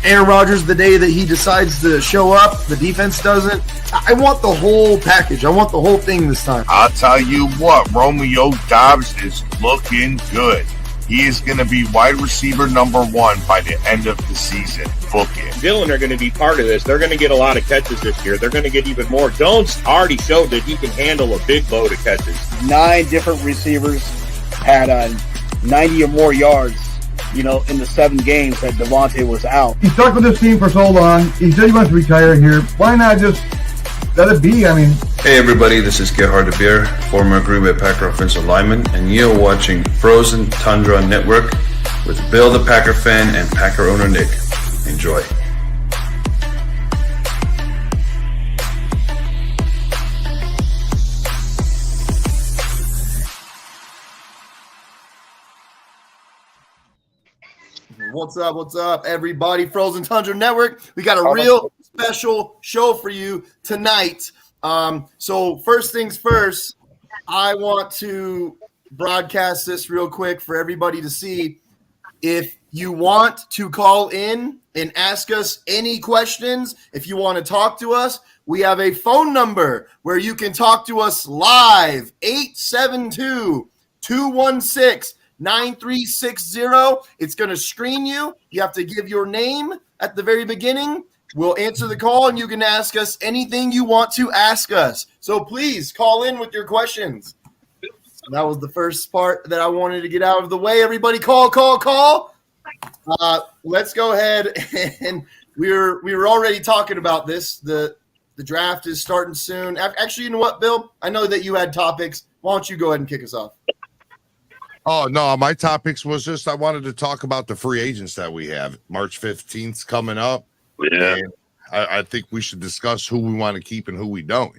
Aaron Rodgers, the day that he decides to show up, the defense doesn't. I want the whole package. I want the whole thing this time. I'll tell you what, Romeo Doubs is looking good. He is going to be wide receiver number 1 by the end of the season. Book it. Dillon are going to be part of this. They're going to get a lot of catches this year. They're going to get even more. Jones already showed that he can handle a big load of catches. 9 different receivers had 90 or more yards, in the 7 games that Devontae was out. He's stuck with this team for so long. He said he wants to retire here. Why not just let it be? I mean... Hey everybody, this is Gerhard de Beer, former Green Bay Packer offensive lineman, and you're watching Frozen Tundra Network with Bill the Packer fan and Packer owner Nick. Enjoy. What's up, everybody? Frozen Tundra Network. We got a real special show for you tonight. So first things first, I want to broadcast this real quick for everybody to see. If you want to call in and ask us any questions, if you want to talk to us, we have a phone number where you can talk to us live, 872-216-9360. It's going to screen you. You have to give your name at the very beginning. We'll answer the call, and you can ask us anything you want to ask us. So please call in with your questions. That was the first part that I wanted to get out of the way. Everybody call. Let's go ahead, and we were already talking about this. The draft is starting soon. Actually, you know what, Bill? I know that you had topics. Why don't you go ahead and kick us off? Oh, no, my topics was just I wanted to talk about the free agents that we have. March 15th coming up. Yeah. And I think we should discuss who we want to keep and who we don't,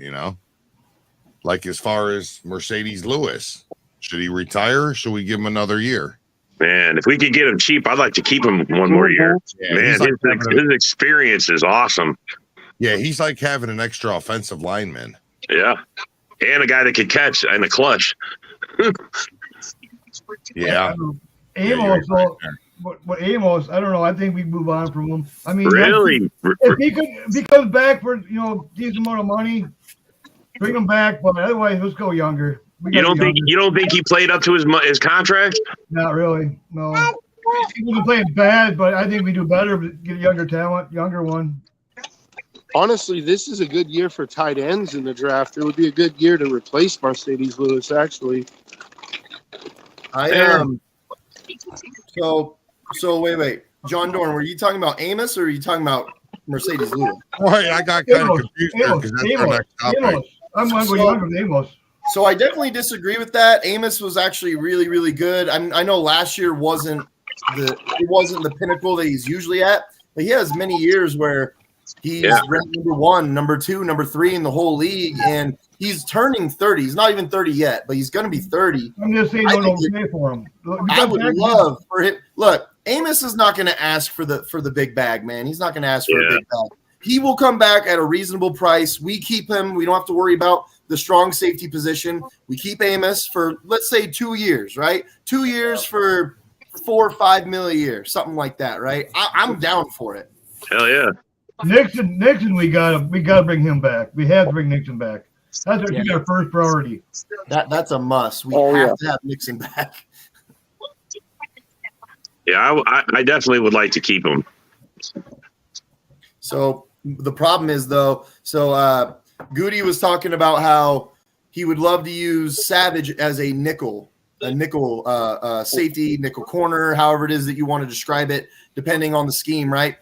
Like as far as Mercedes Lewis. Should he retire? Should we give him another year? Man, if we could get him cheap, I'd like to keep him one more year. Yeah, man, like his experience is awesome. Yeah, he's like having an extra offensive lineman. Yeah. And a guy that could catch and a clutch. Yeah. Amos, but Amos, I don't know. I think we move on from him. I mean, really? If he comes back for decent amount of money, bring him back. But otherwise, let's go younger. You don't think he played up to his contract? Not really. No. He wasn't playing bad, but I think we do better. Get a younger talent, younger one. Honestly, this is a good year for tight ends in the draft. It would be a good year to replace Mercedes Lewis, actually. So wait. John Dorn, were you talking about Amos or are you talking about Mercedes Lewis? Right, I got kind of confused there because that's our next topic. I'm going to go younger than Amos. So I definitely disagree with that. Amos was actually really, really good. I know last year wasn't the pinnacle that he's usually at, but he has many years where he's ranked number 1, number 2, number 3 in the whole league, and he's turning 30. He's not even 30 yet, but he's going to be 30. I'm just saying, don't pay for him. I would love for him. Look, Amos is not going to ask for the big bag, man. He's not going to ask for a big bag. He will come back at a reasonable price. We keep him. We don't have to worry about the strong safety position. We keep Amos for, let's say, 2 years, right? 2 years for $4 or $5 million a year, something like that, right? I'm down for it. Hell yeah. Nixon, we gotta bring him back. We have to bring Nixon back. That's our first priority. That's a must. We have to have Nixon back. Yeah, I definitely would like to keep him. So the problem is, though, Goody was talking about how he would love to use Savage as a nickel safety, nickel corner, however it is that you want to describe it, depending on the scheme, right?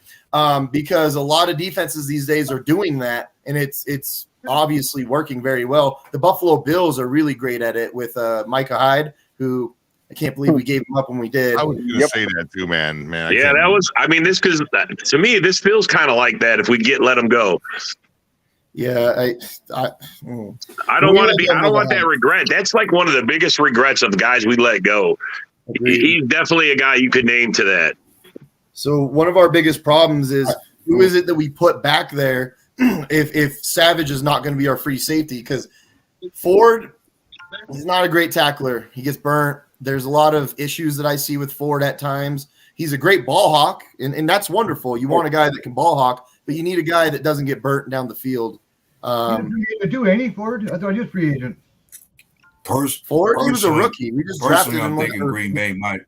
Because a lot of defenses these days are doing that, and it's obviously working very well. The Buffalo Bills are really great at it with Micah Hyde, who I can't believe we gave him up when we did. I was going to say that too, man. Yeah, that was. I mean, because to me, this feels kind of like that. If we let him go. Yeah, I don't want to be. I don't want that regret. That's like one of the biggest regrets of the guys we let go. Agreed. He's definitely a guy you could name to that. So one of our biggest problems is who is it that we put back there if Savage is not going to be our free safety? Because Ford is not a great tackler. He gets burnt. There's a lot of issues that I see with Ford at times. He's a great ball hawk, and that's wonderful. You want a guy that can ball hawk, but you need a guy that doesn't get burnt down the field. Do any Ford? I thought he was free agent. Ford, he was a rookie. We just drafted him. I'm thinking Green Bay might.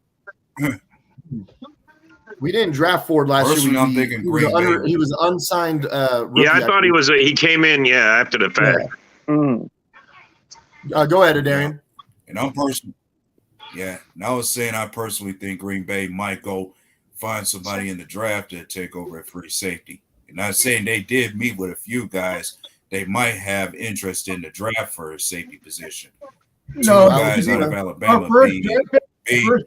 We didn't draft Ford last year. I'm thinking Green Bay. He was unsigned. Rookie, I thought he was. He came in. Yeah, after the fact. Yeah. Go ahead, Adarian. And I'm personally. Yeah, and I was saying I personally think Green Bay might go find somebody in the draft to take over at free safety. And I'm saying they did meet with a few guys. They might have interest in the draft for a safety position. No, guys out of Alabama. First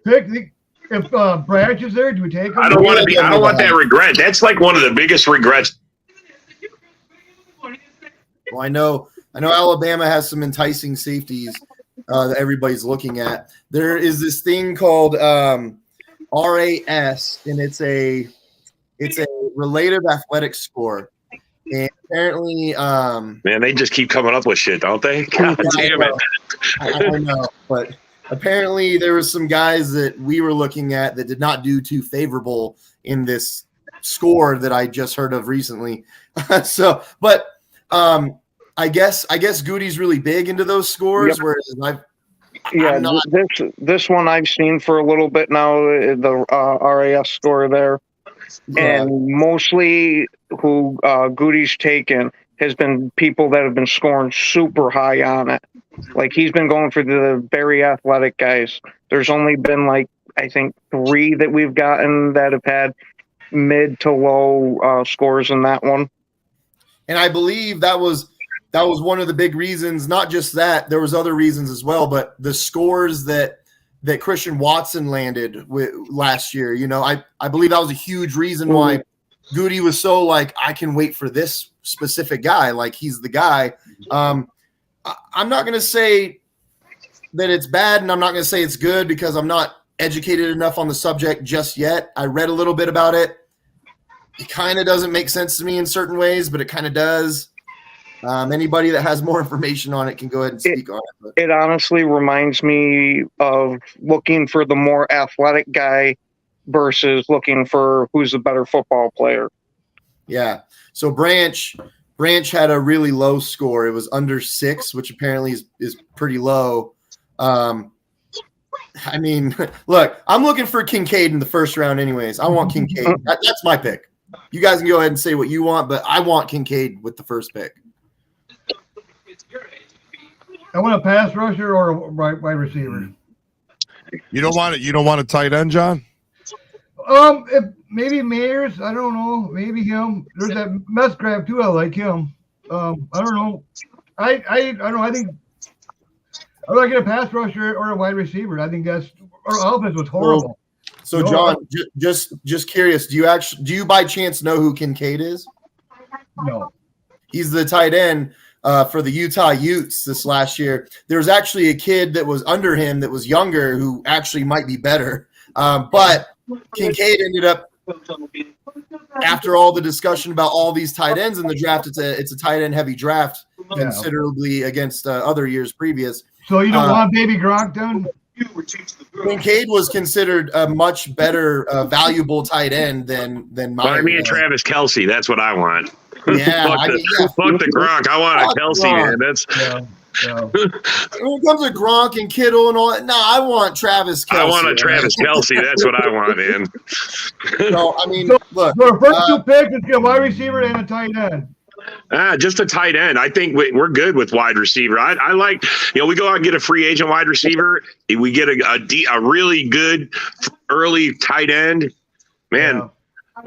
pick. If Branch is there, do we take him? I don't want to be. I don't want that regret. That's like one of the biggest regrets. Well, I know Alabama has some enticing safeties that everybody's looking at. There is this thing called RAS, and it's a relative athletic score. And apparently, man, they just keep coming up with shit, don't they? God damn it! I know, but apparently there was some guys that we were looking at that did not do too favorable in this score that I just heard of recently. I guess Goody's really big into those scores, Yep. whereas this one I've seen for a little bit now, the RAS score there, and mostly who Goody's taken has been people that have been scoring super high on it. Like he's been going for the very athletic guys. There's only been I think 3 that we've gotten that have had mid to low scores in that one. And I believe that was one of the big reasons. Not just that, there was other reasons as well, but the scores that Christian Watson landed with last year. I believe that was a huge reason why Goody was so I can wait for this specific guy. He's the guy. I'm not going to say that it's bad, and I'm not going to say it's good because I'm not educated enough on the subject just yet. I read a little bit about it. It kind of doesn't make sense to me in certain ways, but it kind of does. Anybody that has more information on it can go ahead and speak on it. It honestly reminds me of looking for the more athletic guy versus looking for who's the better football player. Yeah. So Branch had a really low score. It was under 6, which apparently is pretty low. Look, I'm looking for Kincaid in the first round anyways. I want Kincaid. That's my pick. You guys can go ahead and say what you want, but I want Kincaid with the first pick. I want a pass rusher or a wide receiver. You don't want a tight end, John? If maybe Mayers, I don't know. Maybe him. There's that Musgrave too. I like him. I don't know. I don't know. I think I would like a pass rusher or a wide receiver. I think our offense was horrible. So John, just curious, do you by chance know who Kincaid is? No. He's the tight end for the Utah Utes this last year. There was actually a kid that was under him that was younger who actually might be better. But Kincaid ended up, after all the discussion about all these tight ends in the draft, it's a tight end heavy draft considerably against other years previous. So you don't want Baby Gronk done? Kincaid was considered a much better valuable tight end than me and Travis Kelce. That's what I want. Yeah, fuck the Gronk. I want a Kelce, man. That's when it comes to Gronk and Kittle and all that. No, I want Travis Kelce. I want a Travis Kelce. That's what I want, man. Look. So our first 2 picks is a wide receiver and a tight end. Just a tight end. I think we're good with wide receiver. I like, we go out and get a free agent wide receiver. We get a really good early tight end. Man, I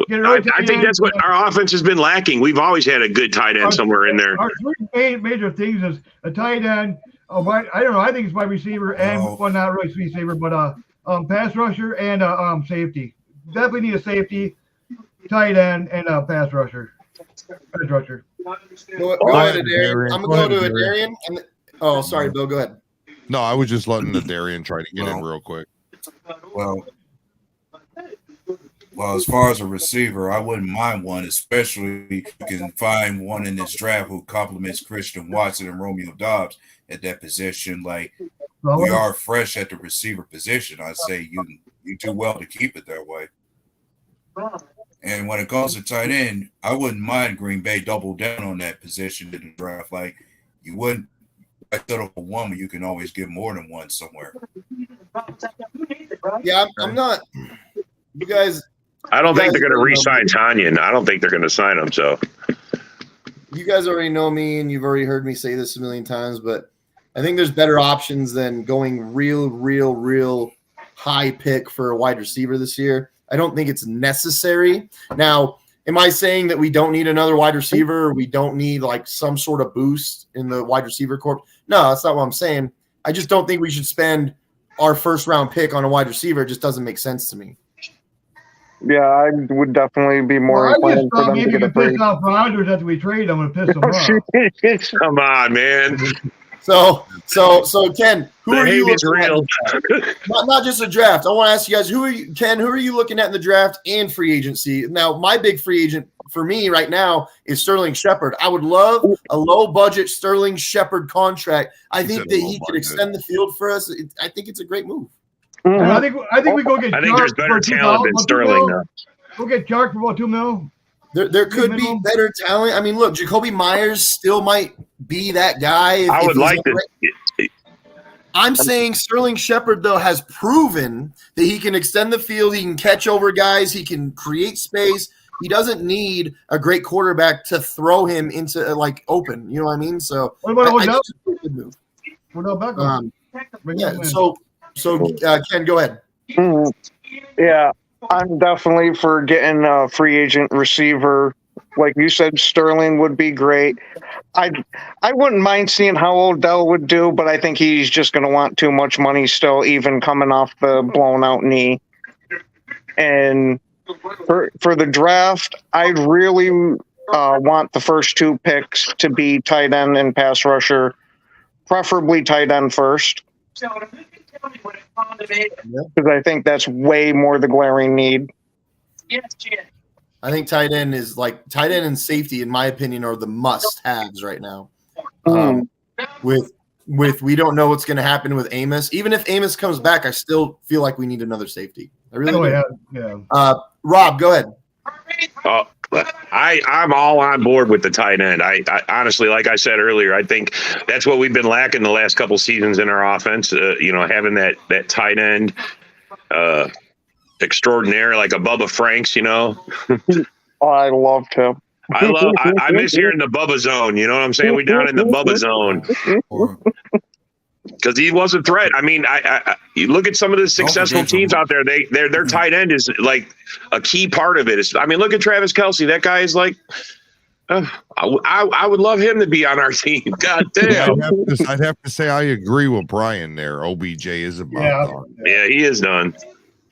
think that's what our offense has been lacking. We've always had a good tight end somewhere in there. Our 3 major things is a tight end. I don't know. I think it's wide receiver and not really receiver, but pass rusher and safety. Definitely need a safety, tight end, and a pass rusher. Pass rusher. Go ahead, Adarian. I'm gonna go to Adarian. Oh, sorry, Bill. Go ahead. No, I was just letting Adarian try to get in real quick. Well, as far as a receiver, I wouldn't mind one, especially if you can find one in this draft who complements Christian Watson and Romeo Doubs at that position. we are fresh at the receiver position. I'd say you do well to keep it that way. And when it comes to tight end, I wouldn't mind Green Bay double down on that position in the draft. Like you wouldn't set up a one, but you can always get more than one somewhere. Yeah, I'm not. You guys. I don't think they're going to re-sign Tanyan. I don't think they're going to sign him. So you guys already know me, and you've already heard me say this a million times, but I think there's better options than going real high pick for a wide receiver this year. I don't think it's necessary. Now, am I saying that we don't need another wide receiver or we don't need like some sort of boost in the wide receiver corps? No, that's not what I'm saying. I just don't think we should spend our first round pick on a wide receiver. It just doesn't make sense to me. Yeah, I would definitely be more inclined for them to get a piss off Rodgers after we trade. I'm going to piss him off. Come on, man. So Ken, who are you looking at? Not just a draft. I want to ask you guys, who are you looking at in the draft and free agency? Now, my big free agent for me right now is Sterling Shepard. I would love a low budget Sterling Shepard contract. I think that he could extend the field for us. I think it's a great move. I think we go get. I think there's better talent than Sterling now. We'll get Jark for about $2 million. There could be better talent. I mean, look, Jacoby Myers still might be that guy. I would like to. I'm saying Sterling Shepard, though, has proven that he can extend the field. He can catch over guys. He can create space. He doesn't need a great quarterback to throw him into like open. You know what I mean? So what about Odell? Good move. What about Beckham? Yeah. So Ken, go ahead. Yeah. I'm definitely for getting a free agent receiver. Like you said, Sterling would be great. I wouldn't mind seeing how Odell would do, but I think he's just going to want too much money still, even coming off the blown out knee. And for the draft, I really want the first two picks to be tight end and pass rusher, preferably tight end first. Because I think that's way more the glaring need. I think tight end and safety, in my opinion, are the must-haves right now. With we don't know what's going to happen with Amos. Even if Amos comes back, I still feel like we need another safety. I really do. Yeah. Rob, go ahead. I'm all on board with the tight end. I honestly, like I said earlier, I think that's what we've been lacking the last couple seasons in our offense. Having that tight end extraordinaire like a Bubba Franks. Oh, I loved him. I miss hearing the Bubba zone. You know what I'm saying? We down in the Bubba zone. Because he was a threat. I mean, you look at some of the successful teams out there. Their tight end is like a key part of it. Look at Travis Kelce. That guy is like, I would love him to be on our team. God damn. I'd have to say I agree with Brian there. OBJ is about done. Yeah, he is done.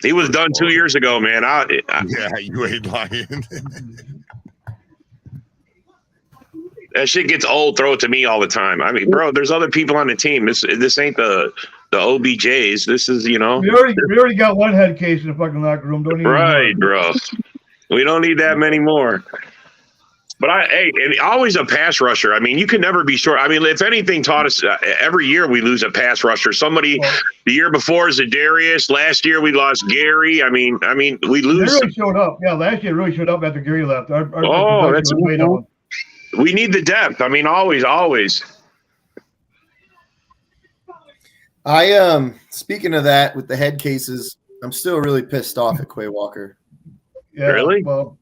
He was done 2 years ago, man. Yeah, you ain't lying. That shit gets old. Throw it to me all the time. I mean, bro, there's other people on the team. This ain't the OBJs. This is, We already got one head case in the fucking locker room. Don't even right, bro. We don't need that many more. But and always a pass rusher. I mean, you can never be sure. I mean, if anything taught us, every year we lose a pass rusher. Somebody the year before is Darius. Last year we lost Gary. I mean, we lose. They really showed up. Yeah, last year really showed up after Gary left. That's we need the depth. I mean, always. Speaking of that, with the head cases, I'm still really pissed off at Quay Walker. Yeah, really? Well,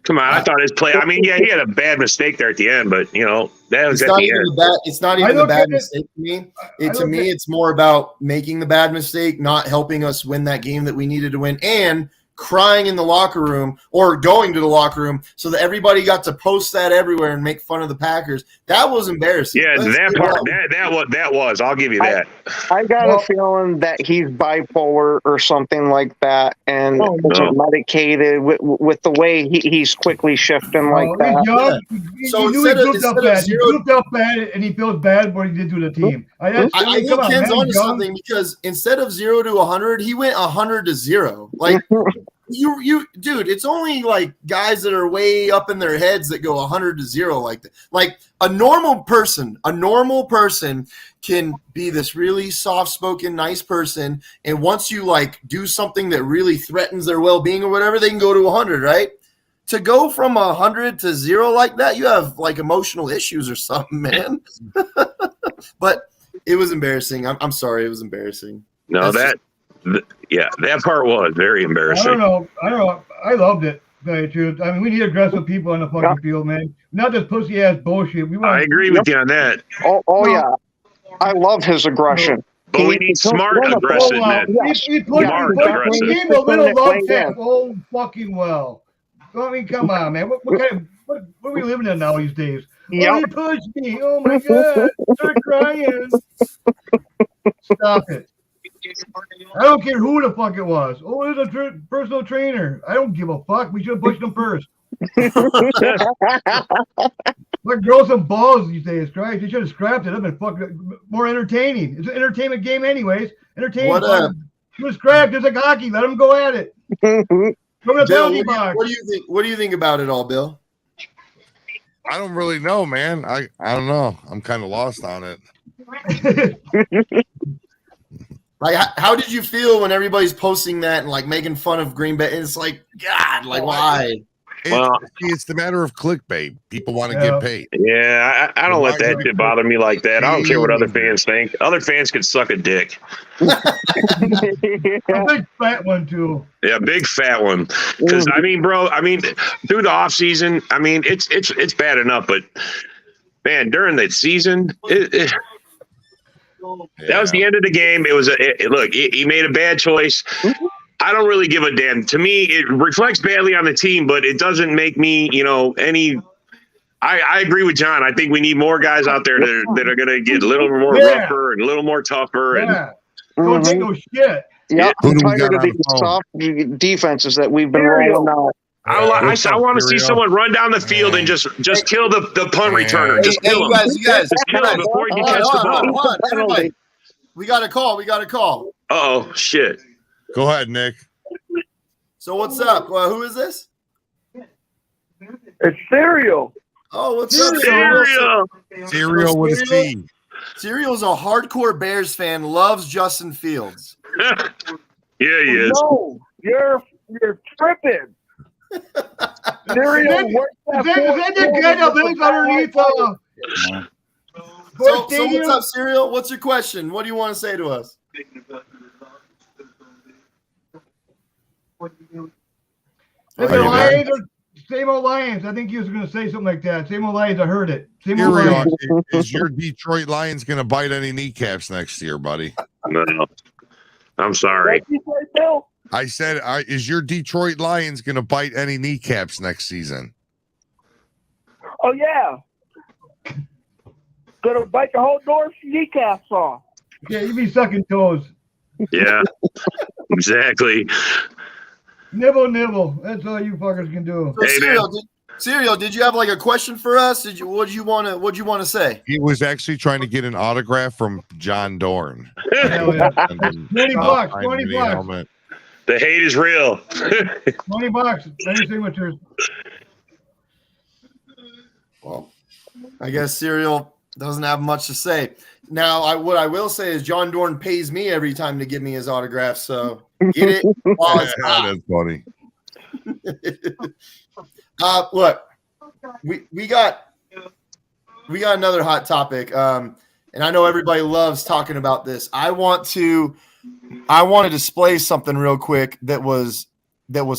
come on, I thought his play. I mean, yeah, he had a bad mistake there at the end, but that was at the end. It's not even a bad mistake to me. To me, it's more about making the bad mistake, not helping us win that game that we needed to win, and crying in the locker room or going to the locker room so that everybody got to post that everywhere and make fun of the Packers. That was embarrassing. Yeah, that part, that was. I'll give you that. I got a feeling that he's bipolar or something like that, and medicated with the way he's quickly shifting like that. So he goofed up bad, and he feels bad what he did to the team. I think Ken's onto something because instead of 0 to 100, he went 100 to 0. Like you, dude, it's only like guys that are way up in their heads that go 100-0 like that. Like a normal person can be this really soft-spoken, nice person, and once you like do something that really threatens their well-being or whatever, they can go to 100, right? To go from 100 to 0 like that, you have like emotional issues or something, man. But it was embarrassing. I'm sorry, it was embarrassing. No, that part was very embarrassing. I don't know. I loved it. To tell you the truth. I mean, we need aggressive people on the fucking field, man. Not this pussy ass bullshit. I agree with you on that. Oh yeah, I love his aggression. But we need smart aggressive men. He put him a little love tap oh fucking well. I mean, come on, man. What are we living in now these days? Yep. Oh, he pushed me. Oh my god. Start crying. Stop it. I don't care who the fuck it was. Oh, it was a personal trainer. I don't give a fuck. We should have pushed him first. Like grow some balls these days, Christ. They should have scrapped it up and fucking more entertaining. It's an entertainment game anyways. Entertaining. What up? It was scrapped. It's like hockey. Let them go at it. Bill, what do you think? What do you think about it all, Bill? I don't really know, man. I don't know. I'm kind of lost on it. Like, how did you feel when everybody's posting that and like making fun of Green Bay? And it's like, God, like why? It's the matter of clickbait. People want to get paid. Yeah, I don't let that shit bother me like that. I don't care what other fans think. Other fans can suck a dick. A big fat one too. Yeah, big fat one. Because I mean, bro, through the off season, it's bad enough, but man, during the season, that was the end of the game. It was look. He made a bad choice. I don't really give a damn. To me, it reflects badly on the team, but it doesn't make me, any. I agree with John. I think we need more guys out there that are going to get a little more rougher and a little more tougher. Yeah. Don't take no shit. Yeah, I'm tired of these soft defenses that we've been rolling out. I want to see someone run down the field and just kill the punt returner. Just kill him. You guys, just kill him before he can catch the ball. Hold on, everybody. We got a call. Oh shit. Go ahead, Nick. So what's up? Who is this? It's Cereal. Oh, what's up, Cereal with a C. Cereal's a hardcore Bears fan. Loves Justin Fields. Yeah, he is. No, you're tripping. Cereal. Is that the guy that lives underneath So what's up, Cereal? What's your question? What do you want to say to us? Same old Lions. I think he was going to say something like that. Same old Lions. I heard it. Same old Lions. Is your Detroit Lions going to bite any kneecaps next year, buddy? No. I'm sorry. I said, is your Detroit Lions going to bite any kneecaps next season? Oh, yeah. Going to bite the whole North kneecaps off. Yeah, you be sucking toes. Yeah, exactly. Nibble. That's all you fuckers can do. So Cereal, did you have like a question for us? What'd you want to say? He was actually trying to get an autograph from John Dorn. Hell yeah. $20. The hate is real. $20. Any signatures. Well, I guess Cereal doesn't have much to say. Now, what I will say is John Dorn pays me every time to give me his autograph, so get it while it's hot. That's funny. Look, we got another hot topic, and I know everybody loves talking about this. I want to display something real quick that was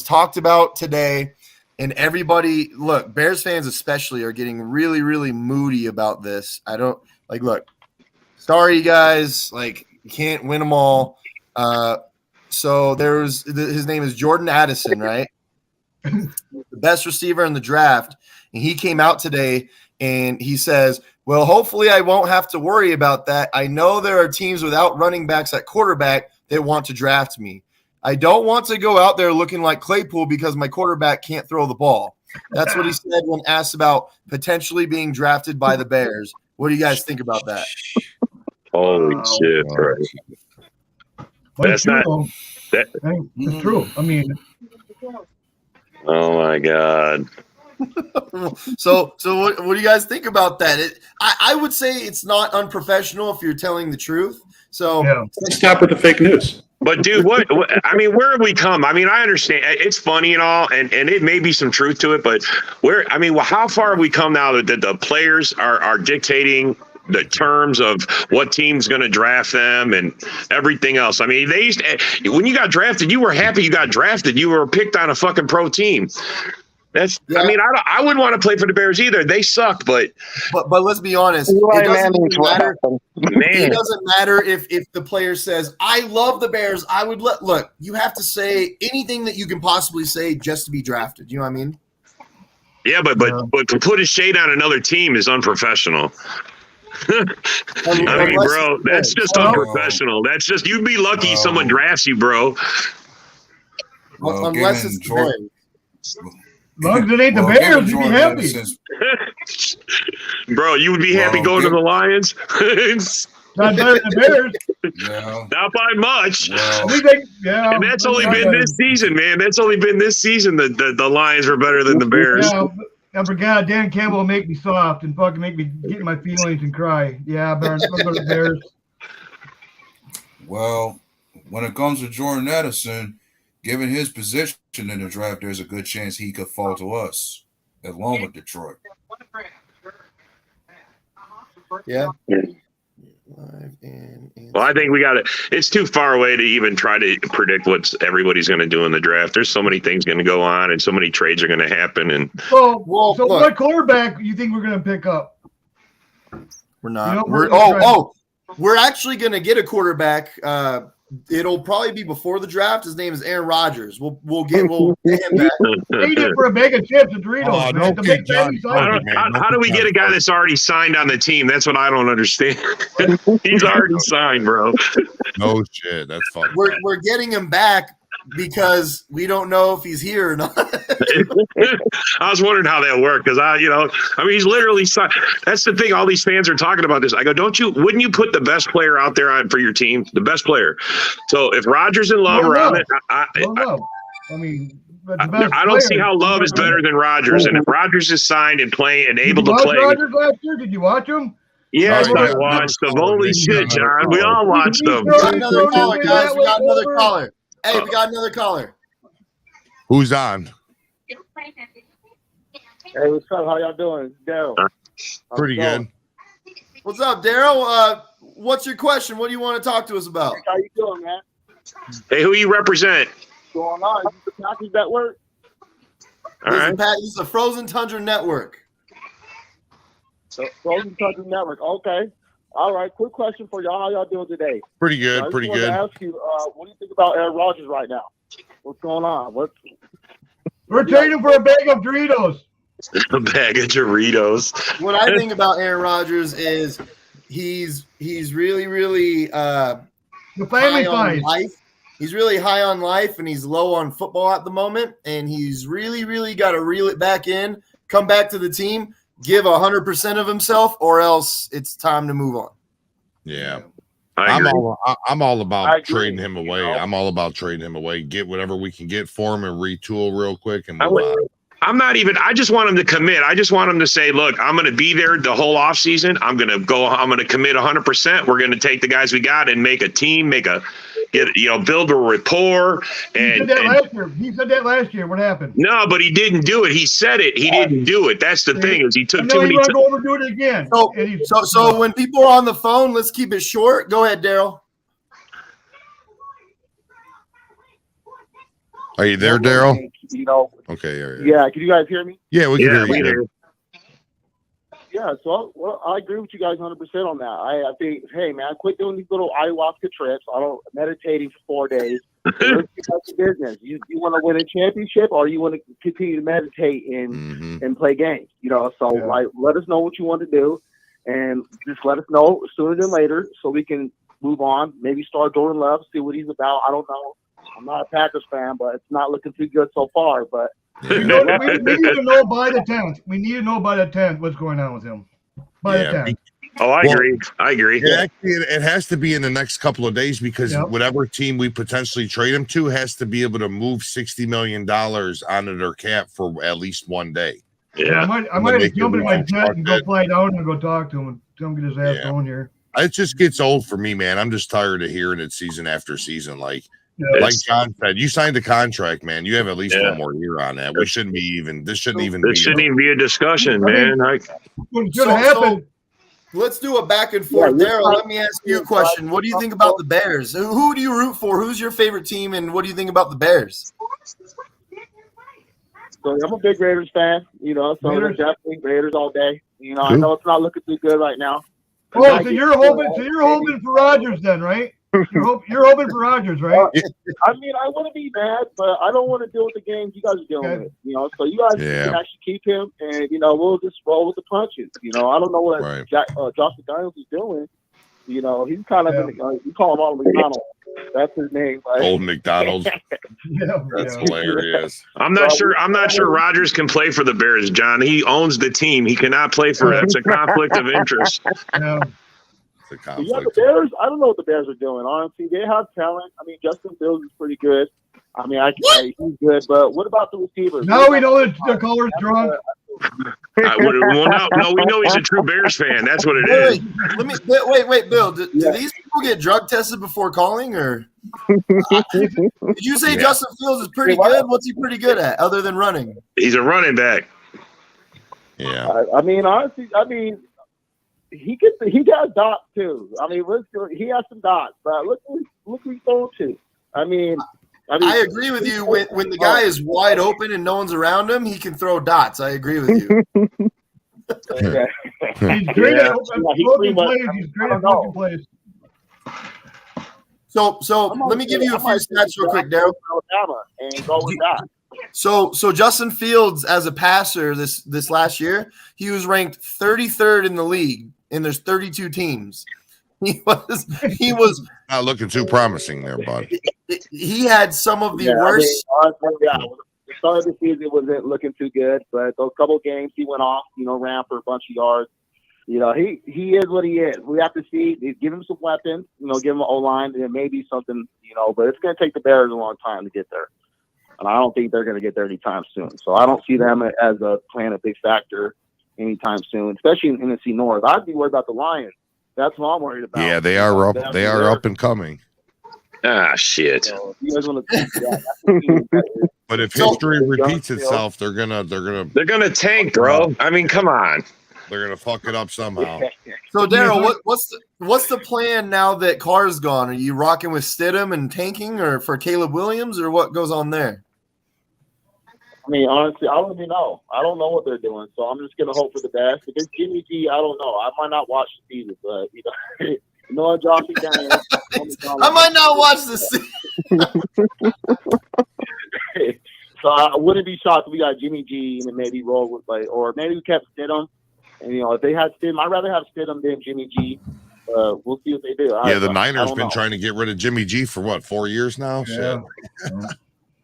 talked about today, and everybody, look, Bears fans especially are getting really, really moody about this. Look, sorry guys, like you can't win them all. So his name is Jordan Addison, right? The best receiver in the draft. And he came out today and he says, well, hopefully I won't have to worry about that. I know there are teams without running backs at quarterback that want to draft me. I don't want to go out there looking like Claypool because my quarterback can't throw the ball. That's what he said when asked about potentially being drafted by the Bears. What do you guys think about that? Holy shit, right. That's not that. It's true. I mean, Oh my God. So what do you guys think about that? I would say it's not unprofessional if you're telling the truth. So Yeah. Stop with the fake news. But dude, what I mean, where have we come? I mean, I understand it's funny and all, and it may be some truth to it, but how far have we come now that the players are dictating the terms of what team's going to draft them and everything else? I mean, they used to, when you got drafted, you were happy you got drafted. You were picked on a fucking pro team. That's. Yeah. I mean, I wouldn't want to play for the Bears either. They suck, but let's be honest. It doesn't matter if the player says, "I love the Bears." I would look. You have to say anything that you can possibly say just to be drafted. You know what I mean? Yeah, but to put a shade on another team is unprofessional. I mean, bro, that's just unprofessional. That's just, you'd be lucky someone drafts you, bro. Unless it's Jordan. As long as it ain't the Bears, you'd be happy. Bro, you would be happy going to the Lions? Not better than the Bears. Yeah. Not by much. Well, and that's only been this season, man. That's only been this season that the Lions were better than the Bears. Yeah, I forgot. Dan Campbell will make me soft and fucking make me get in my feelings and cry. Yeah, I'm going to the Bears. Well, when it comes to Jordan Addison, given his position in the draft, there's a good chance he could fall to us, along with Detroit. Yeah. Well, I think we got it. It's too far away to even try to predict what everybody's going to do in the draft. There's so many things going to go on, and so many trades are going to happen. And so what quarterback you think we're going to pick up? We're not. We're actually going to get a quarterback. It'll probably be before the draft. His name is Aaron Rodgers. We'll get him back. Need it for a bag of chips and Doritos. How do we get a guy that's already signed on the team? That's what I don't understand. He's already signed, bro. No shit. That's fucking. We're getting him back because we don't know if he's here or not. I was wondering how that worked because he's literally signed. That's the thing. All these fans are talking about this. I go, wouldn't you put the best player out there for your team, the best player? So if Rodgers and Love are on it, I don't see how Love is better than Rodgers. And if Rodgers is signed and playing and able to play, Rodgers last year? Did you watch him? Yes, I watched them. Holy shit, John! We all watched them. We got another caller, guys. We got another caller. Hey, we got another caller. Who's on? Hey, what's up? How y'all doing? It's Daryl. Pretty good. What's up, Daryl? What's your question? What do you want to talk to us about? How you doing, man? Hey, who you represent? What's going on? Is this the Packers Network? All right. This is the Frozen Tundra Network. So, Frozen Tundra Network. Okay. All right. Quick question for y'all. How y'all doing today? Pretty good. I pretty good. I ask you, what do you think about Aaron Rodgers right now? What's going on? We're trading for a bag of Doritos. A bag of Doritos. What I think about Aaron Rodgers is he's really, really high on life. He's really high on life, and he's low on football at the moment. And he's really, really got to reel it back in, come back to the team, give 100% of himself, or else it's time to move on. Yeah. I'm all about trading him away. I'm all about trading him away. Get whatever we can get for him and retool real quick and move on. I just want him to commit. I just want him to say, look, I'm going to be there the whole offseason. I'm going to commit 100%. We're going to take the guys we got and make a team, build a rapport. He said that last year. What happened? No, but he didn't do it. He said it. He didn't do it. That's the thing is he took too many. Go over do it again. So when people are on the phone, let's keep it short. Go ahead, Daryl. Are you there, Daryl? Okay. Yeah. Can you guys hear me? Yeah, we can hear you. Yeah, so I agree with you guys 100% on that. I think, hey, man, quit doing these little ayahuasca trips. I don't meditating for 4 days. Let's get back to business. You want to win a championship, or you want to continue to meditate and play games? Let us know what you want to do, and just let us know sooner than later so we can move on. Maybe start Jordan Love, see what he's about. I don't know. I'm not a Packers fan, but it's not looking too good so far. But we need to know by the 10th. We need to know by the 10th what's going on with him. By the 10th. Oh, I agree. I agree. It has to be in the next couple of days because whatever team we potentially trade him to has to be able to move $60 million onto their cap for at least 1 day. Yeah, I might jump in my jet and go fly down and go talk to him and tell him get his ass on here. It just gets old for me, man. I'm just tired of hearing it season after season. Like John said, you signed a contract, man. You have at least 1 more year on that. We shouldn't be even. This shouldn't even be a discussion, man. Happen. Let's do a back and forth. Daryl, let me ask you a question. What do you think about the Bears? Who do you root for? Who's your favorite team, and what do you think about the Bears? So I'm a big Raiders fan, so definitely Raiders all day. I know it's not looking too good right now. Oh, so you're hoping for Rodgers then, right? You're hoping for Rodgers, right? I mean, I wouldn't be mad, but I don't want to deal with the games you guys are dealing with. So you guys can actually keep him, and we'll just roll with the punches. I don't know what Josh McDaniels is doing. He's kind of you call him Old McDonald. That's his name. Right? Old McDonald. That's hilarious. I'm not sure Rodgers can play for the Bears, John. He owns the team. He cannot play for it. It's a conflict of interest. The Bears. I don't know what the Bears are doing. Honestly, they have talent. I mean, Justin Fields is pretty good. I mean, he's good. But what about the receivers? No, we know that the color's drunk. No, we know he's a true Bears fan. That's what it is. Wait, Bill. Do these people get drug tested before calling, or did you say Justin Fields is pretty good? What's he pretty good at, other than running? He's a running back. Yeah. I mean, honestly, he got dots too. I mean, he has some dots, but look who he's throwing to. I mean, I agree with you. When the guy is wide open and no one's around him, he can throw dots. I agree with you. He's great at broken plays. He's great at broken plays. So let me give you a few stats real quick, Daryl. And go with that. So Justin Fields, as a passer this last year, he was ranked 33rd in the league, and there's 32 teams. He was not looking too promising there, bud. He had some of the worst. The start of the season wasn't looking too good, but those couple games he went off, ran for a bunch of yards. He is what he is. We have to see. Give him some weapons, give him an O-line, and maybe something, but it's going to take the Bears a long time to get there. And I don't think they're going to get there anytime soon. So I don't see them as playing a big factor anytime soon, especially in NFC North. I'd be worried about the Lions. That's what I'm worried about. Yeah, they are up. They are up and coming. Ah, shit. So you guys want but if history repeats itself, they're gonna tank, bro. I mean, come on. They're gonna fuck it up somehow. So Daryl, what's the plan now that Carr's gone? Are you rocking with Stidham and tanking, or for Caleb Williams, or what goes on there? I mean, honestly, I don't even know. I don't know what they're doing, so I'm just gonna hope for the best. If it's Jimmy G, I don't know. I might not watch the season, but Josh McDaniels. I might not watch the season. So I wouldn't be shocked if we got Jimmy G and maybe roll with or maybe we kept Stidham. And if they had Stidham, I'd rather have Stidham than Jimmy G. We'll see what they do. The Niners been trying to get rid of Jimmy G for what, 4 years now? Yeah.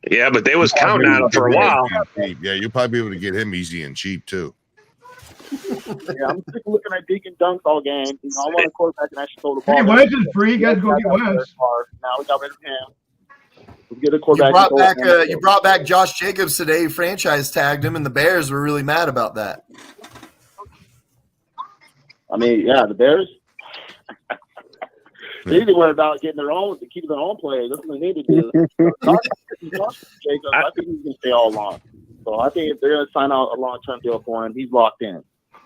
Yeah, but they was counting on him for a while. Yeah, you'll probably be able to get him easy and cheap too. Yeah, I'm sick of looking at Deacon dunks all game. I want a quarterback and actually throw the ball. Hey, Wentz is free. You guys go get Wentz. Now we got rid of him. We get a quarterback. You brought back Josh Jacobs today. Franchise tagged him, and the Bears were really mad about that. I mean, the Bears. They need to worry about getting keeping their own players. That's what they need to do. Jacobs, I think he's going to stay all along. So I think if they're going to sign out a long-term deal for him, he's locked in.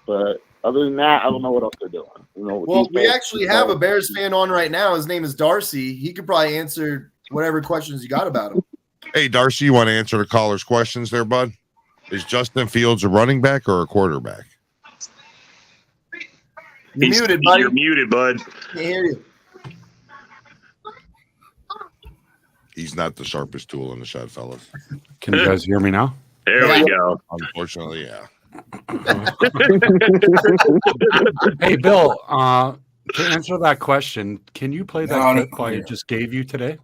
But other than that, I don't know what else they're doing. Well, we actually have a Bears fan on right now. His name is Darcy. He could probably answer whatever questions you got about him. Hey, Darcy, you want to answer the caller's questions there, bud? Is Justin Fields a running back or a quarterback? You're muted, buddy. You're muted, bud. Can't hear you. He's not the sharpest tool in the shed, fellas. Can you guys hear me now? There we go. Unfortunately, yeah. Hey, Bill, to answer that question, can you play that clip I just gave you today?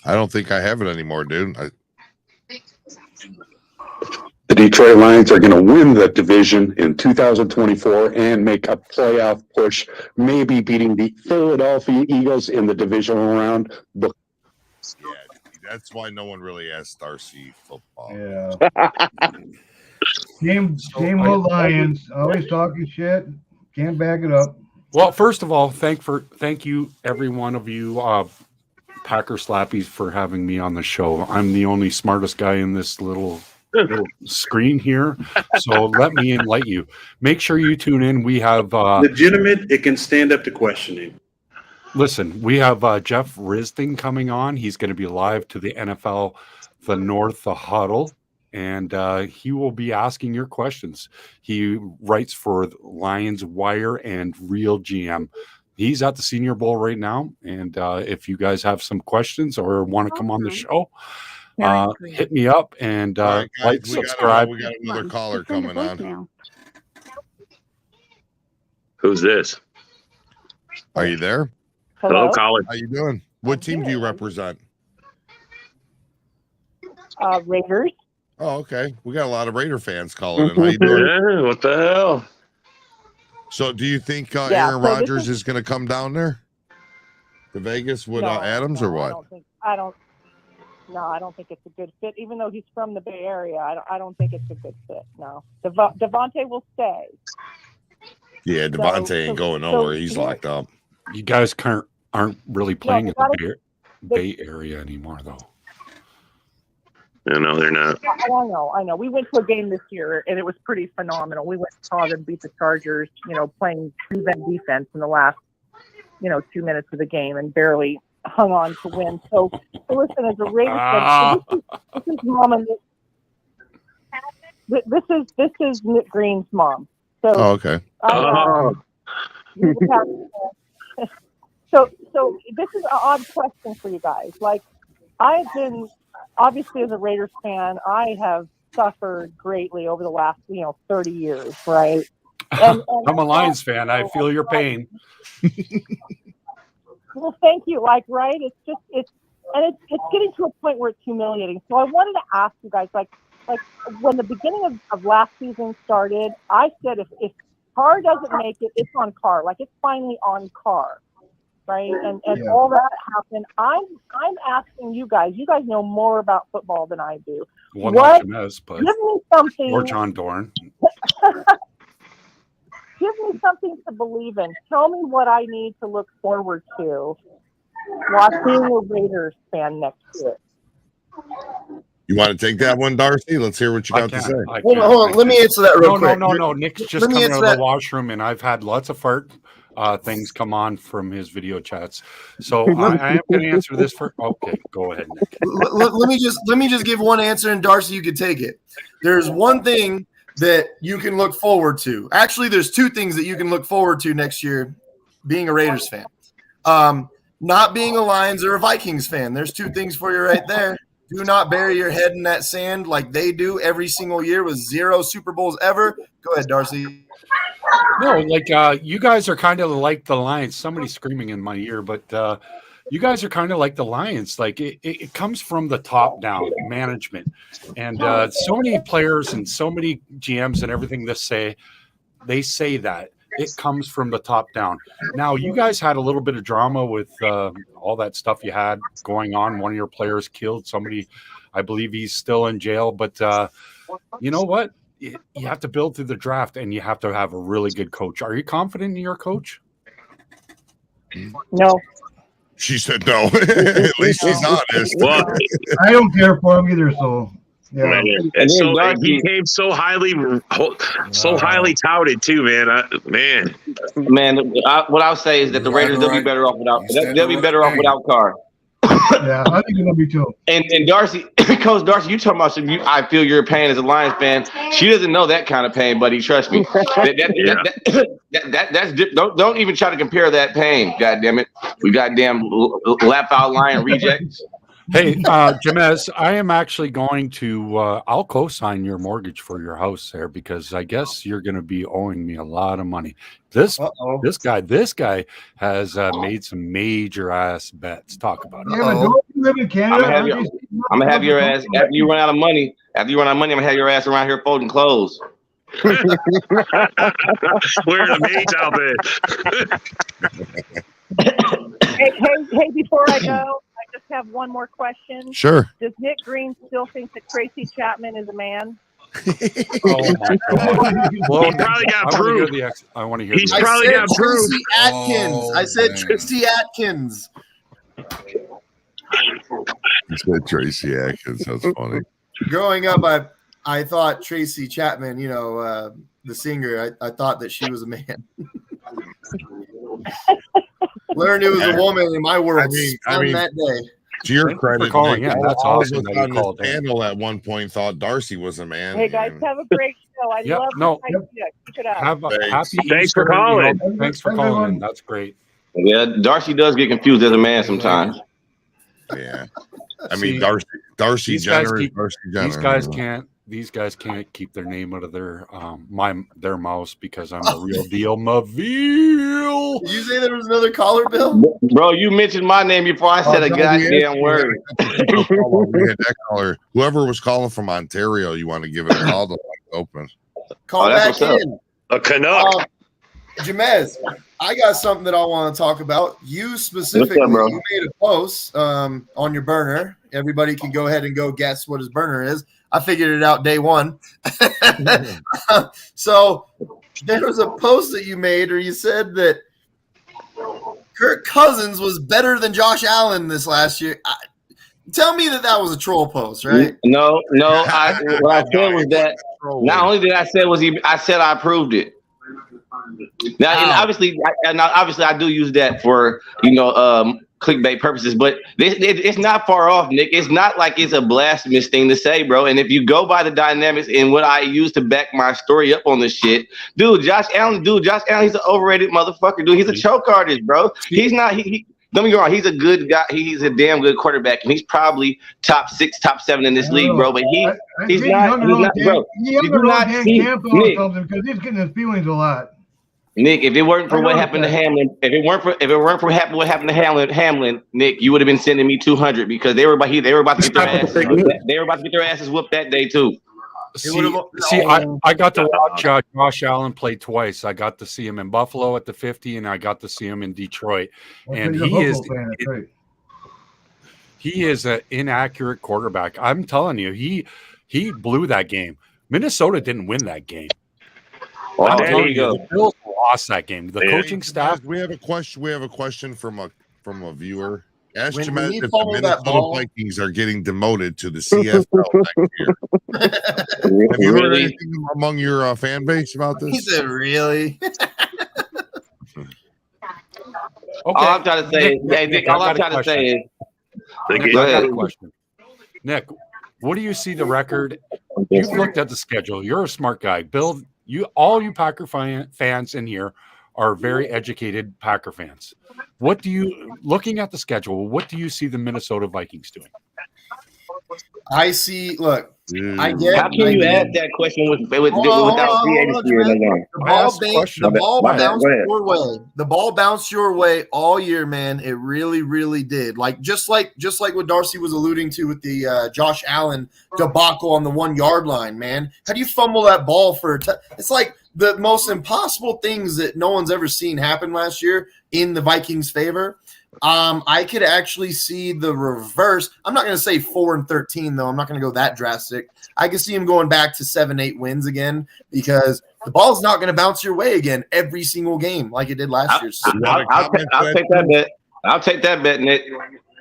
I don't think I have it anymore, dude. Detroit Lions are going to win the division in 2024 and make a playoff push, maybe beating the Philadelphia Eagles in the divisional round. Yeah, that's why no one really asked Darcy football. Yeah. Same old Lions, always talking shit. Can't back it up. Well, first of all, thank you, every one of you, Packer Slappies, for having me on the show. I'm the only smartest guy in this little screen here, so let me enlighten you. Make sure you tune in. We have legitimate. It can stand up to questioning. Listen, we have Jeff Risding coming on. He's going to be live to the NFL, the North, the Huddle, and he will be asking your questions. He writes for Lions Wire and Real GM. He's at the Senior Bowl right now, and if you guys have some questions or want to come on the show, hit me up and right, guys, like, subscribe. We got another caller coming on. Who's this? Are you there? Hello, caller. How you doing? What team do you represent? Raiders. Oh, okay. We got a lot of Raider fans calling in. How you doing? Yeah, what the hell? So, do you think Aaron Rodgers is going to come down there to Vegas with Adams or what? I don't think it's a good fit. Even though he's from the Bay Area, I don't think it's a good fit. No, Devontae will stay. Yeah, Devontae ain't going nowhere. He's locked up. You guys aren't really playing in the Bay Area anymore, though. No, they're not. I know. We went to a game this year, and it was pretty phenomenal. We went and saw them beat the Chargers, playing prevent defense in the last, 2 minutes of the game and barely hung on to win. So listen, as a Raiders fan, this is mom and this is Nick Green's mom. So okay. So this is an odd question for you guys. Like, I've been, obviously, as a Raiders fan, I have suffered greatly over the last 30 years, right? And I'm a Lions fan. I feel your pain. Well, thank you. Right? It's getting to a point where it's humiliating. So I wanted to ask you guys, like when the beginning of last season started, I said if Carr doesn't make it, it's on Carr. Like, it's finally on Carr, right? And all that happened. I'm asking you guys. You guys know more about football than I do. Well, not Jamez, but give me something. Or John Dorn. Give me something to believe in. Tell me what I need to look forward to while being a Raiders fan next year. You want to take that one, Darcy? Let's hear what you got to say. Hold on. Let me answer that real quick. No. Nick's just coming out of the washroom, and I've had lots of fart things come on from his video chats. So I am going to answer this for. Okay, go ahead, Nick. Let me just give one answer, and Darcy, you can take it. There's one thing that you can look forward to. Actually, there's two things that you can look forward to next year being a Raiders fan. Not being a Lions or a Vikings fan. There's two things for you right there. Do not bury your head in that sand like they do every single year with 0 Super Bowls ever. Go ahead, Darcy. No, you guys are kind of like the Lions. Somebody's screaming in my ear, but you guys are kind of like the Lions. Like it comes from the top down management, and so many players and so many GMs and everything they say that it comes from the top down. Now, you guys had a little bit of drama with all that stuff you had going on. One of your players killed somebody. I believe he's still in jail, but you know what? You have to build through the draft, and you have to have a really good coach. Are you confident in your coach? No. She said no. At least she's honest. Well, I don't care for him either, so yeah. Man, and so he became so highly touted too, man. What I'll say is that the Raiders they'll be better off without Carr. Yeah, I think it'll be too. And Darcy, Coach Darcy, you talking about I feel your pain as a Lions fan. She doesn't know that kind of pain, buddy. Trust me. That's don't even try to compare that pain. God damn it. We goddamn laugh out Lion rejects. Hey, Jamez, I am actually going to I'll co-sign your mortgage for your house there because I guess you're going to be owing me a lot of money. This guy has made some major ass bets. Talk about it. Yeah, but live in Canada. I'm gonna have your ass after you run out of money. After you run out of money, I'm gonna have your ass around here folding clothes. Wearing a maid's outfit. Hey! Before I go, I just have one more question. Sure. Does Nick Green still think that Tracy Chapman is a man? Oh my God! Well, He probably got proof. I want to hear. He's the probably got proof. Tracy Atkins. Oh, I said man. Tracy Atkins. He said Tracy Atkins. That's funny. Growing up, I thought Tracy Chapman, the singer, I thought that she was a man. Learned it was a woman in my world. I mean, that day. To your Thank you credit, for calling Nick, in. That's all awesome of us that you on this called in. panel at one point thought Darcy was a man. Hey guys, have a great show. I love the idea. Keep it up. Have a happy Thanks for Easter, calling. Thanks for calling in. That's great. Yeah, Darcy does get confused as a man sometimes. Yeah. I mean, See, Darcy these guys Jenner. keep- Darcy Jenner. These guys can't keep their name out of their mouths because I'm the real deal, Maville. Did you say there was another caller, Bill? Bro, you mentioned my name before I said a goddamn word. We had that caller. Whoever was calling from Ontario, you want to give it a call? The line's open. Call that's back what's in. A Canuck. Jamez, I got something that I want to talk about. You specifically, bro? you made a post on your burner. Everybody can go ahead and go guess what his burner is. I figured it out day one. So there was a post that you made where you said that Kirk Cousins was better than Josh Allen this last year. Tell me that was a troll post, right? No. What I said was that not only did I say I said I approved it. Now, and obviously, I do use that for clickbait purposes, but it's not far off, Nick. It's not like it's a blasphemous thing to say, bro. And if you go by the dynamics and what I use to back my story up on this shit, Josh Allen, he's an overrated motherfucker, dude. He's a choke artist, bro. He's not. Don't get me wrong. He's a good guy. He's a damn good quarterback, and he's probably top 6, top 7 in this league, bro. But he's not, bro. You do not see Nick. Because he's getting his feelings a lot. Nick, if it weren't for what happened to Hamlin, if it weren't for what happened to Hamlin, Nick, you would have been sending me 200 because they were about to get their asses. They were about to get their asses whooped that day too. I got to watch Josh Allen play twice. I got to see him in Buffalo at the 50, and I got to see him in Detroit. And he is an inaccurate quarterback. I'm telling you, he blew that game. Minnesota didn't win that game. Oh, there you go. The Bills lost that game. The coaching staff. We have a question. We have a question from a viewer. Ask When Jamez you if the follow that Minnesota ball- Vikings are getting demoted to the CFL next year. Have you heard anything among your fan base about this? He said, really? All I'm trying to say is, I got a question. Nick, what do you see the record? You've looked at the schedule. You're a smart guy. Bill, all you Packer fans in here are very educated Packer fans. Looking at the schedule, what do you see the Minnesota Vikings doing? I see. Look, how can you ask that question without free agency or nothing? The ball bounced your way all year, man. It really, really did. Like just like what Darcy was alluding to with the Josh Allen debacle on the 1 yard line, man. How do you fumble that ball for? It's like the most impossible things that no one's ever seen happen last year in the Vikings' favor. I could actually see the reverse. I'm not going to say 4-13 though. I'm not going to go that drastic. I can see him going back to 7-8 wins again because the ball's not going to bounce your way again every single game like it did last year. I'll take that bet. I'll take that bet, Nick.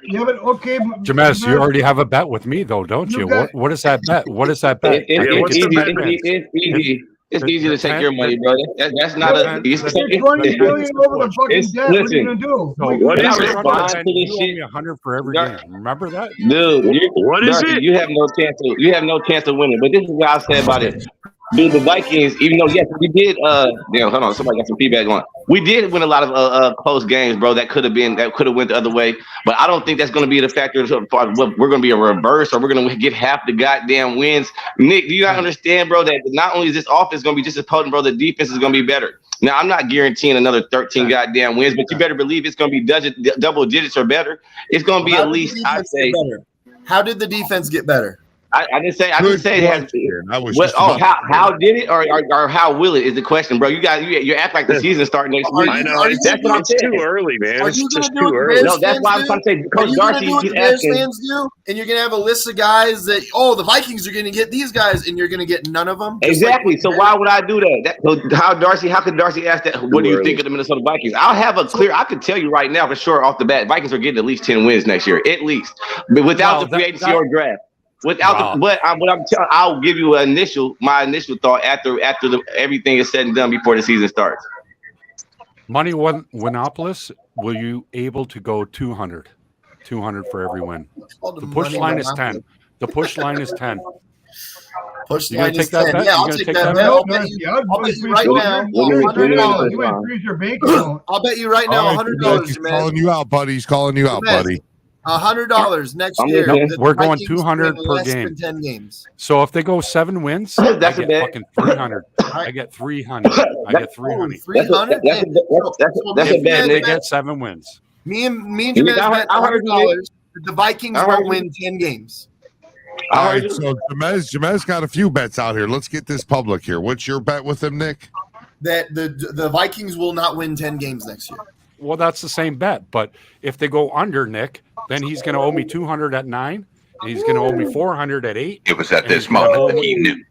Yeah, but okay. Jamez, you already have a bet with me though, don't you? What is that bet? What is that bet? It's easy. It's easy to take your money, brother. That's not a. It's $20 million over the fucking debt. What are you gonna do? What is it? You owe me 100 for every game. Remember that, dude? What is it? You have no chance. You have no chance of winning. But this is what I'll say about it. Dude, the Vikings, even though yes, we did. Hold on, somebody got some feedback on. We did win a lot of close games, bro. That could have went the other way. But I don't think that's going to be the factor. We're going to be a reverse, or we're going to get half the goddamn wins. Nick, do you not understand, bro? That not only is this offense going to be just as potent, bro, the defense is going to be better. Now, I'm not guaranteeing another 13 goddamn wins, but you better believe it's going to be double digits or better. It's going to be at least, I'd say. How did the defense get better? I didn't say it has. How did it or how will it is the question, bro? You act like the season starting next week. I know that's what I'm saying. Too early, man. It's just too early. No, that's why I'm trying to say. Coach Darcy, he's asking. Fans do, and you're gonna have a list of guys that the Vikings are gonna get these guys, and you're gonna get none of them. Exactly. So why would I do that? How could Darcy ask that? What do you think of the Minnesota Vikings? I'll have a clear. I could tell you right now for sure off the bat, Vikings are getting at least 10 wins next year, at least, but without the free agency or draft. I'll give you my initial thought after everything is said and done before the season starts. Money Winopolis, will you able to go 200 for every win? The push line is 10. The push line is 10. Push you gonna take that bet? Yeah, I'll take that bet. I'll bet you right now $100. You might freeze your bank account. I'll bet you right now $100. He's calling you out, buddy. He's calling you out, buddy. $100 next year. We're going 200 per game. 10 games. So if they go 7 wins, I get fucking 300. I get 300. I get 300. 300. That's a bad. They get 7 wins. Me and Jamez bet $100. The Vikings won't win 10 games. All right, so Jamez got a few bets out here. Let's get this public here. What's your bet with him, Nick? That the Vikings will not win 10 games next year. Well, that's the same bet. But if they go under, Nick, then he's going to owe me 200 at 9, and he's going to owe me 400 at 8. It was at this moment that he knew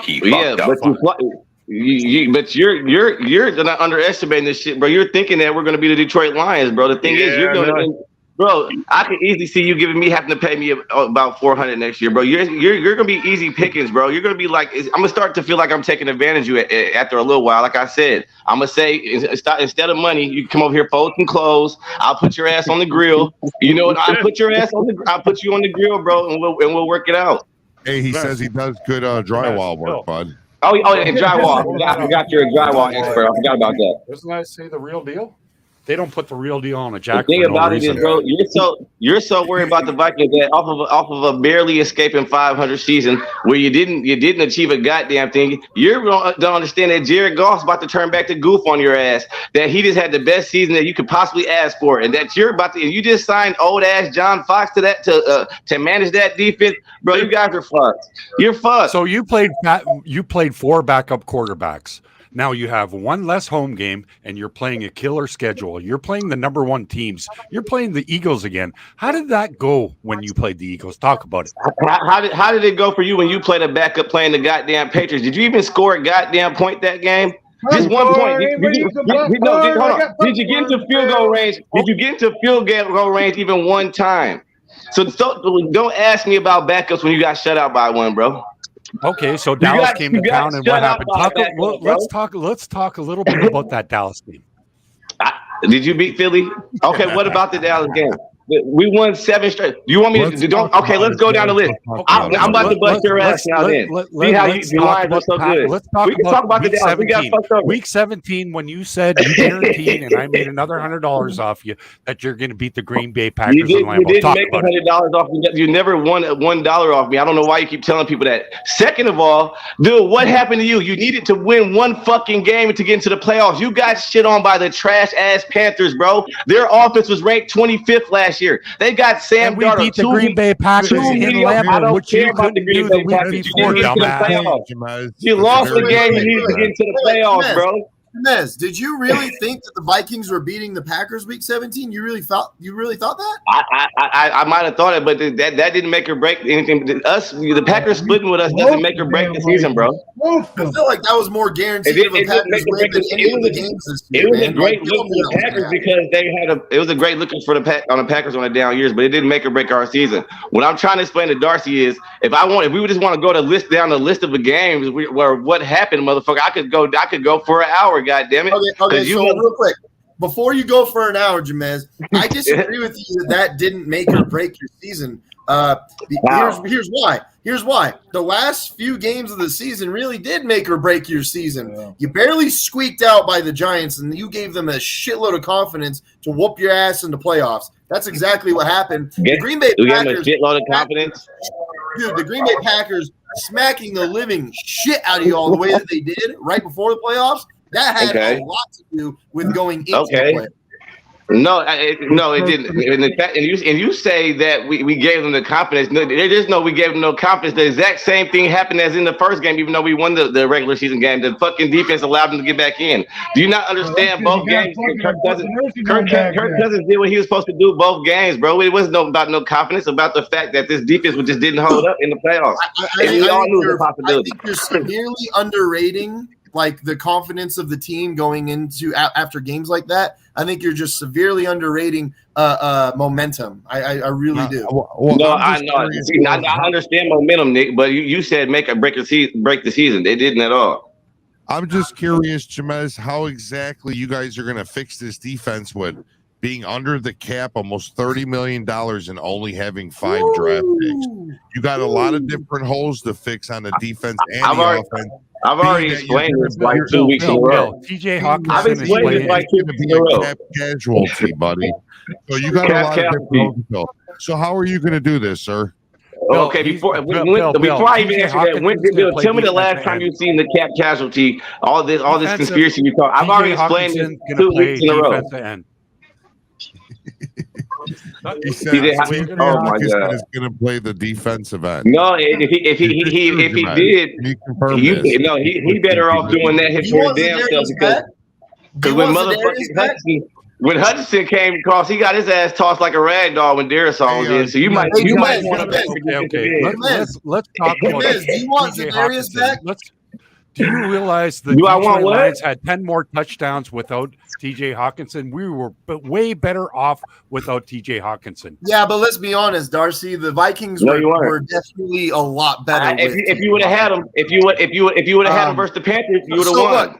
he fucked up. But you're not underestimating this shit, bro. You're thinking that we're going to be the Detroit Lions, bro. The thing is, you're going to. Bro, I could easily see you giving me having to pay me about 400 next year, bro. You're gonna be easy pickings, bro. You're gonna be like, I'm gonna start to feel like I'm taking advantage of you after a little while. Like I said, I'm gonna say instead of money, you come over here, fold some clothes. I'll put your ass on the grill. You know what? I'll put you on the grill, bro, and we'll work it out. Hey, he says he does good drywall work, bud. Oh, and drywall. I forgot you're a drywall expert. I forgot about that. Doesn't that say the real deal? They don't put the real deal on a jacket. The thing about it is, bro, you're so worried about the Vikings that off of a barely escaping 500 season where you didn't achieve a goddamn thing. You don't understand that Jared Goff's about to turn back to goof on your ass. That he just had the best season that you could possibly ask for, and that you just signed old ass John Fox to that to manage that defense, bro. You guys are fucked. You're fucked. So you played 4 backup quarterbacks. Now you have 1 less home game, and you're playing a killer schedule. You're playing the number 1 teams. You're playing the Eagles again. How did that go when you played the Eagles? Talk about it. How did it go for you when you played a backup playing the goddamn Patriots? Did you even score a goddamn point that game? Just 1 point. Did you get into field goal range? Did you get into field goal range even 1 time? So don't ask me about backups when you got shut out by 1, bro. Okay, so Dallas came to town, and what happened? Let's talk a little bit about that Dallas game. Did you beat Philly? Okay, what about the Dallas game? We won 7 straight. Do you want me to don't? Okay, let's go down the list. I'm about to bust your ass now. Then see how you lied was so good. Let's talk about the Dallas. We got fucked up. Week 17, when you said you guaranteed, and I made another $100 off you that you're going to beat the Green Bay Packers. You didn't make $100 off me. You never won $1 off me. I don't know why you keep telling people that. Second of all, dude, what happened to you? You needed to win 1 fucking game to get into the playoffs. You got shit on by the trash ass Panthers, bro. Their offense was ranked 25th last year. They got Sam Darnold. We beat the Green Bay Packers in Lambeau, which you couldn't do the week before, dumbass. You lost the game. You needed to get into the playoffs, bro. Nez, did you really think that the Vikings were beating the Packers week 17? You really thought that? I might have thought it, but that didn't make or break anything. The Packers splitting with us doesn't make or break the season, bro. I feel like that was more guaranteed of a Packers win than any of the games this year. It was a great look for the Packers because it was a great look for the Packers on the down years, but it didn't make or break our season. What I'm trying to explain to Darcy is if we would just want to go down the list of the games where what happened, motherfucker, I could go for an hour. God damn it. Okay, so real quick, before you go for an hour, Jamez, I disagree with you that didn't make or break your season. Here's why. Here's why. The last few games of the season really did make or break your season. Yeah. You barely squeaked out by the Giants, and you gave them a shitload of confidence to whoop your ass in the playoffs. That's exactly what happened. The Green Bay Packers, a shitload of confidence. Dude, the Green Bay Packers smacking the living shit out of you all the way that they did right before the playoffs. That had a lot to do with going into the playoffs. No, it didn't. And you say that we gave them the confidence. No, there is no we gave them no confidence. The exact same thing happened as in the first game, even though we won the regular season game. The fucking defense allowed them to get back in. Do you not understand both games? Kirk Cousins did what he was supposed to do both games, bro. It wasn't about no confidence, about the fact that this defense just didn't hold up in the playoffs. We all knew the possibility. I think you're severely underrating like the confidence of the team going into after games like that. I think you're just severely underrating momentum. I really do. I know. I understand momentum, Nick, but you said break the season. They didn't at all. I'm just curious, Jamez, how exactly you guys are going to fix this defense with being under the cap, almost $30 million, and only having 5 draft picks. You got a lot of different holes to fix on the defense and the offense. I've already explained this like 2 weeks in a row. TJ Hawkinson I've explained this like 2 weeks in a row. Cap casualty, buddy. So you got a lot of different holes to fill. So how are you going to do this, sir? Okay, before I even answer that, tell me the last time you've seen the cap casualty. All this conspiracy you talk. I've already explained this 2 weeks in a row. He said, "Oh my God, is going to play the defensive end." No, if he did, he better off doing that his damn self because when Hutchinson came across, he got his ass tossed like a rag doll when Darisaw was in. So you might want to. Let's talk about this. Do you want Za'Darius back? Do you realize the Detroit Lions had 10 more touchdowns without TJ Hawkinson? We were way better off without TJ Hawkinson. Yeah, but let's be honest, Darcy. The Vikings were definitely a lot better. If you would have had him, if you would have had him versus the Panthers, you would have won.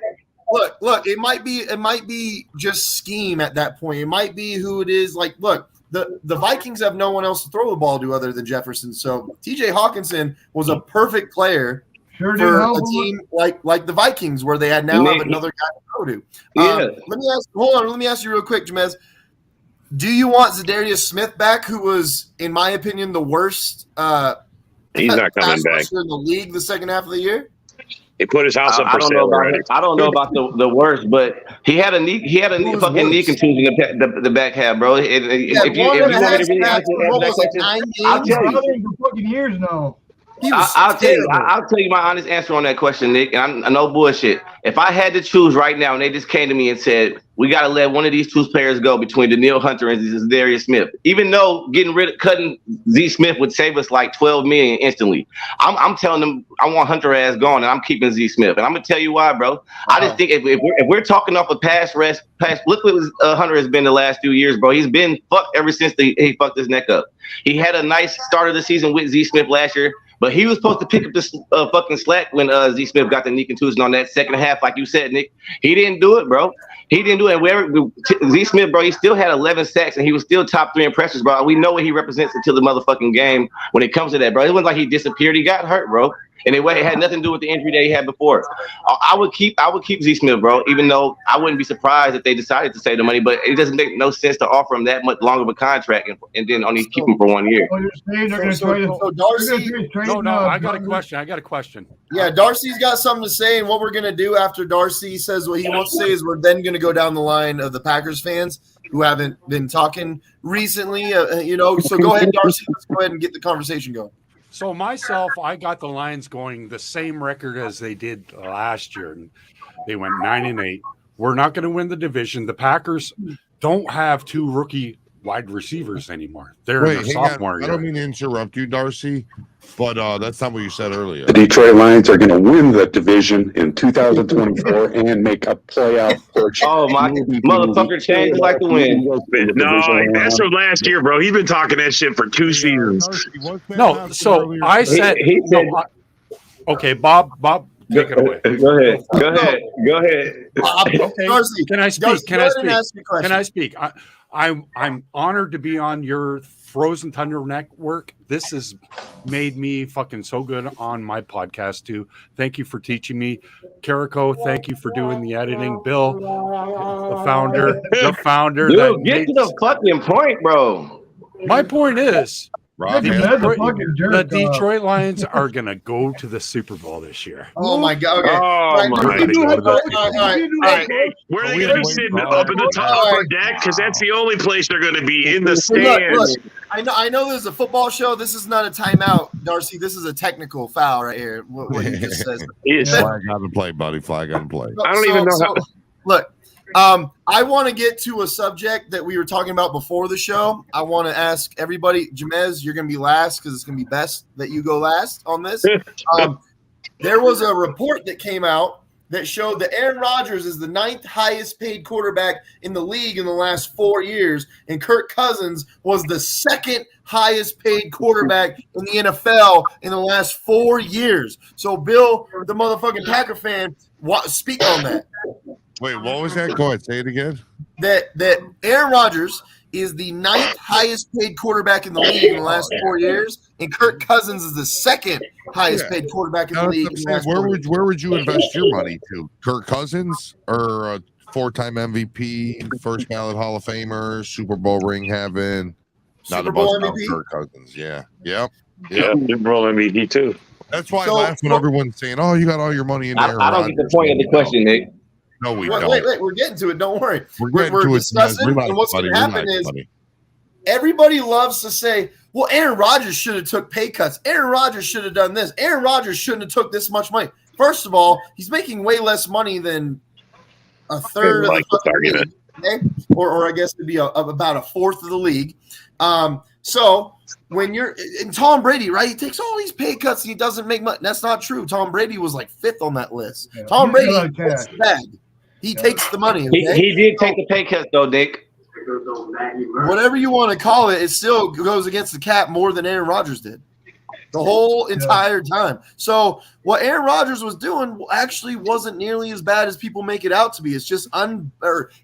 Look, it might be just scheme at that point. It might be who it is. Like, look, the Vikings have no one else to throw the ball to other than Jefferson. So TJ Hawkinson was a perfect player for a team like the Vikings, where they had have another guy to throw to. Let me ask you real quick, Jamez. Do you want Za'Darius Smith back, who was, in my opinion, the worst he's not coming back in the league the second half of the year? He put his house up for sale already. I don't know about the worst, but he had a fucking knee contusion in the back half, bro. If you want me to really answer that question, I'll tell you. Fucking years now. I'll tell you my honest answer on that question, Nick, and I know bullshit. If I had to choose right now, and they just came to me and said, we got to let one of these two players go between Danielle Hunter and Za'Darius Smith, even though cutting Z Smith would save us like $12 million instantly, I'm telling them I want Hunter ass gone, and I'm keeping Z Smith, and I'm gonna tell you why, bro. I just think if we're talking off a pass, look what Hunter has been the last few years, bro. He's been fucked ever since he fucked his neck up. He had a nice start of the season with Z Smith last year. But he was supposed to pick up this fucking slack when Z Smith got the knee contusion on that second half, like you said, Nick. He didn't do it, bro. He didn't do it. Z Smith, bro, he still had 11 sacks, and he was still top 3 in pressures, bro. We know what he represents until the motherfucking game when it comes to that, bro. It wasn't like he disappeared. He got hurt, bro. And it had nothing to do with the injury that he had before. I would keep Z Smith, bro, even though I wouldn't be surprised if they decided to save the money, but it doesn't make no sense to offer him that much longer of a contract and then only keep him for 1 year. I got a question. Yeah, Darcy's got something to say, and what we're going to do after Darcy says what he wants to say is we're then going to go down the line of the Packers fans who haven't been talking recently, So go ahead, Darcy. Let's go ahead and get the conversation going. So myself, I got the Lions going the same record as they did last year. And they went 9-8. We're not going to win the division. The Packers don't have 2 rookie wide receivers anymore. They're in their sophomore year. I don't mean to interrupt you, Darcy, but that's not what you said earlier. The Detroit Lions are going to win the division in 2024 and make a playoff push. Oh, my motherfucker changed like the wind. No, that's from last year, bro. He's been talking that shit for 2 seasons. No, so I said, okay, Bob, take it away. Go ahead. Okay. Darcy, can I speak? Can I speak? I'm honored to be on your Frozen Tundra Network. This has made me fucking so good on my podcast too. Thank you for teaching me. Carico, thank you for doing the editing. Bill, the founder Dude, that get to the fucking point, bro. My point is, Rob That's has- a fucking jerk. the Detroit Lions are gonna go to the Super Bowl this year. Oh my God! Okay. Oh my Right. God. All Hey, where are they going to be sitting up in the upper deck? Because that's the only place they're going to be in the stands. Look, I know there's a football show. This is not a timeout, Darcy. This is a technical foul right here. What he just says. Flag on the play, buddy. Flag on the play. I don't even know how. Look, I want to get to a subject that we were talking about before the show. I want to ask everybody, Jamez, you're going to be last because it's going to be best that you go last on this. There was a report that came out that showed that Aaron Rodgers is the 9th highest paid quarterback in the league in the last 4 years, and Kirk Cousins was the 2nd highest paid quarterback in the NFL in the last 4 years. So, Bill, the motherfucking Packer fan, speak on that. Wait, what was that? Go ahead, say it again. That Aaron Rodgers is the 9th highest paid quarterback in the league in the last 4 years, and Kirk Cousins is the 2nd highest paid quarterback in the league. Where would you invest your money to? Kirk Cousins or a 4-time MVP, first ballot Hall of Famer, Super Bowl ring having? Not Super a Bowl bust MVP? Kirk Cousins. Yeah. Yeah, Super Bowl MVP too. That's why I laugh when everyone's saying, "Oh, you got all your money in there." I don't get the point of the question, Nick. No, we wait, don't. Wait, we're getting to it. Don't worry. We're discussing, and what's going to happen is everybody loves to say, well, Aaron Rodgers should have took pay cuts. Aaron Rodgers should have done this. Aaron Rodgers shouldn't have took this much money. First of all, he's making way less money than a third of the fucking league, okay? or I guess it'd be about a fourth of the league. So when you're in Tom Brady, right? He takes all these pay cuts and he doesn't make money. That's not true. Tom Brady was like 5th on that list. Yeah. Tom Brady takes the bag. He takes the money. Okay? He did take the pay cuts though, Nick. Whatever you want to call it, it still goes against the cap more than Aaron Rodgers did the whole entire time. So what Aaron Rodgers was doing actually wasn't nearly as bad as people make it out to be. It's just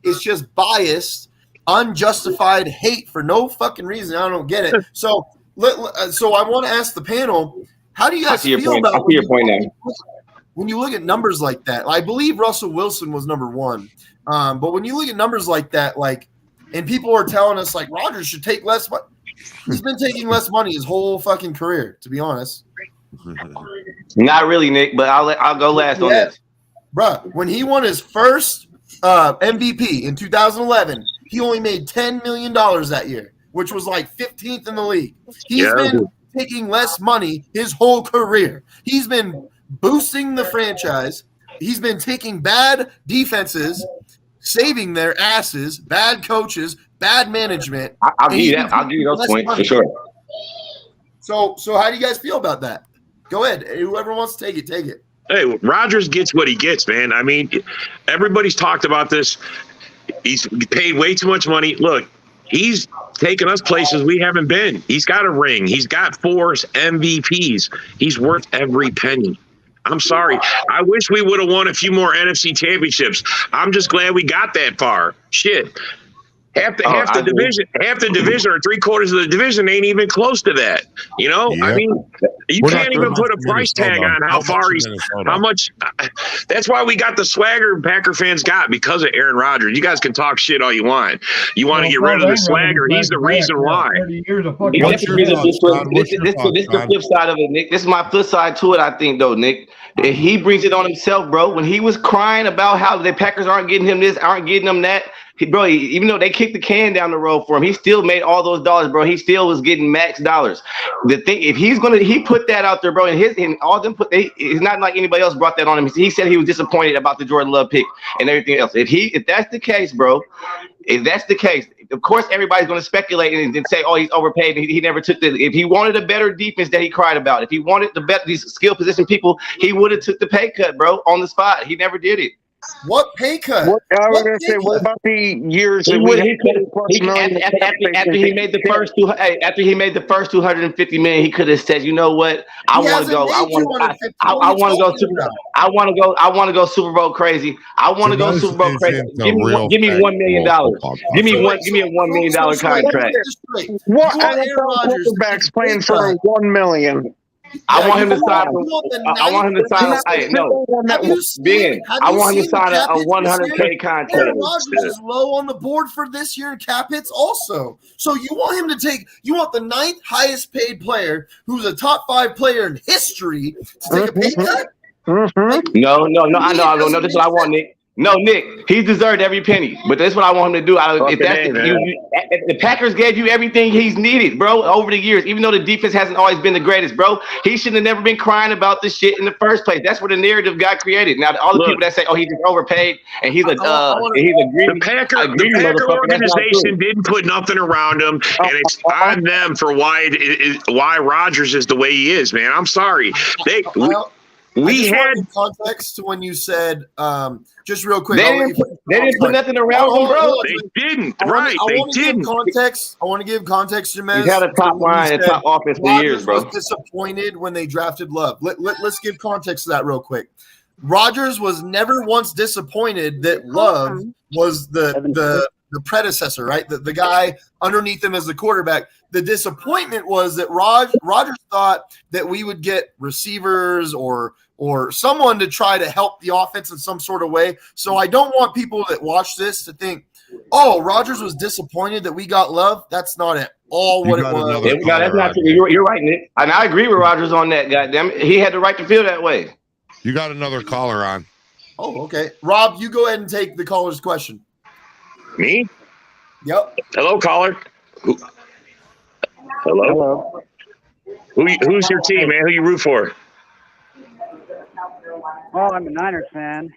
it's just biased, unjustified hate for no fucking reason. I don't get it. So I want to ask the panel, how do you guys feel about when you look at numbers like that? I believe Russell Wilson was number 1. But when you look at numbers like that, and people are telling us like Rodgers should take less money. He's been taking less money his whole fucking career, to be honest. Not really, Nick, but I'll go last on this. Bruh, when he won his first MVP in 2011, he only made $10 million that year, which was like 15th in the league. He's been taking less money his whole career. He's been boosting the franchise. He's been taking bad defenses, saving their asses, bad coaches, bad management. I'll give you that. I'll give you those points for sure. So how do you guys feel about that? Go ahead. Whoever wants to take it, take it. Hey, Rodgers gets what he gets, man. I mean, everybody's talked about this. He's paid way too much money. Look, he's taken us places we haven't been. He's got a ring. He's got 4 MVPs. He's worth every penny. I'm sorry. I wish we would have won a few more NFC championships. I'm just glad we got that far. Shit. Half the division or 3/4 of the division ain't even close to that. You know, I mean, you can't even put a price tag on how much. That's why we got the swagger Packer fans got because of Aaron Rodgers. You guys can talk shit all you want. You want to get rid of the swagger. He's the reason why. This is the flip side of it, Nick. This is my flip side to it, I think, though, Nick. He brings it on himself, bro. When he was crying about how the Packers aren't getting him this, aren't getting him that, even though they kicked the can down the road for him, he still made all those dollars, bro. He still was getting max dollars. The thing, if he put that out there, bro, and all them it's not like anybody else brought that on him. He said he was disappointed about the Jordan Love pick and everything else. If that's the case, bro, of course everybody's going to speculate and say, oh, he's overpaid. He never took if he wanted a better defense that he cried about, if he wanted these skill position people, he would have took the pay cut, bro, on the spot. He never did it. What pay cut? I was What going to pay say, what cut? about the years He that would. we He could. After he made the first two. After he made the first 250 million, he could have said, "You know what? I He want to hasn't go. I made want. 250. I What are you want to go talking Super. about? I want to go. I want to go Super Bowl crazy. I want to go Jamez Super Bowl is crazy. into Give me real Give me $1 million. football Give me So one. wait, Give me a $1 million so wait, let me contract. get this straight. What You want Aaron NFL Rodgers to quarterback's take a playing pay for cut? $1 million? I want him to you sign. want the I want him to ninth sign. highest Hey, paid- no, Have you seen I want him to the sign cap a hits this 100K year? contract. Aaron Rodgers is low on the board for this year in cap hits also. So you want him to take, you want the ninth highest paid player who's a top 5 player in history to take a pay cut? No. I know. This is what I want, Nick. No, Nick, he deserved every penny, but that's what I want him to do. If the Packers gave you everything he's needed, bro, over the years, even though the defense hasn't always been the greatest, bro, he should have never been crying about this shit in the first place. That's where the narrative got created. Now, all the people that say, "Oh, he just overpaid," and he's a greedy, the Packer organization didn't put nothing around him, and it's on them for why Rodgers is the way he is, man. I'm sorry. We had context to when you said, just real quick. They didn't put nothing around him, bro. They didn't. I Right? They didn't. I want to give context, Jamez. He's had a top line and top offense for years, bro. Was disappointed when they drafted Love. Let's give context to that real quick. Rodgers was never once disappointed that Love was the predecessor, right? The guy underneath him as the quarterback. The disappointment was that Rodgers thought that we would get receivers or someone to try to help the offense in some sort of way. So I don't want people that watch this to think, oh, Rodgers was disappointed that we got Love. That's not at all what it was. That's not true. You're right, Nick. And I agree with Rodgers on that, goddamn it. He had the right to feel that way. You got another caller on. Oh, okay. Rob, you go ahead and take the caller's question. Me? Yep. Hello, caller. Hello. Who's your team, man? Who you root for? Well, I'm a Niners fan.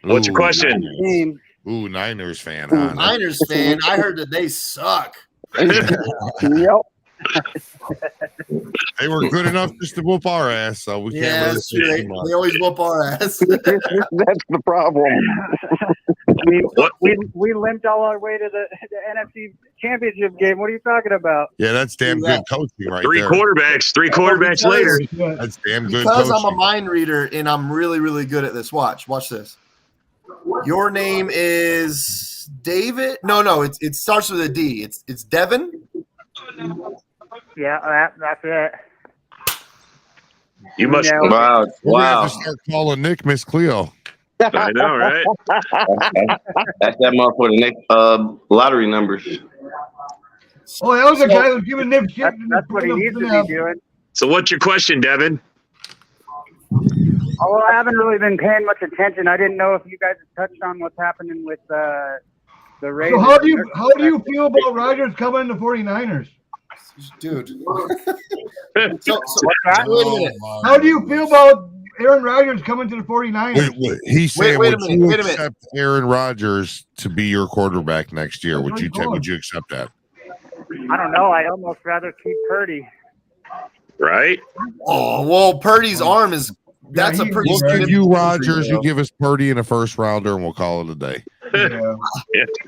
What's your question? Ooh, Niners fan. Ooh, Niners fan. I heard that they suck. Yep. They were good enough just to whoop our ass, so we can't really say too much. They always whoop our ass. That's the problem. We limped all our way to the NFC Championship game. What are you talking about? Yeah, that's damn good coaching right Three there. Three quarterbacks later. That's damn good Because coaching. I'm a mind reader and I'm really, really good at this. Watch this. Your name is David? No, it starts with a D. It's Devin? Yeah, that's it. You must. Wow. We're gonna have to start calling Nick Miss Cleo. I know, right? That's that month for the next lottery numbers. Oh, that was the guy who was giving Nick shit. That's what he needs to be doing. So, what's your question, Devin? Oh, well, I haven't really been paying much attention. I didn't know if you guys had touched on what's happening with the Raiders. So how do you feel about Rodgers coming to 49ers? Dude. What's that? Wait a minute. How do you feel about Aaron Rodgers coming to the 49ers? Wait. He's saying, Wait a would minute, you wait a minute. accept Aaron Rodgers to be your quarterback next year? Would you accept that? I don't know. I'd almost rather keep Purdy. Right? Oh, well, Purdy's arm is that's a pretty We'll give good you injury, Rodgers, though. you give us Purdy in a first rounder, and we'll call it a day. Yeah.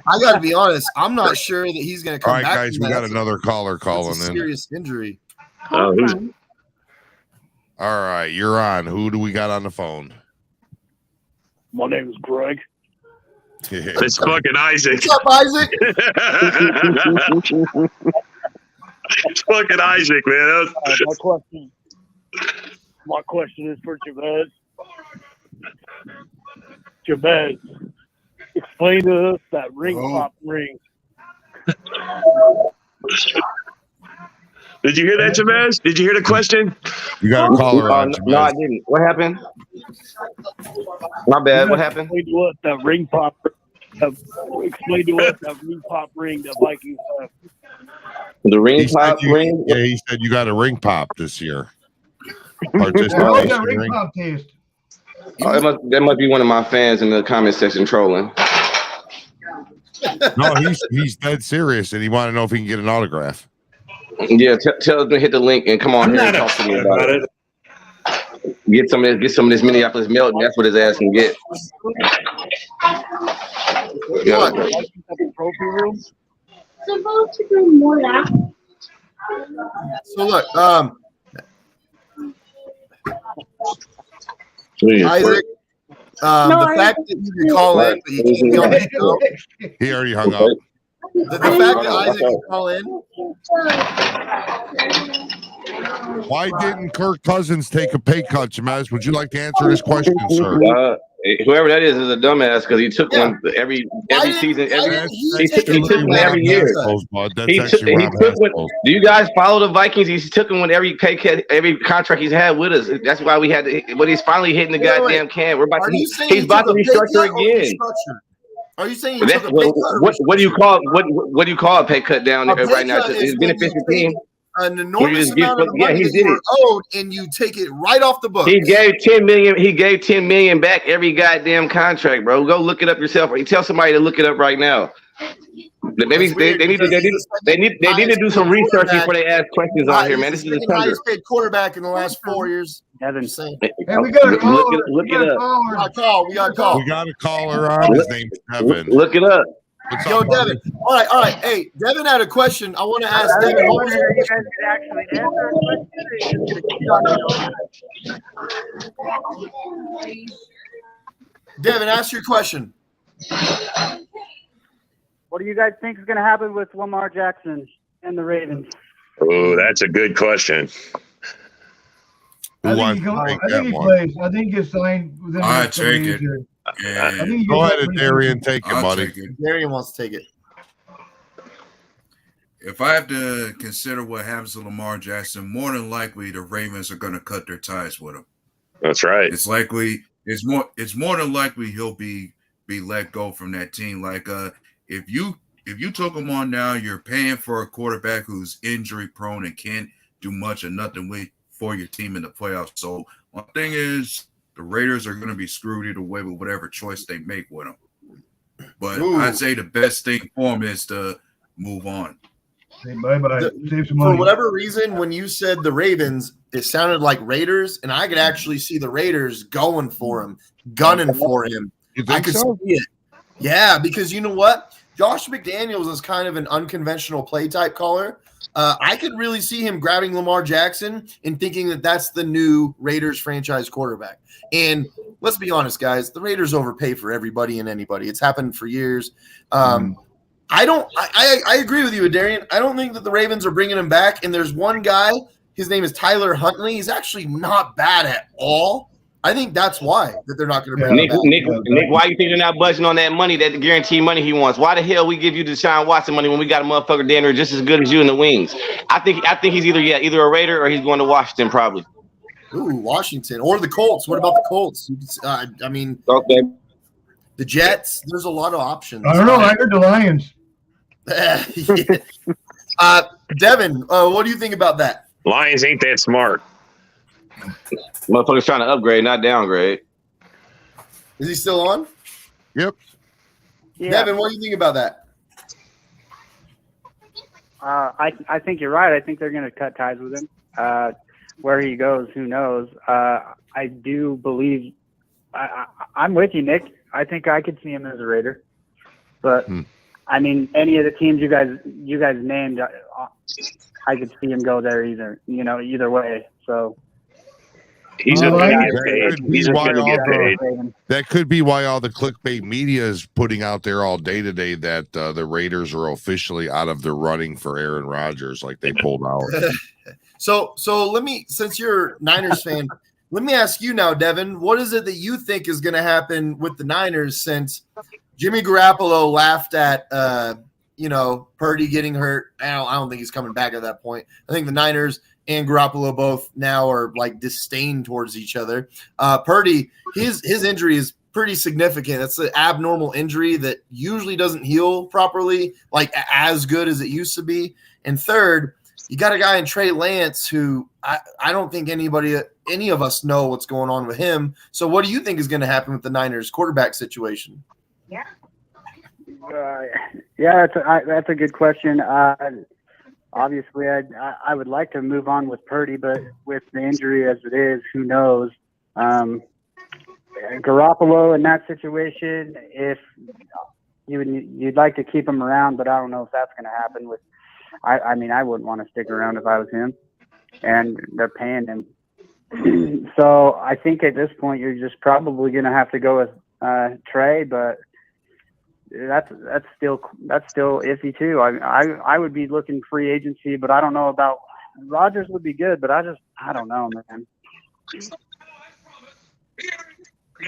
I got to be honest. I'm not sure that he's going to come All right, back. guys, we got another caller calling That's a in. serious injury. All right, you're on. Who do we got on the phone? My name is Greg. It's fucking Isaac. What's up, Isaac? It's fucking Isaac, man. My question is for Jamez. Jamez, explain to us that ring pop ring. Did you hear that, Jamez? Did you hear the question? You got a caller on. No, I didn't. What happened? My bad. What happened? Explain to us that ring pop. Explain to us that ring pop ring that Vikings have. The ring He said pop you- ring. Yeah, he said you got a ring pop this year. How was Participation that ring ring. pop taste? Oh, that must be one of my fans in the comment section trolling. No, he's dead serious, and he wanted to know if he can get an autograph. Yeah, tell them to hit the link and come on here and talk to me about it. Get some of this Minneapolis milk. That's what his ass can get. Yeah. So look, Please. Isaac, the fact that you can call in, but you can't be on the show. He already hung up. The fact that Isaac can call in. Why didn't Kirk Cousins take a pay cut, Jamez? Would you like to answer this question, sir? Whoever that is a dumbass because he took one every season. He took one every year. He took one. Do you guys follow the Vikings? He's took one every pay cut, every contract he's had with us. That's why we had to. But he's finally hitting the goddamn can. We're about to. He's about to restructure again. Are you saying That's what do you call what do you call a pay cut down there right now? His beneficial team. An enormous amount of money that you were owed, and you take it right off the books. He gave $10 million. He gave $10 million back every goddamn contract, bro. Go look it up yourself. Or you tell somebody to look it up right now. Maybe they need to do some research before they ask questions on here, man. This is the highest paid quarterback in the last 4 years. Hey, we got a caller. Look it up. We got a caller on. His name's Devin. Look it up. Yo, Devin. All right. Hey, Devin had a question. I want to ask Devin. You guys could actually answer a question, or you just Devin, ask your question. What do you guys think is going to happen with Lamar Jackson and the Ravens? Oh, that's a good question. I think he plays. I think he's signed within I take it. I think Go ahead, Darian. Take it, buddy. Darian wants to take it. If I have to consider what happens to Lamar Jackson, more than likely the Ravens are going to cut their ties with him. That's right. It's likely. It's more than likely he'll be let go from that team. Like if you took him on now, you're paying for a quarterback who's injury prone and can't do much or nothing for your team in the playoffs. So one thing is the Raiders are going to be screwed either way with whatever choice they make with him. But I'd say the best thing for him is to move on. Say bye-bye. Save some For money. whatever reason, when you said the Ravens, it sounded like Raiders, and I could actually see the Raiders going for him, gunning for him. I could see it. Yeah, because you know what? Josh McDaniels is kind of an unconventional play type caller. I could really see him grabbing Lamar Jackson and thinking that that's the new Raiders franchise quarterback. And let's be honest, guys, the Raiders overpay for everybody and anybody. It's happened for years. I agree with you, Darian. I don't think that the Ravens are bringing him back. And there's one guy, his name is Tyler Huntley. He's actually not bad at all. I think that's why that they're not going to bring him back. Nick, why you think they're not budging on that money, that guaranteed money he wants? Why the hell we give you Deshaun Watson money when we got a motherfucker down there just as good as you in the wings? I think he's either a Raider or he's going to Washington probably. Ooh, Washington or the Colts. What about the Colts? I mean, okay. The Jets. There's a lot of options. I don't know. I heard the Lions. Devin, what do you think about that? Lions ain't that smart. Motherfucker's trying to upgrade, not downgrade. Is he still on? Yep. Yeah. Devin, what do you think about that? I think you're right. I think they're going to cut ties with him. Where he goes, who knows? I do believe. I'm with you, Nick. I think I could see him as a Raider, but I mean, any of the teams you guys named, I could see him go there either way. So. He's just going to get paid. He's just going to get paid. That could be why all the clickbait media is putting out there all day today that the Raiders are officially out of the running for Aaron Rodgers, like they pulled out. So let me, since you're a Niners fan, let me ask you now, Devin, what is it that you think is going to happen with the Niners since Jimmy Garoppolo laughed at, Purdy getting hurt? I don't think he's coming back at that point. I think the Niners and Garoppolo both now are like disdain towards each other. Purdy, his injury is pretty significant. That's an abnormal injury that usually doesn't heal properly, like as good as it used to be. And third, you got a guy in Trey Lance who I don't think any of us know what's going on with him. So what do you think is going to happen with the Niners quarterback situation? That's a good question. Obviously, I would like to move on with Purdy, but with the injury as it is, who knows? Garoppolo in that situation, if you'd like to keep him around, but I don't know if that's going to happen. I mean, I wouldn't want to stick around if I was him, and they're paying him. So I think at this point you're just probably going to have to go with Trey, but that's still iffy too. I would be looking free agency, but I don't know about Rodgers. Would be good, but I don't know, man.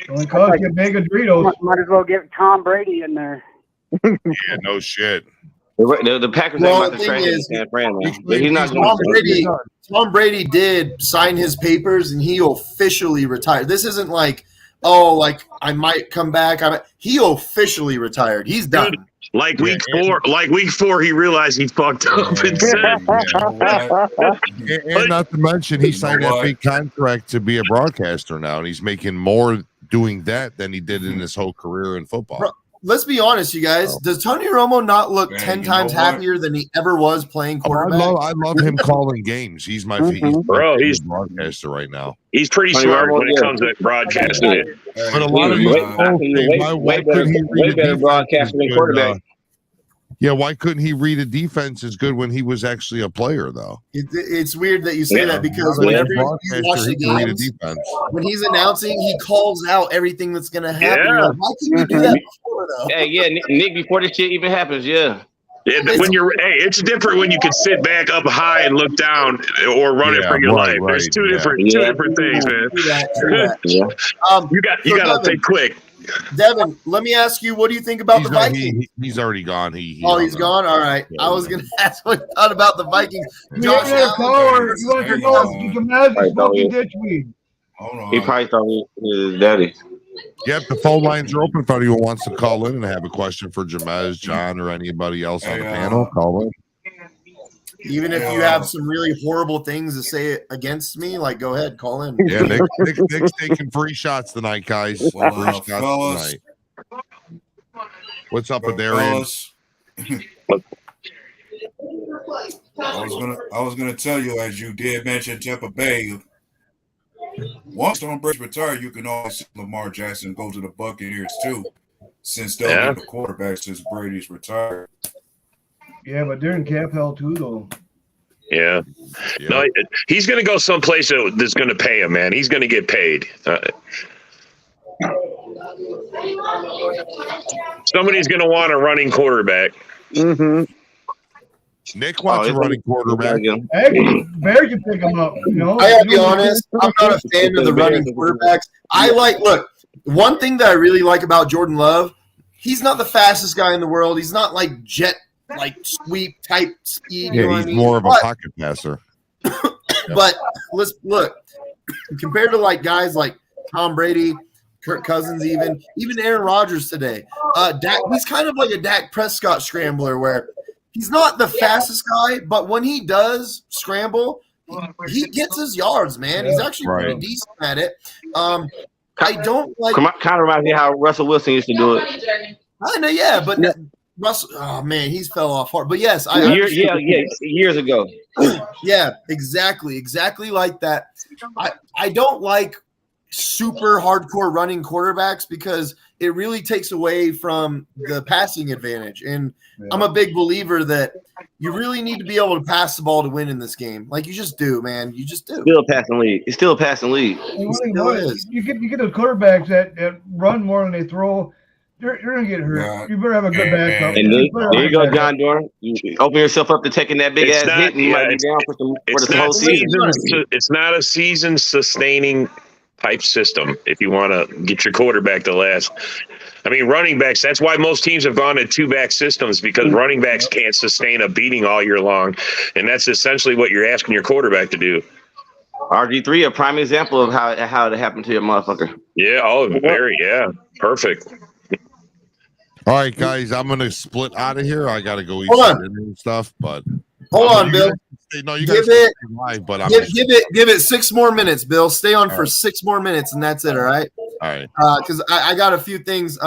Only cause you big Doritos. Might as well get Tom Brady in there. Yeah, no shit. The Packers ain't about to trade him in San Fran, man. But he's not Tom Brady did sign his papers and he officially retired. This isn't like, oh, like I might come back. He officially retired. He's done. Dude, like week 4, he realized he fucked up and said. And not to mention, he signed that big contract to be a broadcaster now, and he's making more doing that than he did in his whole career in football. Bro, let's be honest, you guys. Does Tony Romo not look 10 times happier than he ever was playing quarterback? I love him calling games. He's my favorite broadcaster right now. He's pretty smart when it comes to broadcasting. But a lot of why couldn't he read better broadcaster than quarterback. Why couldn't he read a defense as good when he was actually a player, though? It's weird that you say that because whenever you watch the games, when he's announcing, he calls out everything that's going to happen. Yeah. Like, why couldn't you do that before, though? Hey, Nick, before this shit even happens, Yeah, it's different when you can sit back up high and look down or run it for your life. There's two different things, man. You got to think quick. Devin, let me ask you, what do you think about the Vikings? He's already gone. He's gone? All right. I was going to ask what you thought about the Vikings. Josh Allen. You want to know ditchweed. He probably thought he was his daddy. Yep, the phone lines are open. If anyone wants to call in and have a question for Jamez, John, or anybody else on the panel, call in. Even if you have some really horrible things to say against me, like, go ahead, call in. Yeah, Nick's taking free shots tonight, guys. Free shots tonight. What's up with Darian? I was gonna tell you, as you did mention Tampa Bay. Once Tom Brady retire, you can always see Lamar Jackson go to the Buccaneers too, since they'll be the quarterback since Brady's retired. Yeah, but they're in cap hell too, though. Yeah. No, he's going to go someplace that's going to pay him, man. He's going to get paid. Somebody's going to want a running quarterback. Mm-hmm. Nick wants a running quarterback. Hey, Bear can pick him up. You know? I gotta be honest, I'm not a fan of the running quarterbacks. Look, one thing that I really like about Jordan Love, he's not the fastest guy in the world. He's not like sweep type speed. Yeah, he's more of a pocket passer. But let's look, compared to like guys like Tom Brady, Kirk Cousins, even Aaron Rodgers today, he's kind of like a Dak Prescott scrambler where he's not the fastest guy, but when he does scramble, he gets his yards, man. He's actually pretty decent at it. I don't like. Kind of reminds me of how Russell Wilson used to do it. I know, yeah, but Russell, oh man, he's fell off hard. But yes, years ago. Yeah, exactly like that. I don't like super hardcore running quarterbacks because it really takes away from the passing advantage. And I'm a big believer that you really need to be able to pass the ball to win in this game. Like you just do, man. You just do. Still a passing lead. It's still a passing lead. You get those quarterbacks that run more than they throw. You're gonna get hurt. You better have a good backup. And there you go, John Dorn. You open yourself up to taking that big ass hit, and you might be down for the whole season. It's not a season sustaining type system if you want to get your quarterback to last. I mean, running backs, that's why most teams have gone to two-back systems, because running backs can't sustain a beating all year long, and that's essentially what you're asking your quarterback to do. RG3, a prime example of how it happened to your motherfucker. Yeah, perfect. All right, guys, I'm going to split out of here. I got to go eat and stuff, but hold on, Bill. No, you give it live, but give it 6 more minutes, Bill. Stay on for 6 more minutes, and that's it. All right. All right. Because I got a few things.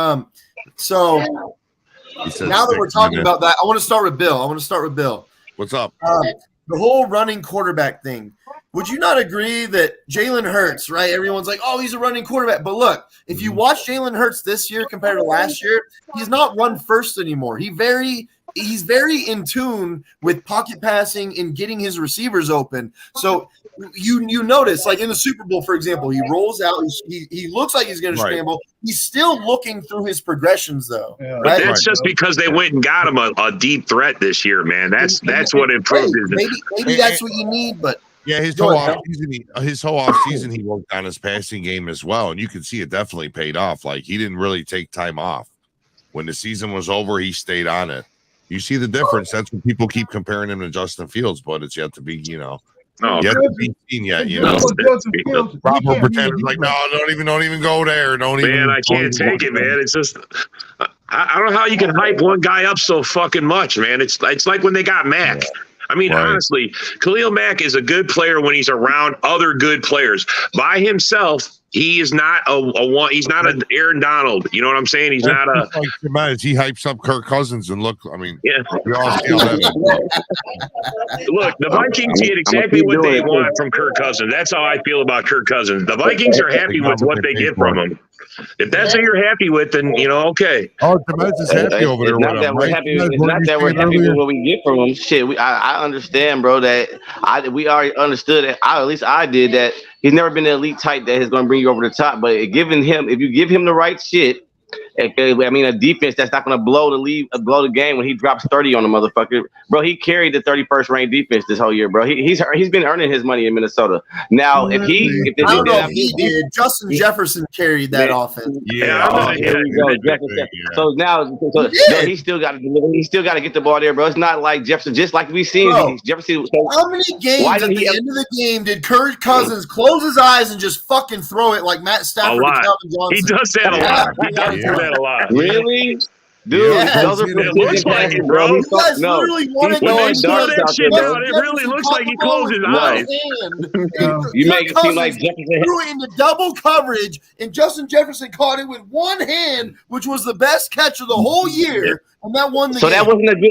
So now that we're talking about that, I want to start with Bill. What's up? The whole running quarterback thing. would you not agree that Jalen Hurts, right? Everyone's like, oh, he's a running quarterback. But look, if you watch Jalen Hurts this year compared to last year, he's not run first anymore. He's very in tune with pocket passing and getting his receivers open. So you notice, like in the Super Bowl, for example, he rolls out. He looks like he's going to scramble. He's still looking through his progressions, though. Yeah, but that's just because they went and got him a deep threat this year, man. That's what improved his. Maybe that's what you need, but. Yeah, his whole offseason, he worked on his passing game as well, and you can see it definitely paid off. Like, he didn't really take time off. When the season was over, he stayed on it. You see the difference. That's when people keep comparing him to Justin Fields, but it's yet to be, yet to be seen yet. Robert Pretenders like, no, don't even go there. Man, I can't take it, man. It's just. I don't know how you can hype one guy up so fucking much, man. It's like when they got Mac. Yeah. I mean, honestly, Khalil Mack is a good player when he's around other good players. By himself, he is not he's not an Aaron Donald. You know what I'm saying? He's not a. Like he hypes up Kirk Cousins and look. I mean, yeah. We all see that. Look, the Vikings get exactly what they want from Kirk Cousins. That's how I feel about Kirk Cousins. The Vikings are happy with what they get from him. If that's what you're happy with, then okay. Oh, Jamez is happy over there. It's not that we're happy with what we get from him. Shit, I understand, bro. That we already understood that. At least I did that. He's never been an elite type that is going to bring you over the top. But if you give him the right shit, I mean, a defense that's not going to blow the game when he drops 30 on the motherfucker, bro. He carried the 31st ranked defense this whole year, bro. He's been earning his money in Minnesota. Now, if he did, Justin Jefferson carried that offense. Yeah, here we go. Jefferson. So now, he still got to deliver. He still got to get the ball there, bro. It's not like Jefferson, just like we've seen. Jefferson. So how many games at the end of the game did Kirk Cousins close his eyes and just fucking throw it like Matt Stafford and Calvin Johnson? He does that a lot. He does do that a lot. Really? Dude, those are it looks like it, bro. You guys literally wanted to slow that shit down. It really looks like he closed his eyes. You make it seem like Jefferson threw it into double coverage, and Justin Jefferson caught it with one hand, which was the best catch of the whole year, and that won the game.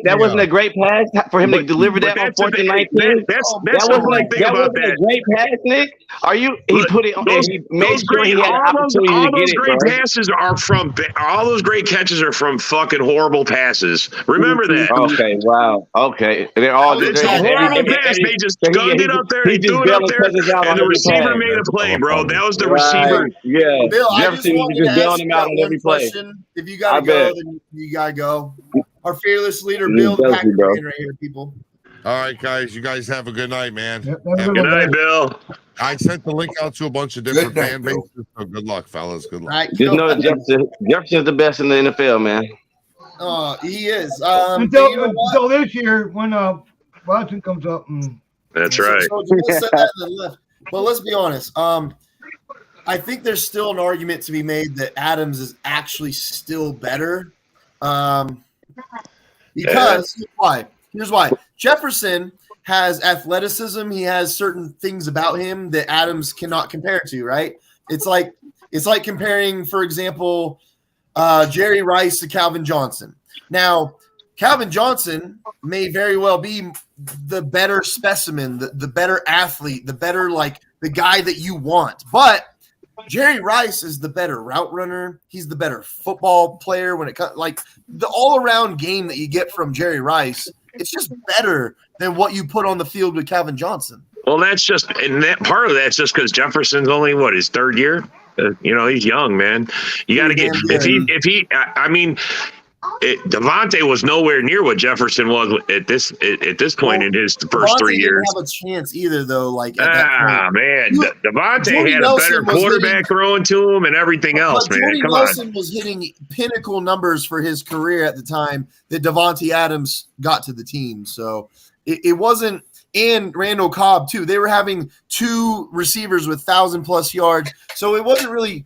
That wasn't a great pass for him to deliver that on 4th and 19. That wasn't a great pass, Nick. He put it on. He made sure he had an opportunity to get it. All those great passes are from. All those great catches are from fucking horrible passes. Remember that. Okay. Wow. Okay. They're all. It's a horrible pass. They just gunned it up there. He threw it up there, and the receiver made a play, bro. That was the receiver. Yeah. Bill, Jefferson was just bailing him out on every play. If you gotta go, then you gotta go. Our fearless leader, Bill, the Packer fan right here, people. All right, guys. You guys have a good night, man. Good night, Bill. I sent the link out to a bunch of different fan bases. So good luck, fellas. Good luck. Right, just know that Jefferson's the best in the NFL, man. He is. Until this year when Watson comes up. That's right. So Jamil said that in the left. But let's be honest. I think there's still an argument to be made that Adams is actually still better. Because here's why. Jefferson has athleticism. He has certain things about him that Adams cannot compare to, right? It's like comparing, for example, Jerry Rice to Calvin Johnson. Now, Calvin Johnson may very well be the better specimen, the better athlete, the better, like, the guy that you want. But Jerry Rice is the better route runner. He's the better football player when it comes, like, the all-around game that you get from Jerry Rice. It's just better than what you put on the field with Calvin Johnson. Well, that's just, and that part of that's just because Jefferson's only his 3rd year. He's young, man. You got to get Devontae was nowhere near what Jefferson was at this point in his first 3 years. Didn't have a chance either, though. Like, man, Devontae had a better quarterback throwing to him and everything else, man. Jordy Come Nelson on. was hitting pinnacle numbers for his career at the time that Davante Adams got to the team. So it wasn't, and Randall Cobb too. They were having 2 receivers with 1,000+ yards. So it wasn't really.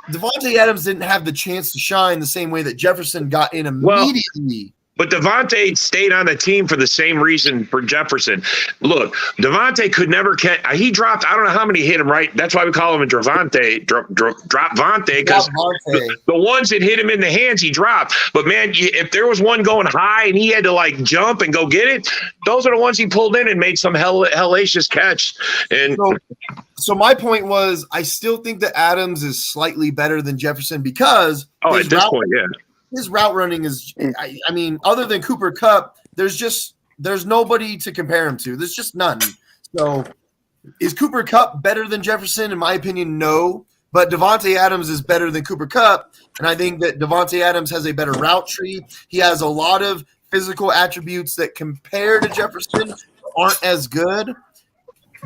Davante Adams didn't have the chance to shine the same way that Jefferson got in immediately. But Devontae stayed on the team for the same reason for Jefferson. Look, Devontae could never catch. He dropped. I don't know how many hit him. Right. That's why we call him a Devontae. Drop Vontae, because the ones that hit him in the hands he dropped. But man, if there was one going high and he had to like jump and go get it, those are the ones he pulled in and made some hellacious catch. And so my point was, I still think that Adams is slightly better than Jefferson because at this point, yeah. His route running is, I mean, other than Cooper Kupp, there's nobody to compare him to. There's just none. So is Cooper Kupp better than Jefferson? In my opinion, no. But Davante Adams is better than Cooper Kupp. And I think that Davante Adams has a better route tree. He has a lot of physical attributes that compared to Jefferson aren't as good.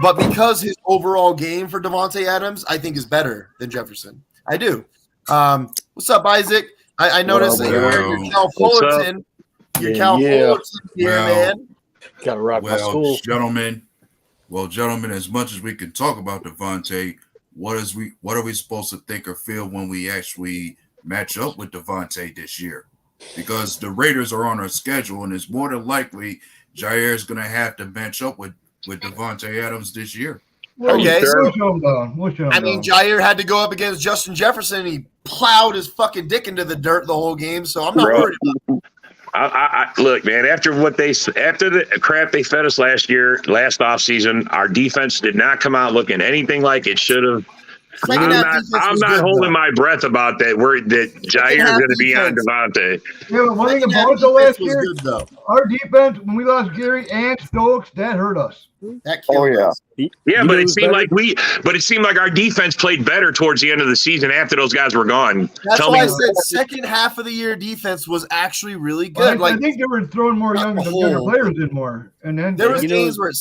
But because his overall game for Davante Adams, I think is better than Jefferson. I do. What's up, Isaac? I noticed that you're wearing your Cal Fullerton. Your Cal Fullerton here, man. Gotta rock my school. Gentlemen, as much as we can talk about Devontae, what are we supposed to think or feel when we actually match up with Devontae this year? Because the Raiders are on our schedule, and it's more than likely Jair is going to have to match up with Devontae Adams this year. Okay, so I mean, Jair had to go up against Justin Jefferson. And he plowed his fucking dick into the dirt the whole game, so I'm not worried about it. I look, man. After the crap they fed us last offseason, our defense did not come out looking anything like it should have. I'm not holding my breath about that. That Jair is going to be on Devontae. Yeah, but one thing about it though, last year, our defense, when we lost Gary and Stokes, that hurt us. But it seemed like our defense played better towards the end of the season after those guys were gone. That's why I said second half of the year defense was actually really good. I think they were throwing more younger players in more, and then there was games where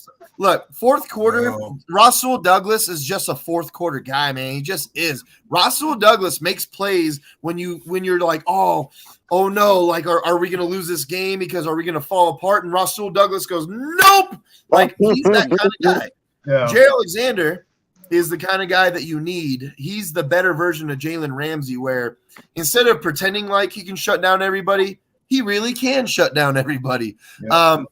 fourth quarter, Russell Douglas is just a fourth quarter guy, man. He just is. Russell Douglas makes plays when you're like, oh no, like are we gonna lose this game because are we gonna fall apart? And Russell Douglas goes, nope. Like he's that kind of guy. Yeah. Jay Alexander is the kind of guy that you need. He's the better version of Jalen Ramsey, where instead of pretending like he can shut down everybody, he really can shut down everybody. Yeah.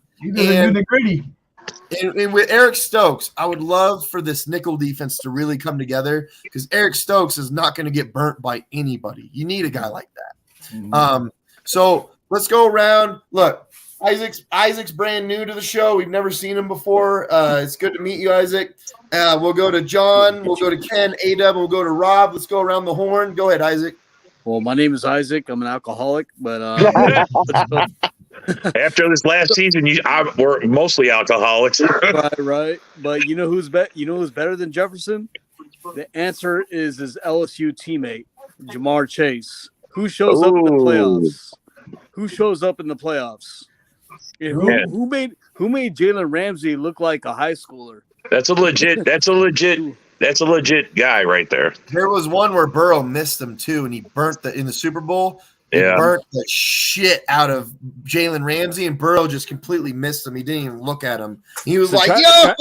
And with Eric Stokes, I would love for this nickel defense to really come together because Eric Stokes is not going to get burnt by anybody. You need a guy like that. Mm-hmm. So let's go around. Look, Isaac's brand new to the show. We've never seen him before. It's good to meet you, Isaac. We'll go to John. We'll go to Ken, A-Dub. We'll go to Rob. Let's go around the horn. Go ahead, Isaac. Well, my name is Isaac. I'm an alcoholic, but after this last season, we're mostly alcoholics. right. But you know who's better than Jefferson? The answer is his LSU teammate, Jamar Chase. Who shows up in the playoffs? Who shows up in the playoffs? Who made Jalen Ramsey look like a high schooler? That's a legit guy right there. There was one where Burrow missed him too, and he burnt in the Super Bowl. He burnt the shit out of Jalen Ramsey, and Burrow just completely missed him. He didn't even look at him. He was Try to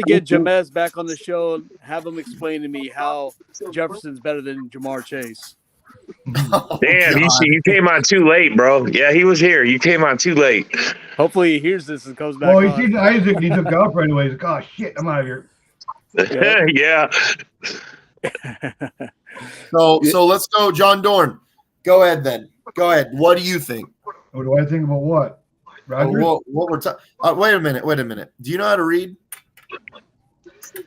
get Jamez back on the show and have him explain to me how Jefferson's better than Jamar Chase. Damn, you came on too late, bro. Yeah, he was here. You came on too late. Hopefully he hears this and comes back. Well, he sees Isaac and he took off right away. He's like, oh shit, I'm out of here. Yeah. So let's go, John Dorn. Go ahead then. Go ahead. What do you think? What do I think about what? Rodgers? What we're talking? Wait a minute. Do you know how to read?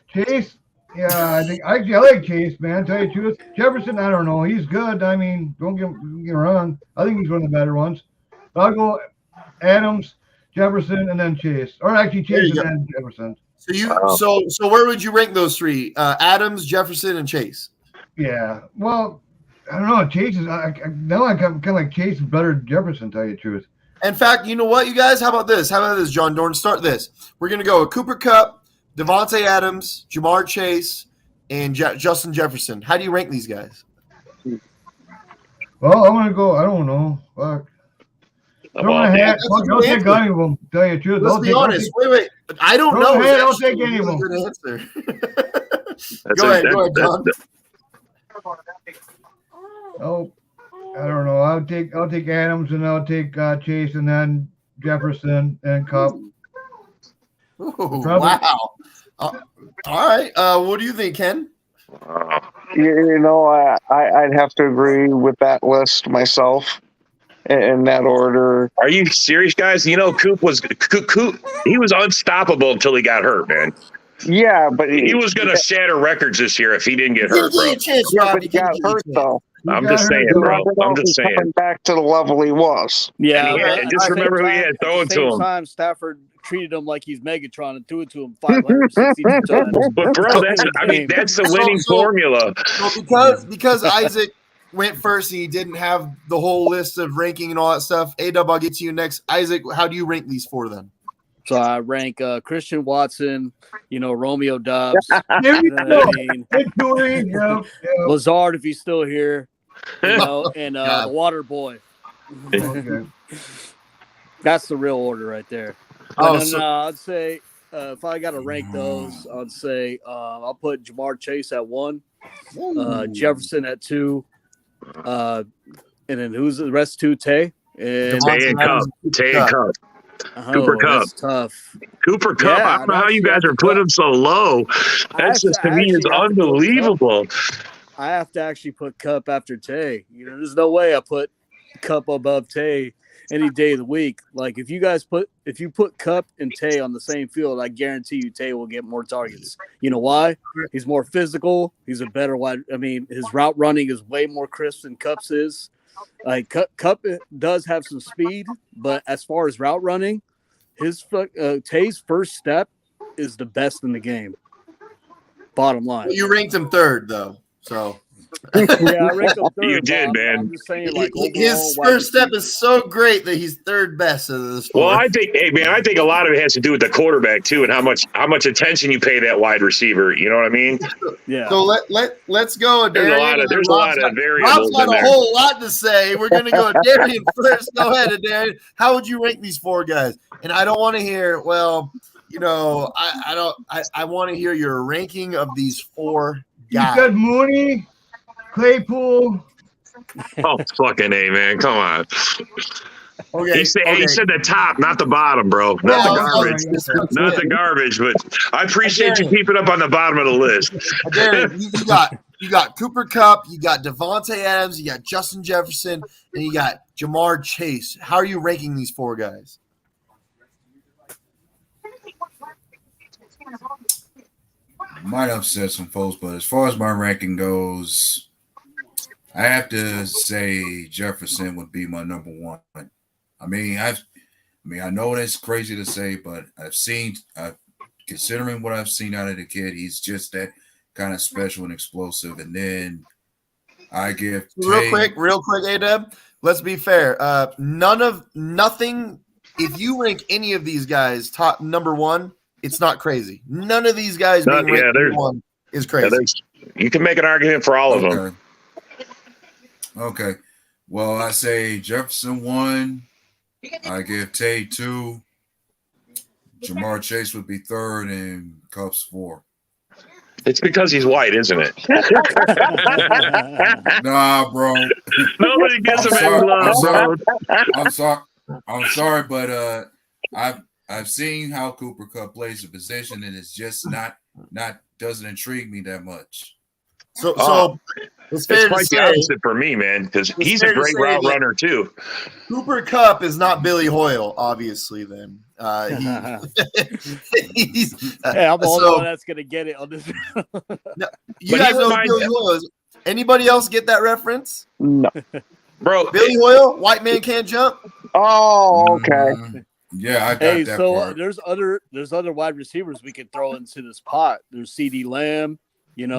Chase? Yeah, I think I like Chase, man. Tell you the truth, Jefferson, I don't know. He's good. I mean, don't get me wrong. I think he's one of the better ones. But I'll go Adams, Jefferson, and then Chase, or actually Chase and then Jefferson. So where would you rank those three? Adams, Jefferson, and Chase. Yeah. Well, I don't know. Chase is now I kind of like Chase is better than Jefferson. Tell you the truth. In fact, you know what, you guys? How about this, John Dorn? Start this. We're gonna go with Cooper Kupp, Devontae Adams, Jamar Chase, and Justin Jefferson. How do you rank these guys? Well, I'm gonna go. I don't know. Fuck. Don't take any of them. Tell you the truth. Let's be honest. Wait. I don't know. Don't take any of them. Good answer. Go ahead, John. Oh, I don't know. I I'll take Adams, and I'll take Chase, and then Jefferson and Cup. Ooh, wow. All right. What do you think, Ken? You know, I'd have to agree with that list myself in that order. Are you serious, guys? You know, Coop was unstoppable until he got hurt, man. Yeah, but he was going to shatter records this year if he didn't get hurt, bro. Yeah, but he got hurt though. I'm just saying, bro. I'm just saying. Coming back to the level he was. Yeah, And just remember who he had throwing to him. Time Stafford treated him like he's Megatron and threw it to him 562 times. But bro, that's the winning formula. So because Isaac went first and he didn't have the whole list of ranking and all that stuff. A-Dub, I'll get to you next. Isaac, how do you rank these four then? So I rank Christian Watson, Romeo Dobbs, Lazard if he's still here, and the Water Boy. That's the real order right there. I'd say if I got to rank those, I'd say I'll put Jamar Chase at 1, Jefferson at 2, and then who's the rest? 2, Tay and Cup. Cooper Kupp. That's tough. Cooper Kupp. I don't know how you guys are putting him so low. That's just to me is unbelievable. I have to actually put Kupp after Tay. There's no way I put Kupp above Tay any day of the week. Like if you put Kupp and Tay on the same field, I guarantee you Tay will get more targets. You know why? He's more physical. He's a better his route running is way more crisp than Kupp's is. Like Kupp does have some speed, but as far as route running, his Tay's first step is the best in the game. Bottom line, you ranked him third though, so yeah, I ranked him third. You did, man. I'm just saying, like his first step is so great that he's third best of this. Well, I think a lot of it has to do with the quarterback too, and how much attention you pay that wide receiver. You know what I mean? Yeah. So let's go. There's a lot of variables. Rob's got a whole lot to say. We're gonna go Darian first. Go ahead, Darian. How would you rank these four guys? And I don't want to hear. Well, I want to hear your ranking of these four guys. You said Mooney, Claypool. Oh, fucking A, man. Come on. Okay. He said the top, not the bottom, bro. Not the garbage. Not the garbage, but I appreciate you keeping up on the bottom of the list. Darren, you got Cooper Kupp, you got Devontae Adams, you got Justin Jefferson, and you got Jamar Chase. How are you ranking these four guys? Might upset some folks, but as far as my ranking goes, I have to say Jefferson would be my number one. I know that's crazy to say, but considering what I've seen out of the kid, he's just that kind of special and explosive. And then I give real quick, A-Dub. Let's be fair. Nothing. If you rank any of these guys top number one, it's not crazy. None of these guys being ranked number one is crazy. Yeah, you can make an argument for all of them. Okay. Well, I say Jefferson 1. I give Tay 2. Jamar Chase would be 3rd, and Kupp's 4. It's because he's white, isn't it? Nah, bro. Nobody gives him any love, bro. I'm sorry, but I've seen how Cooper Kupp plays the position, and it's just not doesn't intrigue me that much. So it's quite the opposite for me, man, because he's a great route runner too. Cooper Kupp is not Billy Hoyle, obviously. Then hey, I'm the only one that's gonna get it on this. No, you guys know who Billy Hoyle is. Anybody else get that reference? No, bro. Billy Hoyle, white man can't jump. Oh, okay. Yeah, I got that part. There's other wide receivers we could throw into this pot. There's CD Lamb. No,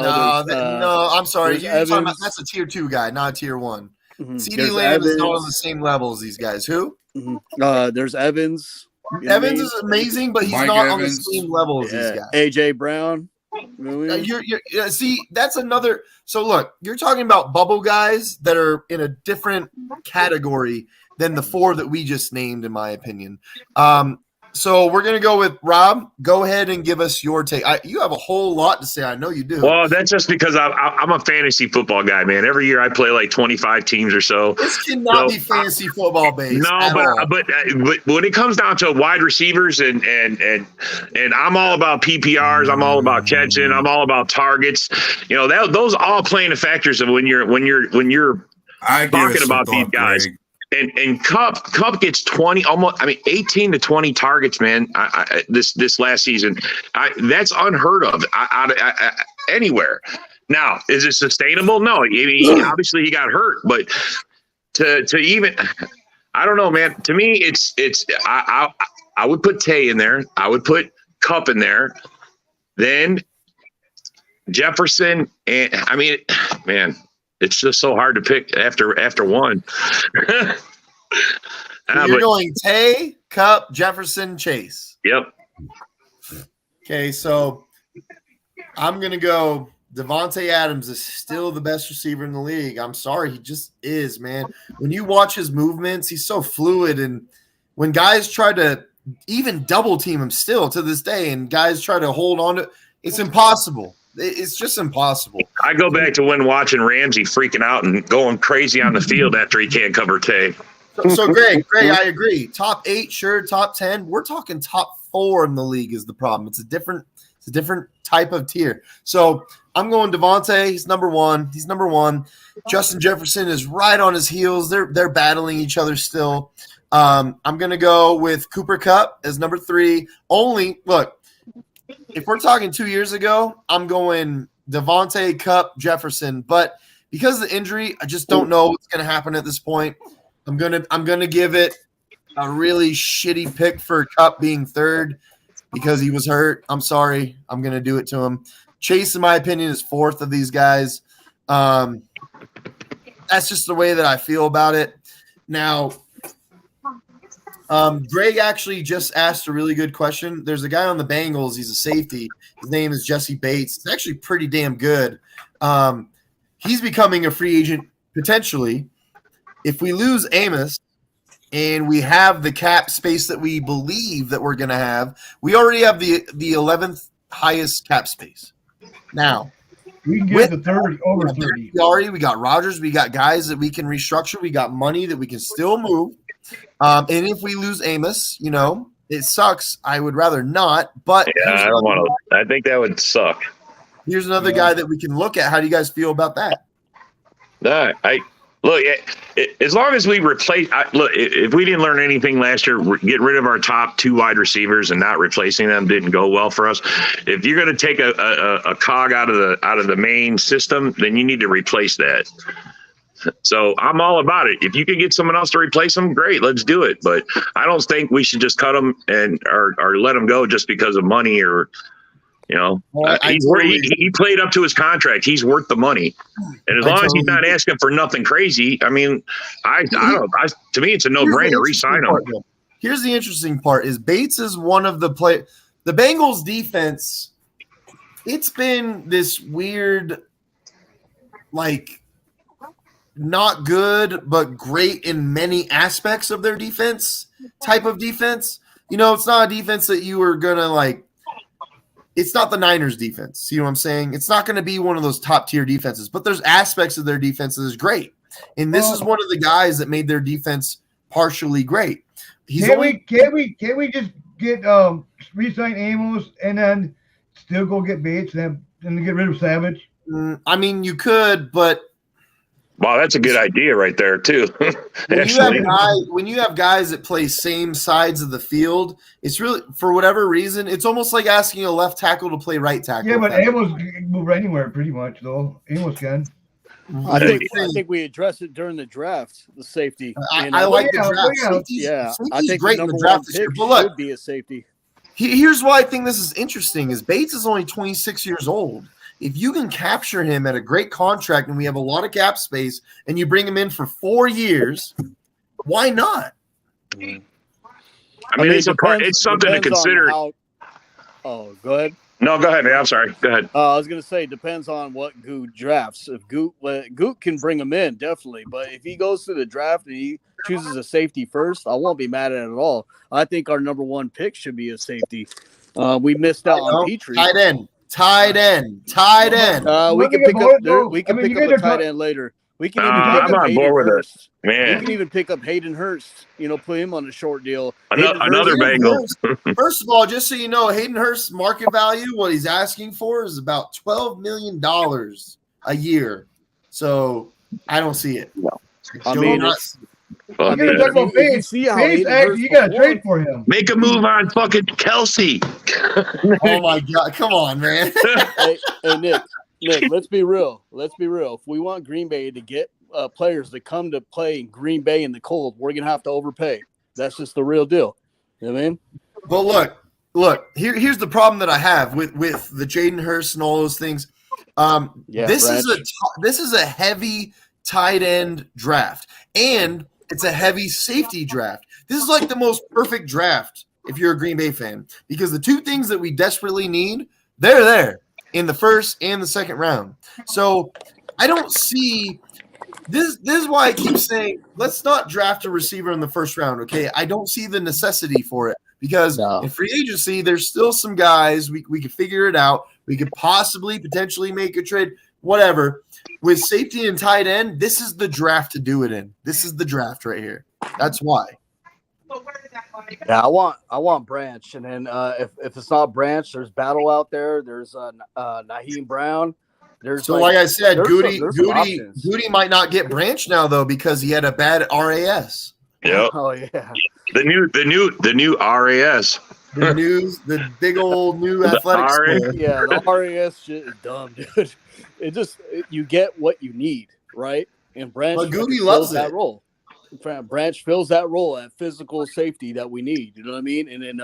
I'm sorry. You're talking about, that's a tier 2 guy, not a tier 1. Mm-hmm. CD Lamb is not on the same level as these guys. Who? Mm-hmm. There's Evans. Evans is amazing, but he's Mike not Evans. on the same level as these guys. AJ Brown. Really? See, that's another. So look, you're talking about bubble guys that are in a different category than the 4 that we just named, in my opinion. So we're going to go with Rob. Go ahead and give us your take. You have a whole lot to say. I know you do. Well, that's just because I'm a fantasy football guy, man. Every year I play like 25 teams or so. This cannot be fantasy football based. No, but when it comes down to wide receivers and I'm all about PPRs. I'm all about catching. I'm all about targets. You know, those all playing the factors of when you're talking about these guys. Greg. And Cup gets 20, almost. I mean, 18 to 20 targets, man. This last season, that's unheard of anywhere. Now, is it sustainable? No. I mean, obviously he got hurt, but to even, I don't know, man. To me, it's I would put Tay in there. I would put Cup in there. Then Jefferson, and I mean, man. It's just so hard to pick after one. You're going Tay, Cup, Jefferson, Chase. Yep. Okay, so I'm going to go Devontae Adams is still the best receiver in the league. I'm sorry, he just is, man. When you watch his movements, he's so fluid. And when guys try to even double team him still to this day and guys try to hold on to it's impossible. It's just impossible. I go back to when watching Ramsey freaking out and going crazy on the field after he can't cover Tay. So Greg, I agree. Top 8, sure. Top 10. We're talking top 4 in the league is the problem. It's a different type of tier. So I'm going Devontae. He's number one. Justin Jefferson is right on his heels. They're battling each other still. I'm gonna go with Cooper Kupp as number 3. Only look. If we're talking 2 years ago, I'm going Devontae, Kupp, Jefferson. But because of the injury, I just don't know what's going to happen at this point. I'm gonna give it a really shitty pick for Kupp being 3rd because he was hurt. I'm sorry. I'm going to do it to him. Chase, in my opinion, is 4th of these guys. That's just the way that I feel about it. Now, Greg actually just asked a really good question. There's a guy on the Bengals. He's a safety. His name is Jesse Bates. It's actually pretty damn good. He's becoming a free agent potentially. If we lose Amos and we have the cap space that we believe that we're going to have, we already have the 11th highest cap space. Now, we can get the 30 over 30. We got Rodgers. We got guys that we can restructure. We got money that we can still move. And if we lose Amos, you know, it sucks. I would rather not. But yeah, I don't want to. I think that would suck. Here's another guy that we can look at. How do you guys feel about that? Look, as long as we replace, if we didn't learn anything last year, get rid of our top 2 wide receivers and not replacing them didn't go well for us. If you're going to take a cog out of the main system, then you need to replace that. So I'm all about it. If you can get someone else to replace them, great, let's do it. But I don't think we should just cut them or let them go just because of money or. You know, he played up to his contract. He's worth the money, and as long as he's not asking for nothing crazy, I mean, I don't know. To me, it's a no-brainer. Re-sign him. Here's the interesting part: is Bates is one of the The Bengals defense. It's been this weird, like, not good but great in many aspects of their defense type of defense. You know, it's not a defense that you are gonna like. It's not the Niners defense. You know what I'm saying? It's not going to be one of those top tier defenses, but there's aspects of their defense that is great. And this is one of the guys that made their defense partially great. Can't we just get re-sign Amos and then still go get Bates and get rid of Savage? I mean, you could, but wow, that's a good idea right there too. When you have guys that play same sides of the field, it's really, for whatever reason, it's almost like asking a left tackle to play right tackle. Yeah, but Amos can move anywhere pretty much, though. Amos can. I think we addressed it during the draft, the safety. I like the draft. Safety's I think great in the draft this year. But look, should be a safety. Here's why I think this is interesting: is Bates is only 26 years old. If you can capture him at a great contract and we have a lot of cap space and you bring him in for 4 years, why not? I mean, it's something to consider. Go ahead. No, go ahead, man. I'm sorry. Go ahead. I was gonna say depends on what Goot drafts. If Goot can bring him in definitely, but if he goes to the draft and he chooses a safety first, I won't be mad at it at all. I think our number one pick should be a safety. We missed out on Petrie. Tight end. We can pick up there. We can pick up a tight end later. We can even pick I'm up on Hayden board with Hurst. it, man. We can even pick up Hayden Hurst. Put him on a short deal. Another Bengal. First of all, just so you know, Hayden Hurst's market value, what he's asking for, is about $12 million a year. So I don't see it. I mean, You're gonna talk about Bates. Bates, actually, you got to trade for him. Make a move on fucking Kelsey. Oh my God! Come on, man. hey, Nick, let's be real. If we want Green Bay to get players to come to play in Green Bay in the cold, we're gonna have to overpay. That's just the real deal. You know what I mean? But look. Here's the problem that I have with the Jaden Hurst and all those things. This is a heavy tight end draft, and it's a heavy safety draft. This is like the most perfect draft if you're a Green Bay fan, because the two things that we desperately need, they're there in the first and the second round. So I don't see this. This is why I keep saying let's not draft a receiver in the first round. Okay, I don't see the necessity for it because in free agency there's still some guys we could figure it out. We could potentially make a trade, whatever. With safety and tight end, this is the draft to do it in. This is the draft right here. That's why. Yeah, I want Branch, and then if it's not Branch, there's Battle out there. There's Naheem Brown. There's like I said, Goody Goody might not get Branch now though because he had a bad RAS. Yep. Oh yeah. The new RAS. The big old new athletic. Yeah, the RAS shit is dumb, dude. You get what you need, right? And Branch Goody fills loves that it. role. Branch fills that role at physical safety that we need. You know what I mean? And then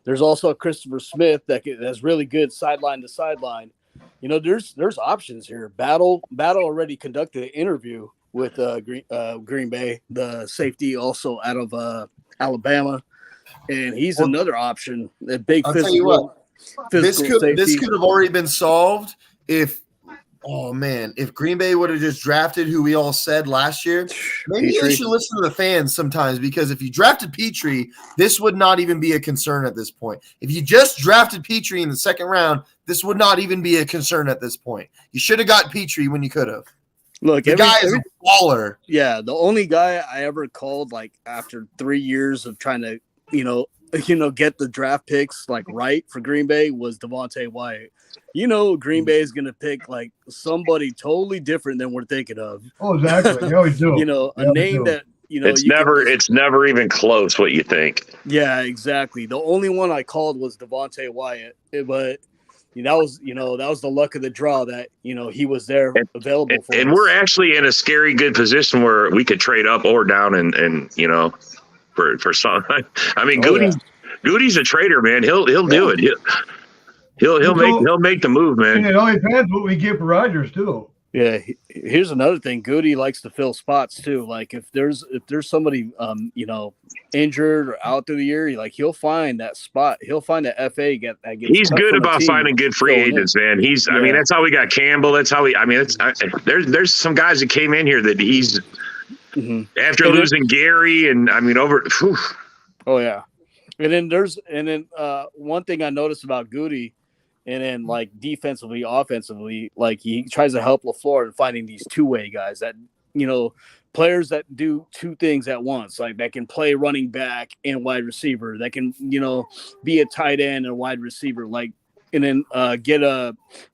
there's also Christopher Smith that's really good sideline to sideline. There's options here. Battle already conducted an interview with Green Bay, the safety also out of Alabama, and he's another option. A big I'll physical. tell you what, this safety. could have already been solved if Green Bay would have just drafted who we all said last year. Maybe they should listen to the fans sometimes, because if you drafted Petrie, this would not even be a concern at this point. If you just drafted Petrie in the second round, this would not even be a concern at this point. You should have got Petrie when you could have. Look, the guy is a baller. Yeah, the only guy I ever called like after 3 years of trying to, get the draft picks like right for Green Bay was Devontae Wyatt. Green Bay is going to pick like somebody totally different than we're thinking of. Oh, exactly. They always do. That it's never even close what you think. Yeah, exactly. The only one I called was Devontae Wyatt, but that was the luck of the draw that he was there available for. And we're actually in a scary good position where we could trade up or down and for some. I mean, Goody's a trader, man. He'll do it. He'll make the move, man. And it all depends what we get for Rodgers too. Yeah, here's another thing. Goody likes to fill spots too. Like if there's somebody injured or out through the year, he'll find that spot. He'll find that FA that gets. He's good about finding good free agents, man. I mean, that's how we got Campbell. That's how there's some guys that came in here that he's after losing Gary and over. Whew. Oh yeah, and then one thing I noticed about Goody. And then, like, defensively, offensively, like, he tries to help LaFleur in finding these two-way guys that, players that do two things at once, like that can play running back and wide receiver, that can, be a tight end and wide receiver, like, and then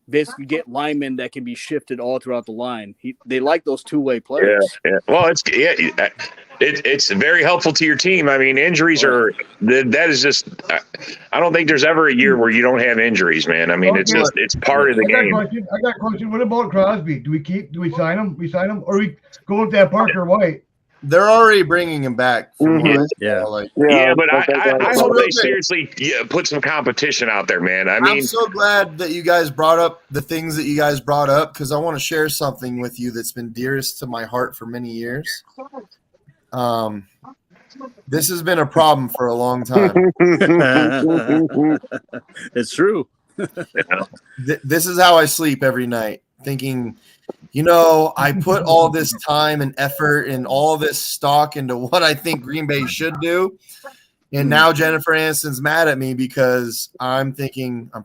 basically get linemen that can be shifted all throughout the line. They like those two-way players. Yeah. Well, it's very helpful to your team. I mean, injuries that is just. I don't think there's ever a year where you don't have injuries, man. I mean, it's part of the game. I got a question. What about Crosby? Do we sign him? We sign him, or we go with that Parker White? They're already bringing him back. But I hope they seriously put some competition out there, man. I'm so glad that you guys brought up the things that you guys brought up, because I want to share something with you that's been dearest to my heart for many years. This has been a problem for a long time. It's true. This is how I sleep every night, thinking, I put all this time and effort and all this stock into what I think Green Bay should do. And now Jennifer Aniston's mad at me because I'm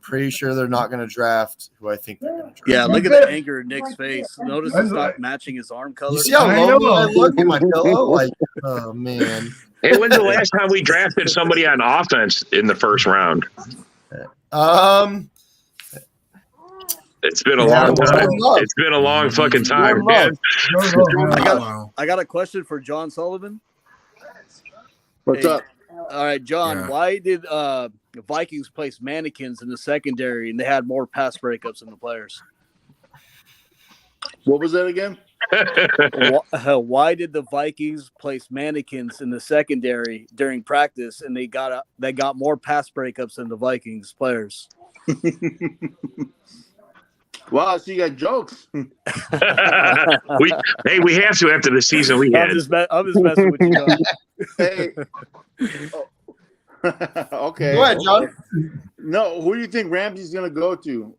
pretty sure they're not going to draft who I think they're going to draft. Yeah, look at the anger in Nick's face. Notice it's not matching his arm color. You see how lonely I look in my pillow? Like, oh, man. Hey, when's the last time we drafted somebody on offense in the first round? It's been a long time. It's been a long fucking time, man. I got a question for John Sullivan. What's up? All right, John. Why did the Vikings place mannequins in the secondary and they had more pass breakups than the players? What was that again? Why did the Vikings place mannequins in the secondary during practice and they got more pass breakups than the Vikings players? Wow, so you got jokes. we have to after the season we had. I'm just messing with you, John. Hey. Okay. Go ahead, John. No, who do you think Ramsey's going to go to?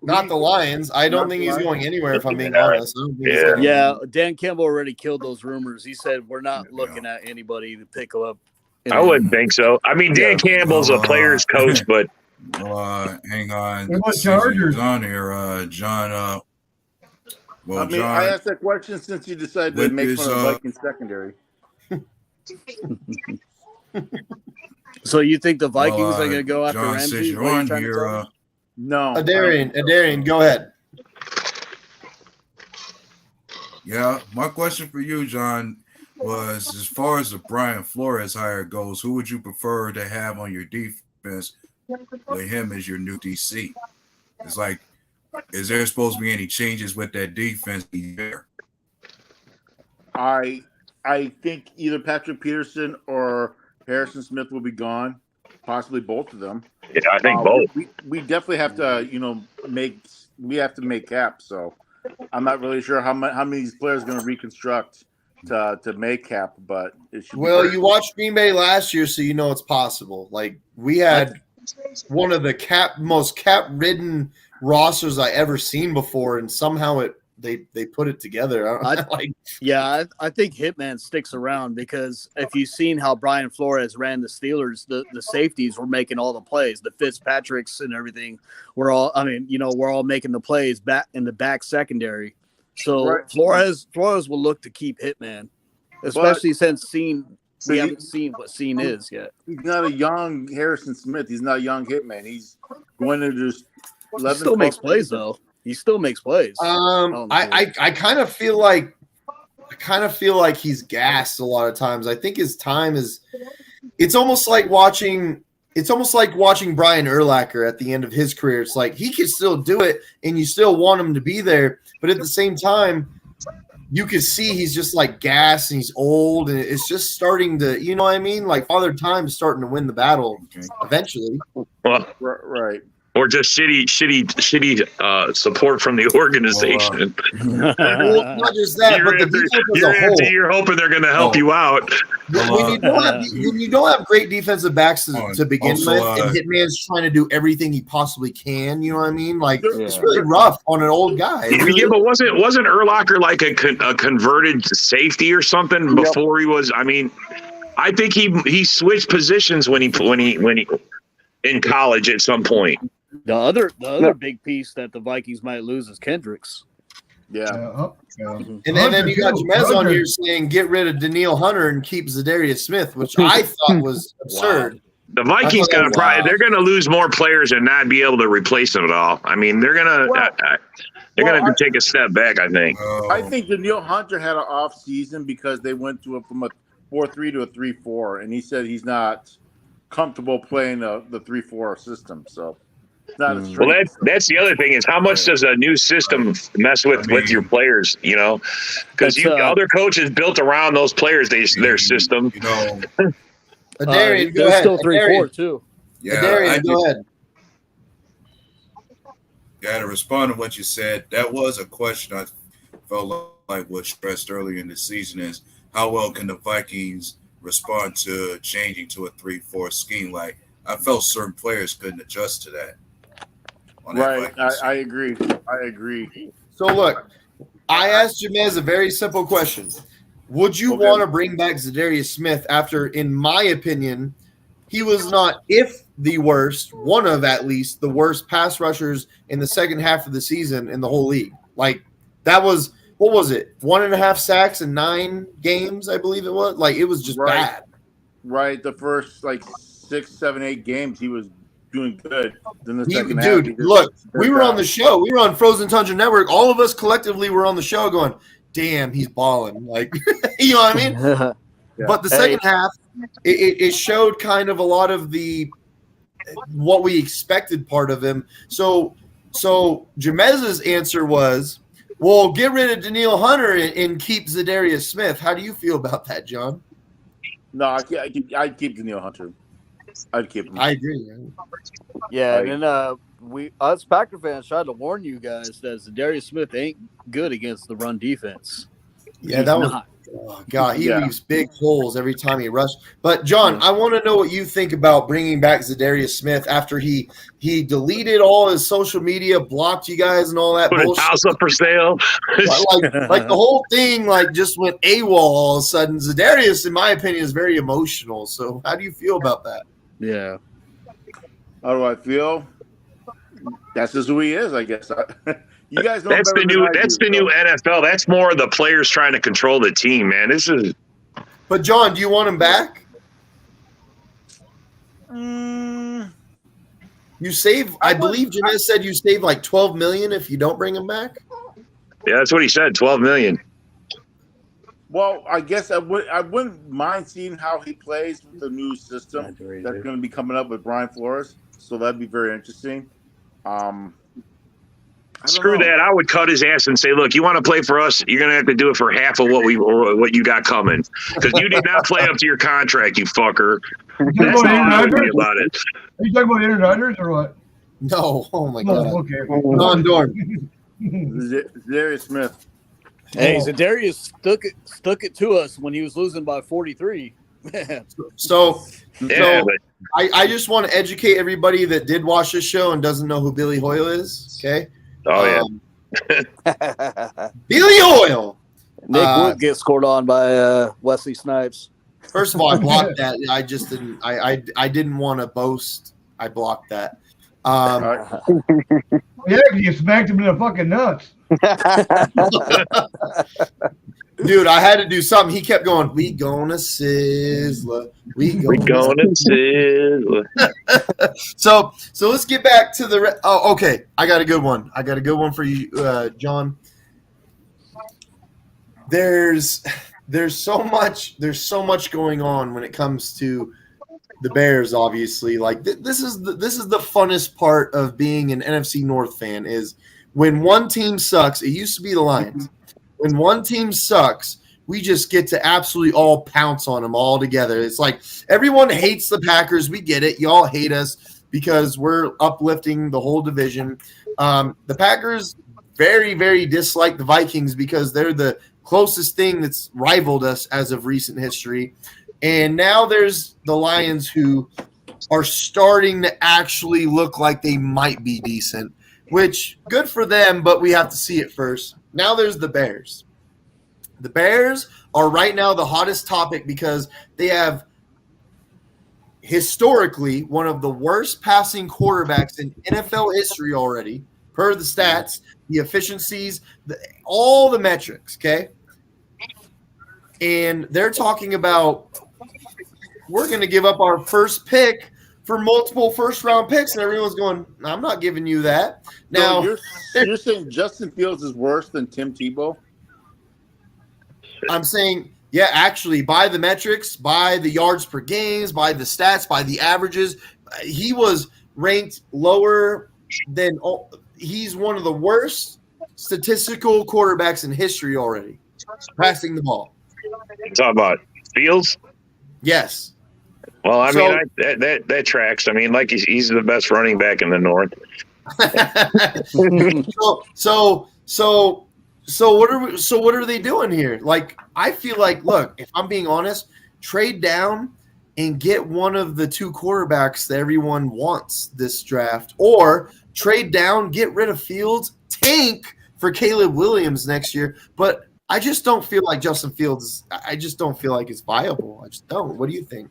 Not the Lions. I don't think he's going anywhere, if I'm being honest. Yeah, Dan Campbell already killed those rumors. He said we're not looking at anybody to pick up. I wouldn't think so. I mean, Dan Campbell's a player's coach, but hang on. What Chargers on here, John? John, I asked that question since you decided to make fun of the Vikings secondary. So you think the Vikings are going to go after John Ramsey? Says you're on here. No. Adarian, go ahead. Yeah, my question for you, John, was as far as the Brian Flores hire goes, who would you prefer to have on your defense with him as your new DC? It's like, is there supposed to be any changes with that defense there? I think either Patrick Peterson or Harrison Smith will be gone, possibly both of them. Yeah, I think both. We definitely have to, make cap. So I'm not really sure how many of these players are going to reconstruct to make cap, but it should. Well, you watched Green Bay last year, so you know it's possible. Like, we had one of the most cap-ridden rosters I ever seen before, and somehow they put it together. I think Hitman sticks around because if you've seen how Brian Flores ran the Steelers, the safeties were making all the plays. The Fitzpatricks and everything we're all making the plays back in the back secondary. So right. Flores will look to keep Hitman, especially since we haven't seen what Scene is yet. He's not a young Harrison Smith. He's not a young Hitman. He's going to just still makes plays though. He still makes plays. I kind of feel like he's gassed a lot of times. I think his time is. It's almost like watching Brian Urlacher at the end of his career. It's like he could still do it, and you still want him to be there, but at the same time, you can see he's just like gassed and he's old, and it's just starting to, you know what I mean? Like Father Time is starting to win the battle eventually. Well, right. Or just shitty support from the organization. Well, not just that, but the defense as a whole. You're hoping they're going to help you out. When you don't have great defensive backs to begin with, and Hitman's trying to do everything he possibly can, you know what I mean? Like it's really rough on an old guy. Yeah, but wasn't Urlacher like a converted safety or something before he was? I mean, I think he switched positions when he in college at some point. The other big piece that the Vikings might lose is Kendricks. Yeah. And then you got Jemez on here saying get rid of Daniil Hunter and keep Zadarius Smith, which I thought was absurd. The Vikings they're going to lose more players and not be able to replace them at all. I mean, they're going to take a step back, I think. I think Daniil Hunter had an off season because they went from a 4-3 to a 3-4, and he said he's not comfortable playing the 3-4 system. So. Well, that's the other thing is how much does a new system mess with your players? You know, because other coaches built around those players their system. You know, Adarian, go ahead. Still 3-4 too. Yeah, Adarian, go ahead. Yeah, to respond to what you said, that was a question I felt like was stressed earlier in the season is how well can the Vikings respond to changing to a 3-4 scheme? Like I felt certain players couldn't adjust to that. Right. I agree. I agree. So look, I asked Jamez a very simple question. Would you want to bring back Zadarius Smith after, in my opinion, he was not, if the worst, one of at least the worst pass rushers in the second half of the season in the whole league? Like, that was, what was it? 1.5 sacks in 9 games, I believe it was. Like, it was just bad. Right. The first 6, 7, 8 games, he was doing good. Then the second half, Dude, look, we were on the show. We were on Frozen Tundra Network. All of us collectively were on the show going, damn, he's balling. Like, you know what I mean? But the second half, it showed kind of a lot of the what we expected part of him. So Jamez's answer was, well, get rid of Daniil Hunter and keep Zadarius Smith. How do you feel about that, John? No, I'd keep Daniil Hunter. I'd keep him. I agree. Yeah, and then us Packer fans tried to warn you guys that Zadarius Smith ain't good against the run defense. Yeah, that was. Oh God, he leaves big holes every time he rushes. But John, I want to know what you think about bringing back Zadarius Smith after he deleted all his social media, blocked you guys, and all that Put bullshit. his house up for sale. like the whole thing, just went AWOL all of a sudden. Zadarius, in my opinion, is very emotional. So, how do you feel about that? Yeah. How do I feel? That's just who he is, I guess. You guys know That's the new NFL. That's more the players trying to control the team, man. This is. But John, do you want him back? You save. I believe Jamez said you save like $12 million if you don't bring him back. Yeah, that's what he said. $12 million. Well, I guess I wouldn't mind seeing how he plays with the new system that's going to be coming up with Brian Flores. So that'd be very interesting. Screw that! I would cut his ass and say, "Look, you want to play for us? You're going to have to do it for half of what you got coming, because you did not play up to your contract, you fucker." That's how I would be about it. Are you talking about Aaron Rodgers or what? No. Oh my God. Oh, okay. Non-dorm. Zadarius Smith. Hey, Zadarius stuck it to us when he was losing by 43. I just want to educate everybody that did watch this show and doesn't know who Billy Hoyle is. Okay. Oh yeah. Billy Hoyle. Nick would get scored on by Wesley Snipes. First of all, I blocked that. I just didn't. I didn't want to boast. I blocked that. Yeah, you smacked him in the fucking nuts. Dude, I had to do something. He kept going, we gonna sizzle. We gonna sizzle. So let's get back to the okay. I got a good one. I got a good one for you, John. There's so much going on when it comes to the Bears, obviously. Like this is the funnest part of being an NFC North fan is when one team sucks. It used to be the Lions. When one team sucks, we just get to absolutely all pounce on them all together. It's like everyone hates the Packers. We get it. Y'all hate us because we're uplifting the whole division. The Packers very, very dislike the Vikings because they're the closest thing that's rivaled us as of recent history. And now there's the Lions who are starting to actually look like they might be decent, which good for them, but we have to see it first. Now there's the Bears. The Bears are right now the hottest topic because they have historically one of the worst passing quarterbacks in NFL history already, per the stats, the efficiencies, all the metrics, okay? And they're talking about we're going to give up our first pick for multiple first-round picks, and everyone's going, I'm not giving you that. Now, so you're saying Justin Fields is worse than Tim Tebow? I'm saying, yeah, actually, by the metrics, by the yards per games, by the stats, by the averages, he was ranked lower than – he's one of the worst statistical quarterbacks in history already, passing the ball. Talk about Fields? Yes. Well, I mean, that tracks. I mean, like he's the best running back in the North. So what are they doing here? Like, I feel like, look, if I'm being honest, trade down and get one of the two quarterbacks that everyone wants this draft, or trade down, get rid of Fields, tank for Caleb Williams next year. But I just don't feel like Justin Fields. I just don't feel like it's viable. I just don't. What do you think?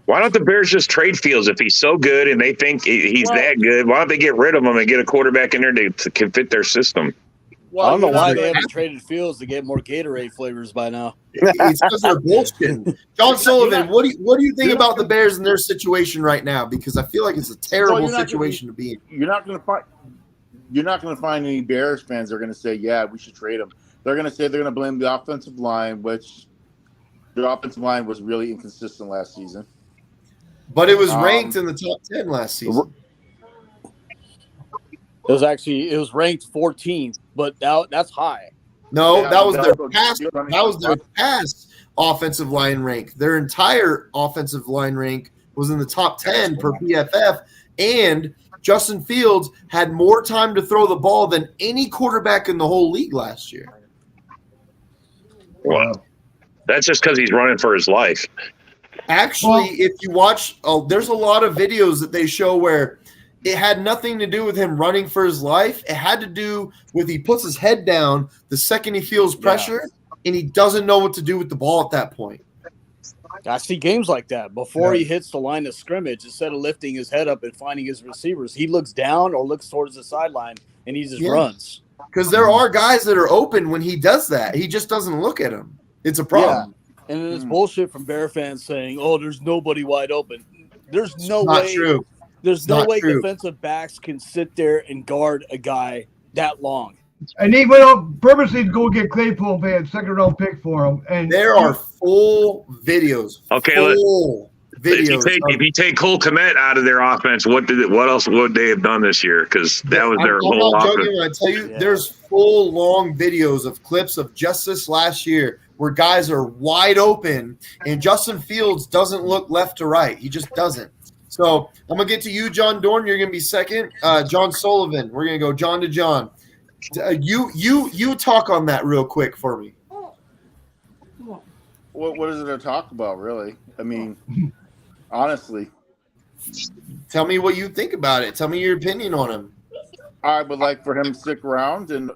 Why don't the Bears just trade Fields if he's so good and they think he's that good? Why don't they get rid of him and get a quarterback in there to can fit their system? Well, I don't know why they haven't traded Fields to get more Gatorade flavors by now. It's because they're bullshitting. John Sullivan, what do you think about the Bears and their situation right now? Because I feel like it's a terrible situation to be in. You're not going to find any Bears fans that are going to say, "Yeah, we should trade him." They're going to say they're going to blame the offensive line, which the offensive line was really inconsistent last season. But it was ranked in the top 10 last season. It was ranked 14th, but that's high. No, that was their past. That was their past offensive line rank. Their entire offensive line rank was in the top 10 per PFF, and Justin Fields had more time to throw the ball than any quarterback in the whole league last year. Wow, that's just because he's running for his life. Actually, if you watch, there's a lot of videos that they show where it had nothing to do with him running for his life. It had to do with he puts his head down the second he feels pressure, and he doesn't know what to do with the ball at that point. I see games like that. Before he hits the line of scrimmage, instead of lifting his head up and finding his receivers, he looks down or looks towards the sideline, and he just runs. Because there are guys that are open when he does that. He just doesn't look at them. It's a problem. Yeah. And then it's bullshit from Bear fans saying, "Oh, there's nobody wide open." There's no Not way. true. There's no way defensive backs can sit there and guard a guy that long. And he went out purposely to go get Claypool and pay a second-round pick for him. And there are full videos. Okay, full videos. If you take Cole Kmet out of their offense, what else would they have done this year? Because that was their whole I'm not offense. joking when I tell you, there's full long videos of clips of just this last year where guys are wide open and Justin Fields doesn't look left to right. He just doesn't. So I'm going to get to you, John Dorn. You're going to be second. John Sullivan. We're going to go John to John. You talk on that real quick for me. What is it to talk about, really? I mean, honestly. Tell me what you think about it. Tell me your opinion on him. I would like for him to stick around, and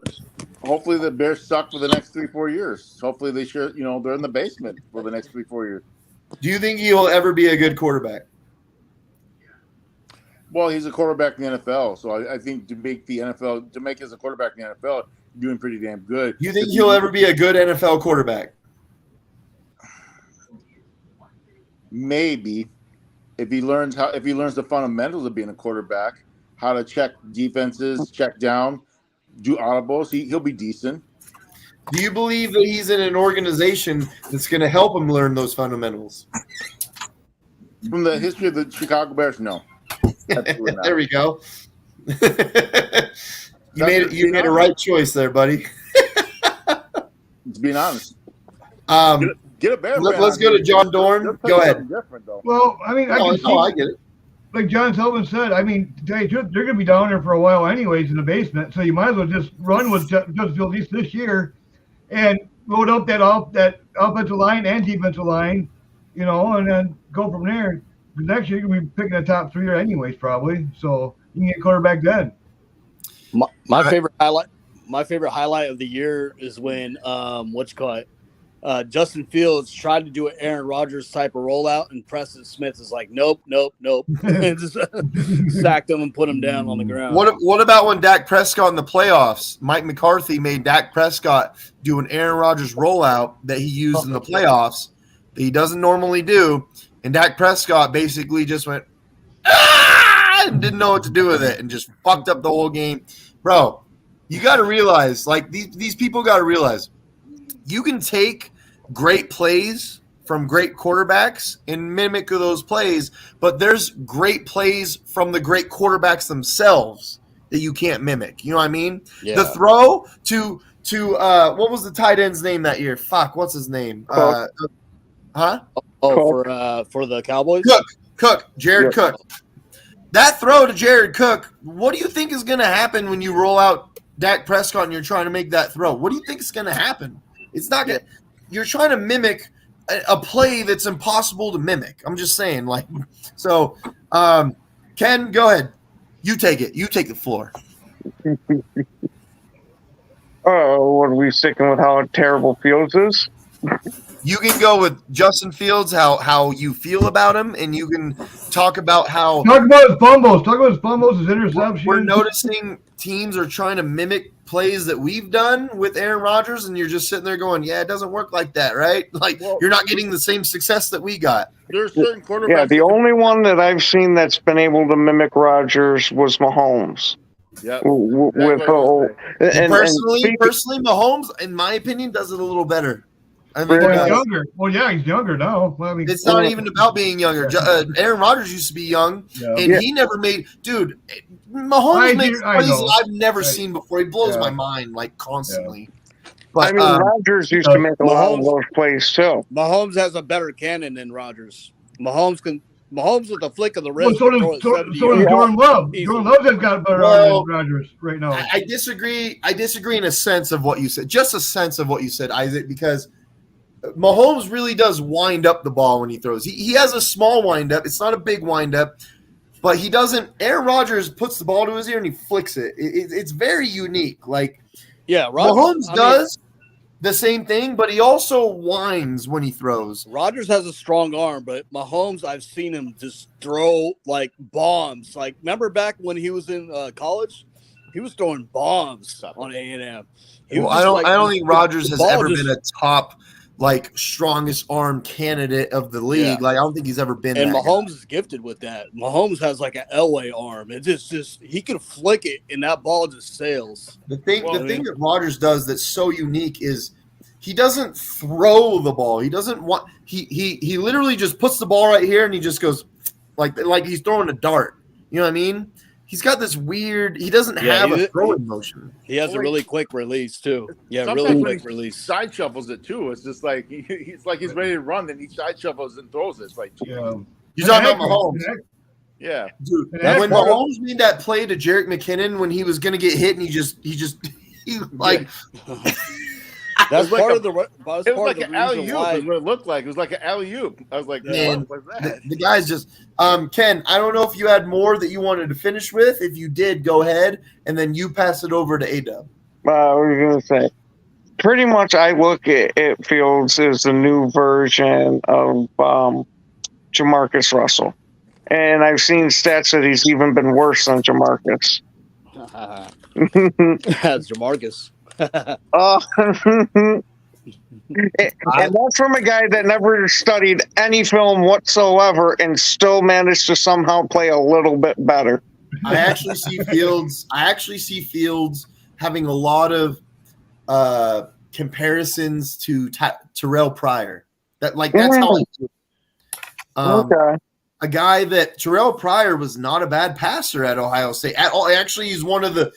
hopefully the Bears suck for the next 3-4 years. Hopefully they should, they're in the basement for the next 3-4 years. Do you think he'll ever be a good quarterback? Well, he's a quarterback in the NFL, so I think to make as a quarterback in the NFL, doing pretty damn good. Do you think he'll ever be a good NFL quarterback? Maybe, if he learns the fundamentals of being a quarterback, how to check defenses, check down, do audibles, he'll be decent. Do you believe that he's in an organization that's going to help him learn those fundamentals? From the history of the Chicago Bears, no. There we go. You made a right choice there, buddy. Just being honest. Get a Bear. Let's go to John Dorn. Go ahead. Well, I mean, I get it. Like John Sullivan said, I mean, to tell you the truth, they're going to be down there for a while anyways in the basement, so you might as well just run with Justin Fields at least this year and load up that offensive line and defensive line, and then go from there. Because next year you're going to be picking the top three anyways, probably. So you can get quarterback then. My favorite highlight of the year is when Justin Fields tried to do an Aaron Rodgers type of rollout, and Preston Smith is like, nope, and just sacked him and put him down on the ground. What about when Dak Prescott in the playoffs? Mike McCarthy made Dak Prescott do an Aaron Rodgers rollout that he used in the playoffs that he doesn't normally do, and Dak Prescott basically just went and didn't know what to do with it and just fucked up the whole game. Bro, you got to realize, like these people got to realize, you can take great plays from great quarterbacks and mimic those plays, but there's great plays from the great quarterbacks themselves that you can't mimic. You know what I mean? Yeah. The throw to what was the tight end's name that year? Fuck, what's his name? For the Cowboys? Jared Cook. That throw to Jared Cook, what do you think is going to happen when you roll out Dak Prescott and you're trying to make that throw? What do you think is going to happen? It's not going to – you're trying to mimic a play that's impossible to mimic. I'm just saying, like, so. Ken, go ahead. You take it. You take the floor. Oh, what are we sticking with? How terrible Fields is? You can go with Justin Fields, how you feel about him, and you can talk about how Talk about his fumbles. Talk about his fumbles, his interceptions. we're noticing teams are trying to mimic plays that we've done with Aaron Rodgers, and you're just sitting there going, "Yeah, it doesn't work like that, right?" Like you're not getting the same success that we got. There's certain quarterbacks. Yeah, the only one that I've seen that's been able to mimic Rodgers was Mahomes. Yep. Personally, Mahomes, in my opinion, does it a little better. I mean, Well, he's younger. Well, yeah, he's younger now. Well, I mean, it's not even about being younger. Aaron Rodgers used to be young, and he never made. Dude, Mahomes makes plays I've never seen before. He blows my mind like constantly. But I mean, Rodgers used to make a lot of those plays too. Mahomes has a better cannon than Rodgers. Mahomes with a flick of the wrist. Well, so does Jordan Love. Jordan Love has got a better arm than Rodgers right now. I disagree. I disagree in a sense of what you said. Just a sense of what you said, Isaac, because Mahomes really does wind up the ball when he throws. He has a small wind up. It's not a big wind up, but he doesn't. Aaron Rodgers puts the ball to his ear and he flicks it. It's very unique. Like, yeah, Mahomes does the same thing, but he also whines when he throws. Rodgers has a strong arm, but Mahomes, I've seen him just throw like bombs. Like, remember back when he was in college? He was throwing bombs on A&M. Well, I don't think Rodgers has ever been a top, like, strongest arm candidate of the league. Yeah. Like, I don't think he's ever been. And that Mahomes guy. is gifted with that. Mahomes has like an Elway arm. It just he can flick it, and that ball just sails. The thing that Rodgers does that's so unique is he doesn't throw the ball. He doesn't want. He literally just puts the ball right here, and he just goes like he's throwing a dart. You know what I mean? He's got this weird. He doesn't have a throwing motion. He has a really quick release too. Yeah, Sometimes really when quick he release. Side shuffles it too. It's just like he's ready to run, then he side shuffles and throws it. It's like, You're talking about Mahomes. Yeah, dude. When Mahomes made that play to Jerick McKinnon when he was going to get hit, and he like. That's It was part like of the. That's it was part like of an the alley reason oop. why. Is what it looked like. It was like an alley oop. I was like, Man, what was that? the guy's just Ken, I don't know if you had more that you wanted to finish with. If you did, go ahead, and then you pass it over to A-Dub. What was I going to say? Pretty much, I look at Fields as the new version of Jamarcus Russell, and I've seen stats that he's even been worse than Jamarcus. That's Jamarcus. And that's from a guy that never studied any film whatsoever and still managed to somehow play a little bit better. I actually see Fields having a lot of comparisons to Terrell Pryor. That's how I do it. Okay. A guy that Terrell Pryor was not a bad passer at Ohio State at all. Actually, he's one of the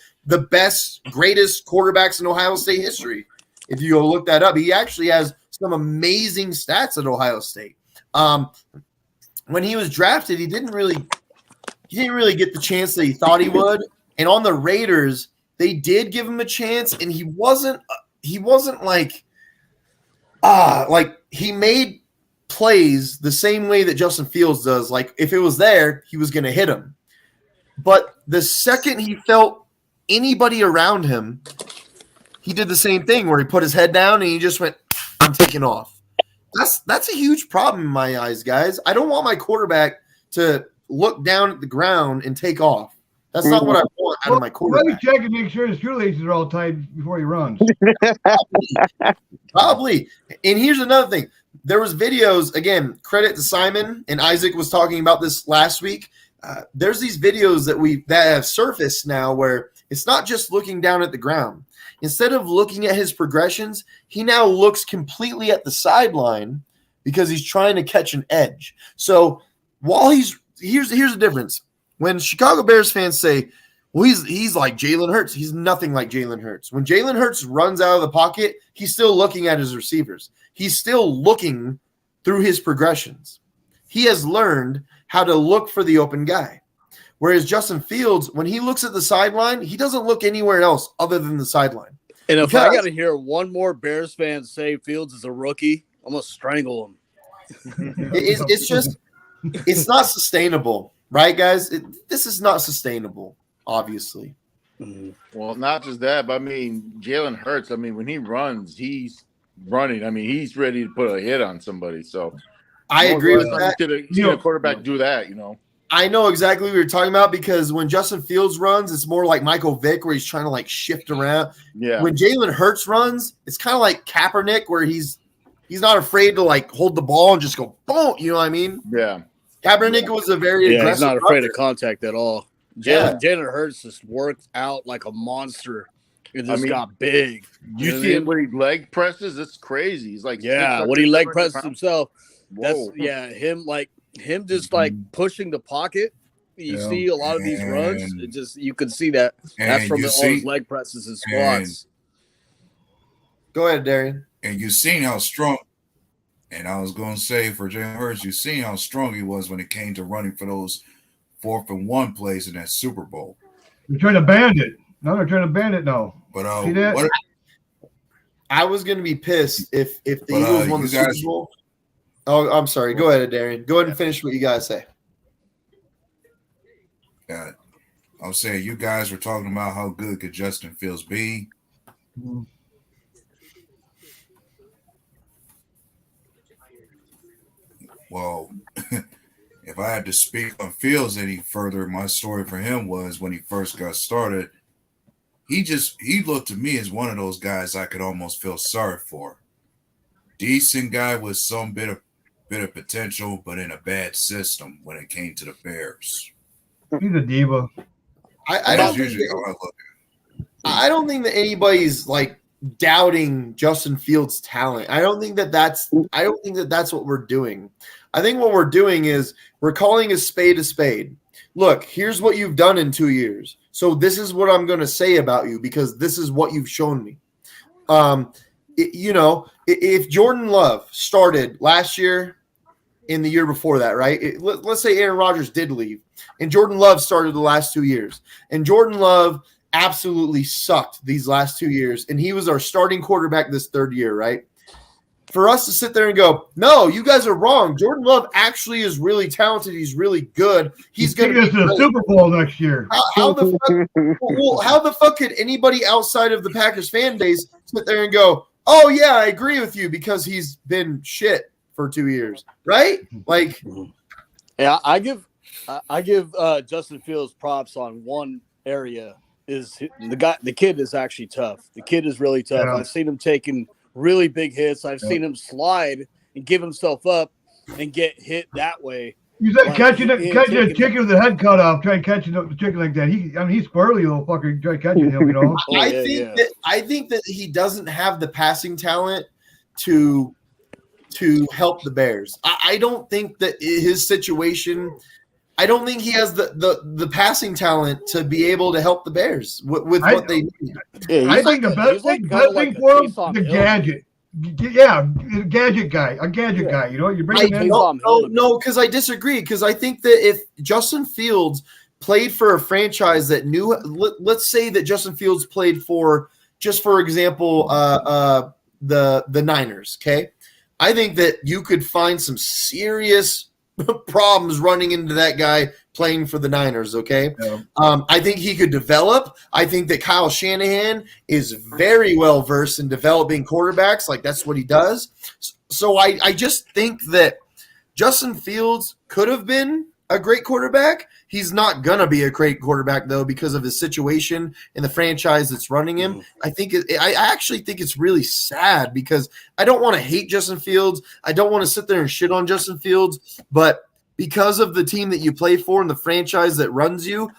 best, greatest quarterbacks in Ohio State history. If you go look that up, he actually has some amazing stats at Ohio State. When he was drafted, he didn't really get the chance that he thought he would. And on the Raiders, they did give him a chance, and he wasn't like he made plays the same way that Justin Fields does. Like, if it was there, he was going to hit him. But the second he felt anybody around him, he did the same thing where he put his head down and he just went, I'm taking off. That's a huge problem in my eyes, guys. I don't want my quarterback to look down at the ground and take off. That's not what I want out of my quarterback. Let me check and make sure his shoelaces are all tied before he runs. Probably. And here's another thing. There was videos, again, credit to Simon, and Isaac was talking about this last week. There's these videos that have surfaced now where it's not just looking down at the ground. Instead of looking at his progressions, he now looks completely at the sideline because he's trying to catch an edge. So while here's the difference. When Chicago Bears fans say, well, he's like Jalen Hurts, he's nothing like Jalen Hurts. When Jalen Hurts runs out of the pocket, he's still looking at his receivers. He's still looking through his progressions. He has learned how to look for the open guy. Whereas Justin Fields, when he looks at the sideline, he doesn't look anywhere else other than the sideline. And if I got to hear one more Bears fan say Fields is a rookie, I'm gonna strangle him. It's just it's not sustainable, right, guys? This is not sustainable, obviously. Well, not just that, but I mean, Jalen Hurts. I mean, when he runs, he's running. I mean, he's ready to put a hit on somebody. So I agree with that. He's gonna quarterback do that, you know. I know exactly what you're talking about because when Justin Fields runs, it's more like Michael Vick where he's trying to like shift around. Yeah. When Jalen Hurts runs, it's kind of like Kaepernick where he's not afraid to like hold the ball and just go boom. You know what I mean? Yeah. Kaepernick was a very aggressive. He's not afraid runner. of contact at all. Jalen Hurts just worked out like a monster. It just got big. You see him when he leg presses? It's crazy. He's like, when he leg presses himself. Whoa. That's him just like pushing the pocket. You see a lot of these runs. It just you can see that. That's from all his leg presses and squats. Go ahead, Darian. And you've seen how strong. And I was going to say for Jalen Hurts, you've seen how strong he was when it came to running for those 4th and 1 plays in that Super Bowl. They're trying to ban it. No, they're trying to ban it now. But see that? I was going to be pissed if the Eagles won the Super Bowl. Oh, I'm sorry. Go ahead, Darian. Go ahead and finish what you guys say. I was saying you guys were talking about how good could Justin Fields be. Well, if I had to speak on Fields any further, my story for him was when he first got started, he looked to me as one of those guys I could almost feel sorry for. Decent guy with some bit of potential, but in a bad system when it came to the Bears. He's a diva. I don't think that anybody's like doubting Justin Fields' talent. I don't think that that's what we're doing. I think what we're doing is we're calling a spade a spade. Look, here's what you've done in 2 years. So this is what I'm going to say about you because this is what you've shown me. If Jordan Love started last year in the year before that, right? Let's say Aaron Rodgers did leave and Jordan Love started the last 2 years and Jordan Love absolutely sucked these last 2 years and he was our starting quarterback this third year, right? For us to sit there and go, no, you guys are wrong. Jordan Love actually is really talented. He's really good. He's going to get to the Super Bowl next year. How the fuck could anybody outside of the Packers fan base sit there and go, oh yeah, I agree with you because he's been shit for 2 years, right? Like, yeah, I give Justin Fields props on one area. Is the kid is actually tough. The kid is really tough. Yeah. I've seen him taking really big hits. I've seen him slide and give himself up and get hit that way. He's like catching a chicken with the head cut off, trying catching the chicken like that. He's squirrely little fucker, try catching him, you know. I think that he doesn't have the passing talent to help the Bears. I don't think that his situation. I don't think he has the passing talent to be able to help the Bears with what they need. Yeah, I think the best thing for him, the gadget. Yeah, a gadget guy. You know, you bring him in. No, because I disagree. Because I think that if Justin Fields played for a franchise that knew, let's say that Justin Fields played for, just for example, the Niners. Okay, I think that you could find some serious problems running into that guy playing for the Niners, okay? Yeah. I think he could develop. I think that Kyle Shanahan is very well versed in developing quarterbacks. Like, that's what he does. So I just think that Justin Fields could have been a great quarterback. He's not going to be a great quarterback, though, because of his situation in the franchise that's running him. I actually think it's really sad because I don't want to hate Justin Fields. I don't want to sit there and shit on Justin Fields. But because of the team that you play for and the franchise that runs you,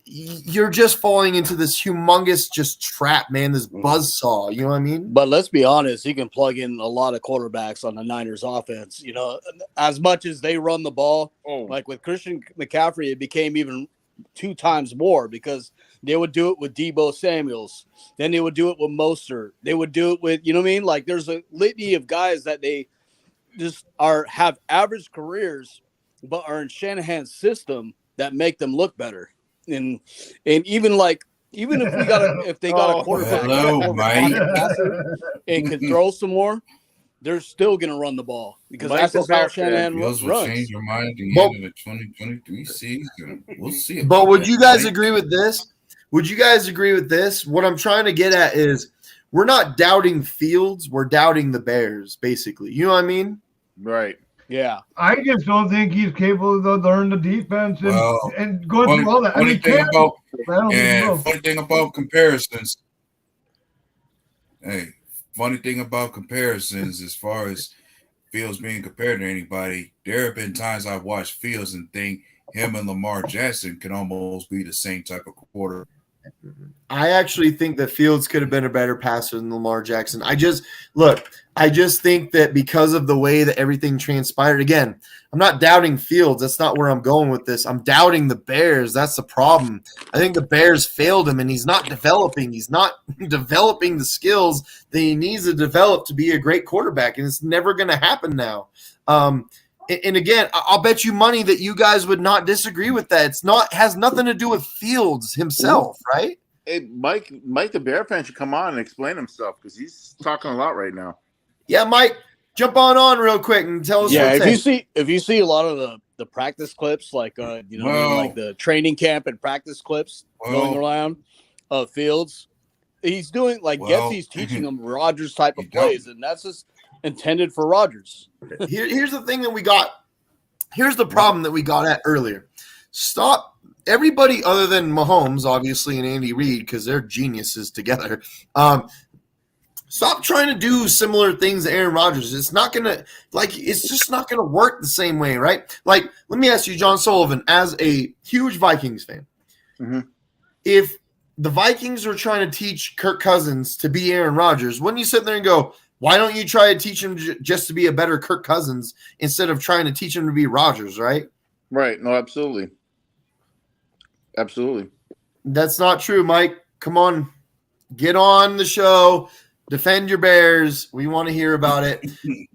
you're just falling into this humongous just trap, man, this buzzsaw. You know what I mean? But let's be honest, he can plug in a lot of quarterbacks on the Niners offense. You know, as much as they run the ball, like with Christian McCaffrey, it became even 2 times more because they would do it with Deebo Samuels. Then they would do it with Mostert. They would do it with, you know what I mean? Like there's a litany of guys that they just have average careers, but are in Shanahan's system that make them look better. And even if they got a quarterback passer and can throw some more, they're still going to run the ball because Mike that's the just how Bear Shanahan Bills will runs. change their mind at the end of the 2023 season. We'll see. But would that. you guys agree with this? Would you guys agree with this? What I'm trying to get at is we're not doubting Fields, we're doubting the Bears, basically. You know what I mean? Right. Yeah. I just don't think he's capable of learning the defense and going through all that. I mean, funny can. funny thing about comparisons. Hey, funny thing about comparisons, as far as Fields being compared to anybody, there have been times I've watched Fields and think him and Lamar Jackson can almost be the same type of quarter. I actually think that Fields could have been a better passer than Lamar Jackson. I just think that because of the way that everything transpired, again, I'm not doubting Fields. That's not where I'm going with this. I'm doubting the Bears. That's the problem. I think the Bears failed him, and he's not developing. He's not developing the skills that he needs to develop to be a great quarterback, and it's never going to happen now. And again, I'll bet you money that you guys would not disagree with that. Has nothing to do with Fields himself, right? Hey, Mike the Bear fan should come on and explain himself because he's talking a lot right now. Yeah, Mike, jump on real quick and tell us. Yeah, what if you see a lot of the practice clips, like like the training camp and practice clips going around of Fields, he's doing Getsy's teaching them Rodgers type of plays, and that's just intended for Rodgers. Here's the thing that we got. Here's the problem that we got at earlier. Stop. Everybody other than Mahomes, obviously, and Andy Reid, because they're geniuses together. Stop trying to do similar things to Aaron Rodgers. It's not gonna it's just not gonna work the same way, right? Like, let me ask you, John Sullivan, as a huge Vikings fan, if the Vikings were trying to teach Kirk Cousins to be Aaron Rodgers, wouldn't you sit there and go, why don't you try to teach him just to be a better Kirk Cousins instead of trying to teach him to be Rodgers, right? Right. No, absolutely. Absolutely. That's not true, Mike. Come on. Get on the show. Defend your Bears. We want to hear about it.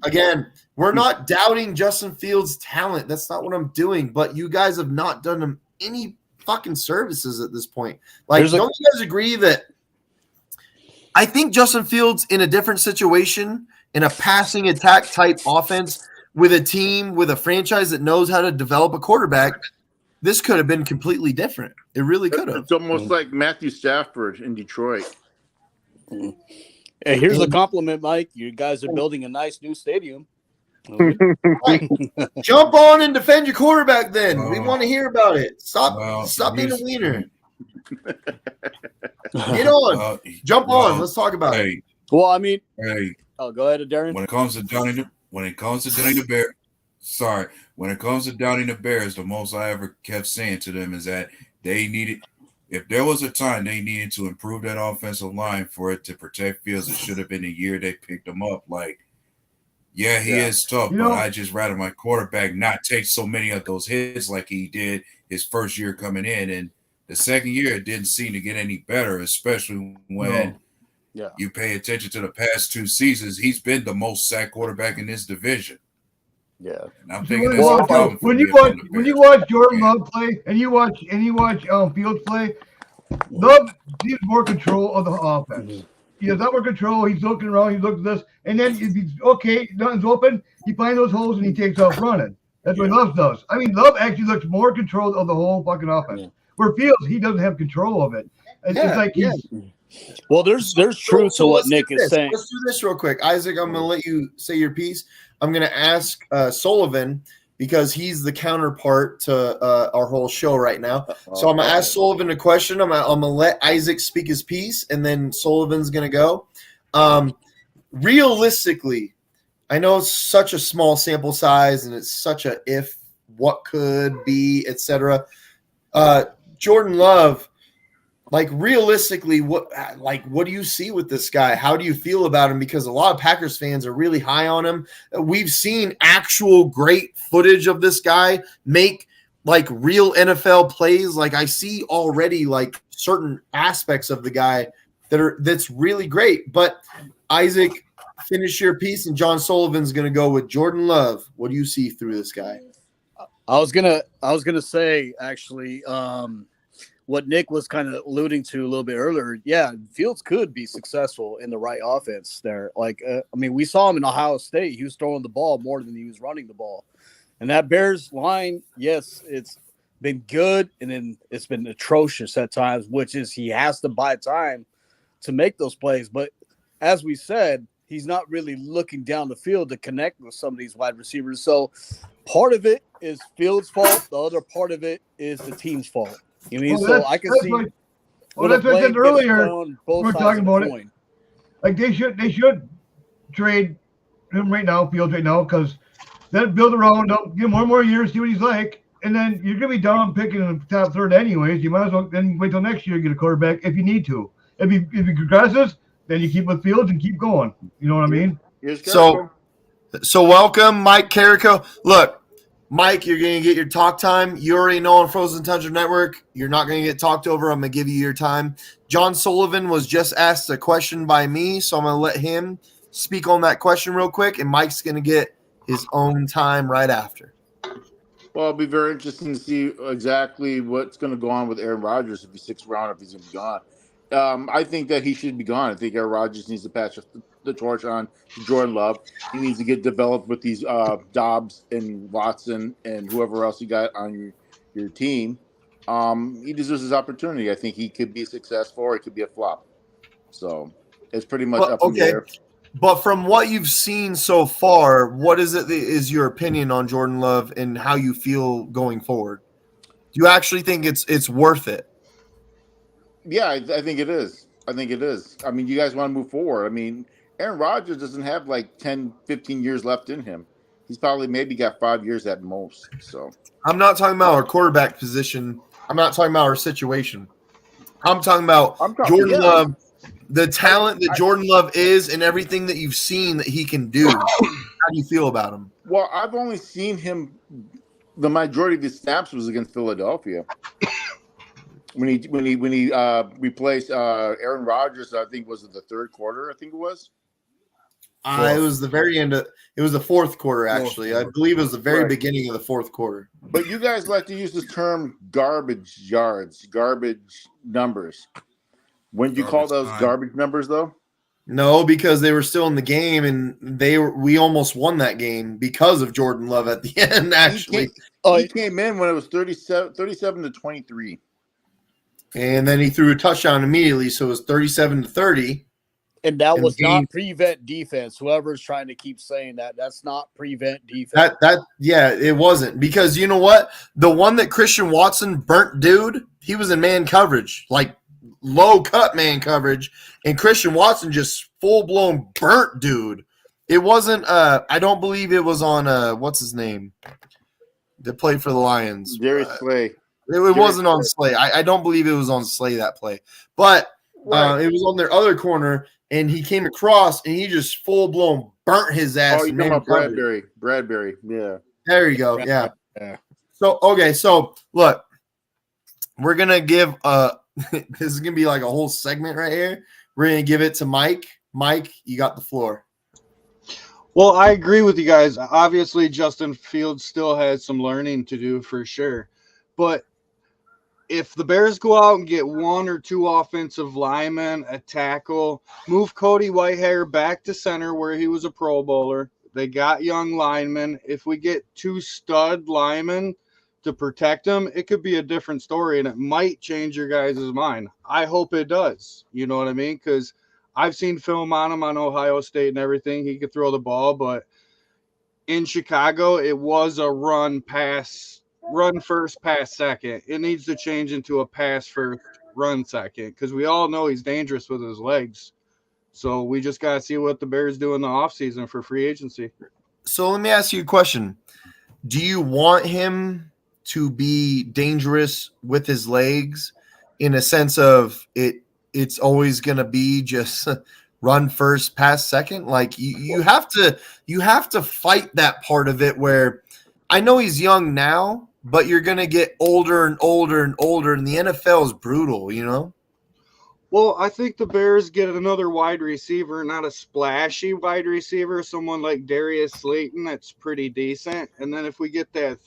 Again, we're not doubting Justin Fields' talent. That's not what I'm doing. But you guys have not done him any fucking services at this point. Don't you guys agree that I think Justin Fields in a different situation, in a passing attack type offense with a team, with a franchise that knows how to develop a quarterback, this could have been completely different. It really could have. It's almost like Matthew Stafford in Detroit. Hey, here's a compliment, Mike. You guys are building a nice new stadium. Jump on and defend your quarterback then. We want to hear about it. Stop being a wiener. Get on. Jump on. Let's talk about it. Well, I mean, go ahead, Darren. When it comes to downing the Bears, when it comes to downing the Bears, the most I ever kept saying to them is that they needed, if there was a time they needed to improve that offensive line for it to protect Fields, it should have been the year they picked him up. He is tough, but I just rather my quarterback not take so many of those hits like he did his first year coming in. And the second year, it didn't seem to get any better, especially when you pay attention to the past two seasons. He's been the most sacked quarterback in this division. Yeah, and I'm thinking that's a problem. When you watch Jordan Love play and you watch Fields play, Love has more control of the offense. He has not more control. He's looking around. He looks at this, and then if he's okay, nothing's open. He finds those holes and he takes off running. That's what Love does. I mean, Love actually looks more control of the whole fucking offense. Where Fields, he doesn't have control of it. It's like he's. Well, there's truth to what Nick is saying. Let's do this real quick. Isaac, I'm going to let you say your piece. I'm going to ask Sullivan because he's the counterpart to our whole show right now. So I'm going to ask Sullivan a question. I'm going to let Isaac speak his piece, and then Sullivan's going to go. Realistically, I know it's such a small sample size, and it's such a if, what could be, etc. Jordan Love, realistically, what do you see with this guy? How do you feel about him? Because a lot of Packers fans are really high on him. We've seen actual great footage of this guy make real NFL plays. I see already certain aspects of the guy that's really great. But Isaac, finish your piece, and John Sullivan's going to go with Jordan Love. What do you see through this guy? I was gonna say actually. what Nick was kind of alluding to a little bit earlier, yeah, Fields could be successful in the right offense there. Like, I mean, we saw him in Ohio State. He was throwing the ball more than he was running the ball. And that Bears line, yes, it's been good, and then it's been atrocious at times, which is he has to buy time to make those plays. But as we said, he's not really looking down the field to connect with some of these wide receivers. So part of it is Fields' fault. The other part of it is the team's fault. You know what I mean? So I can see. That's what I said earlier. Both We're sides talking of the about it. coin. Like they should trade him right now, Fields right now, because then build around him, give him 1 more year, see what he's like, and then you're gonna be down picking in the top third anyways. You might as well then wait till next year to get a quarterback if you need to. If he progresses, then you keep with Fields and keep going. You know what I mean? So welcome, Mike Carrico. Look, Mike, you're going to get your talk time. You already know on Frozen Tundra Network, you're not going to get talked over. I'm going to give you your time. John Sullivan was just asked a question by me, so I'm going to let him speak on that question real quick, and Mike's going to get his own time right after. Well, it'll be very interesting to see exactly what's going to go on with Aaron Rodgers if he sticks around, if he's going to be gone. I think that he should be gone. I think Aaron Rodgers needs to pass the torch on to Jordan Love. He needs to get developed with these Dobbs and Watson and whoever else you got on your team. He deserves his opportunity. I think he could be successful or he could be a flop. So it's pretty much up in the air. But from what you've seen so far, what is it that is your opinion on Jordan Love and how you feel going forward? Do you actually think it's worth it? Yeah, I think it is. I think it is. I mean, you guys want to move forward. I mean, Aaron Rodgers doesn't have like 10, 15 years left in him. He's probably maybe got 5 years at most. So I'm not talking about our quarterback position. I'm not talking about our situation. I'm talking about Jordan Love, the talent that Jordan Love is and everything that you've seen that he can do. How do you feel about him? Well, I've only seen him, the majority of his snaps was against Philadelphia. When he replaced Aaron Rodgers, I think was it the third quarter? I think it was. It was the very end of it was the fourth quarter, actually. I believe it was the very beginning of the fourth quarter. But you guys like to use this term garbage yards, garbage numbers. When do you call those garbage numbers though? No, because they were still in the game and we almost won that game because of Jordan Love at the end, actually. He came in when it was 37-23. And then he threw a touchdown immediately, so it was 37-30. And that was not prevent defense. Whoever's trying to keep saying that, that's not prevent defense. Yeah, it wasn't. Because you know what? The one that Christian Watson burnt dude, he was in man coverage, like low cut man coverage, and Christian Watson just full blown burnt dude. It wasn't I don't believe it was on what's his name? That played for the Lions. Jerry Slay. It wasn't on Slay. I don't believe it was on Slay that play. But it was on their other corner, and he came across, and he just full-blown burnt his ass. Oh, you're talking about Bradbury. Bradbury, yeah. There you go, yeah. So, okay, so, look. We're going to give this is going to be like a whole segment right here. We're going to give it to Mike. Mike, you got the floor. Well, I agree with you guys. Obviously, Justin Fields still has some learning to do for sure. But if the Bears go out and get 1 or 2 offensive linemen, a tackle, move Cody Whitehair back to center where he was a Pro Bowler. They got young linemen. If we get 2 stud linemen to protect them, it could be a different story, and it might change your guys' mind. I hope it does. You know what I mean? Because I've seen film on him on Ohio State and everything. He could throw the ball, but in Chicago, it was a run first, pass second. It needs to change into a pass first, run second, because we all know he's dangerous with his legs. So we just got to see what the Bears do in the offseason for free agency. So let me ask you a question. Do you want him to be dangerous with his legs in a sense of it's always going to be just run first, pass second? Like you have to fight that part of it where I know he's young now, but you're going to get older and older and older, and the NFL is brutal, you know? Well, I think the Bears get another wide receiver, not a splashy wide receiver, someone like Darius Slayton that's pretty decent. And then if we get that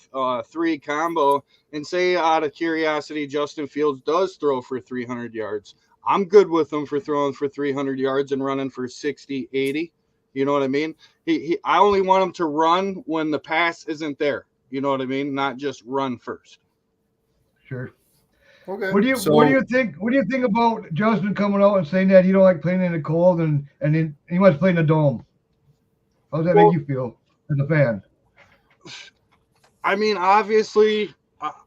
3 combo, and say out of curiosity, Justin Fields does throw for 300 yards, I'm good with him for throwing for 300 yards and running for 60, 80. You know what I mean? I only want him to run when the pass isn't there. You know what I mean? Not just run first. Sure. Okay. What do you think? What do you think about Justin coming out and saying that he don't like playing in the cold and he wants to play in the dome? How does that make you feel as a fan? I mean, obviously,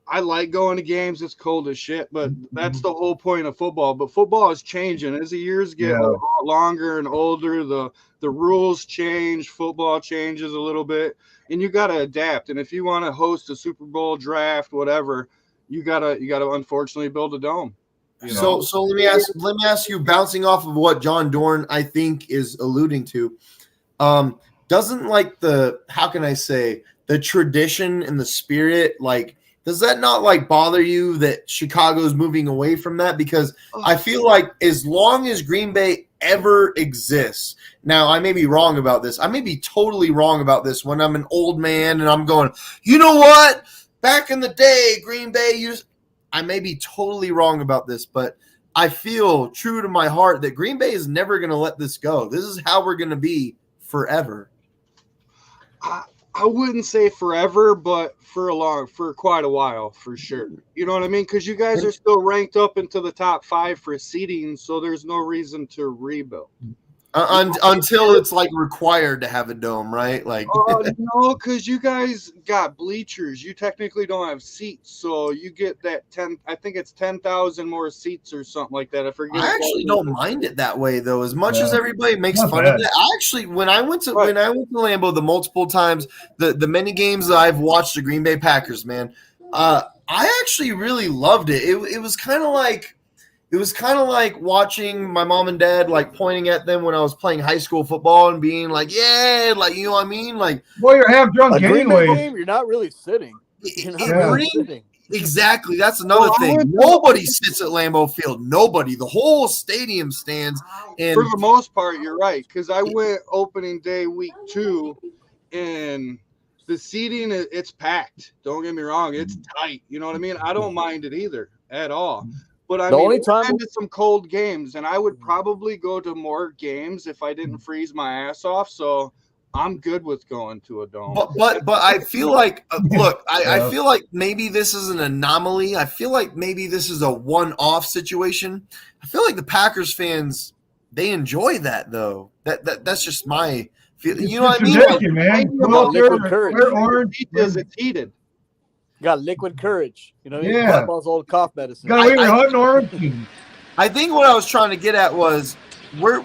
I like going to games. It's cold as shit, but that's the whole point of football. But football is changing as the years get longer and older. The rules change. Football changes a little bit, and you got to adapt. And if you want to host a Super Bowl draft, whatever, you gotta unfortunately build a dome. You know? So let me ask you, bouncing off of what John Dorn I think is alluding to, doesn't like the, how can I say, the tradition and the spirit, like, does that not like bother you that Chicago's moving away from that? Because I feel like as long as Green Bay ever exists, now I may be wrong about this, I may be totally wrong about this when I'm an old man and I'm going, you know what? Back in the day, Green Bay used. I may be totally wrong about this, but I feel true to my heart that Green Bay is never going to let this go. This is how we're going to be forever. I wouldn't say forever, but for quite a while, for sure. You know what I mean? Because you guys are still ranked up into the top 5 for seeding, so there's no reason to rebuild. Until it's like required to have a dome, right? Like, no, because you guys got bleachers. You technically don't have seats, so you get that 10. I think it's 10,000 more seats or something like that. I actually don't mind it that way, though. As much as everybody makes fun of it, I actually, when I went to Lambeau the multiple times, the many games that I've watched the Green Bay Packers, man, I actually really loved it. It was kind of like. It was kind of like watching my mom and dad like pointing at them when I was playing high school football and being like, "Yeah," like, you know what I mean? Like, well, you're half drunk anyway. Game, you're not really sitting. You're not really sitting. Exactly. That's another thing. Nobody sits at Lambeau Field. Nobody. The whole stadium stands. And for the most part, you're right. Because I went opening day week 2, and the seating it's packed. Don't get me wrong. It's tight. You know what I mean? I don't mind it either at all. But I mean, I've been to some cold games, and I would probably go to more games if I didn't freeze my ass off. So I'm good with going to a dome. But I feel like, look, I feel like maybe this is an anomaly. I feel like maybe this is a one-off situation. I feel like the Packers fans, they enjoy that, though. That's just my feeling. You know what I mean? Like, man. Liquid courage. Orange is it's heated. You got liquid courage. You know, yeah. Grandpa's old cough medicine. Got away with hunting orange. I think what I was trying to get at was we're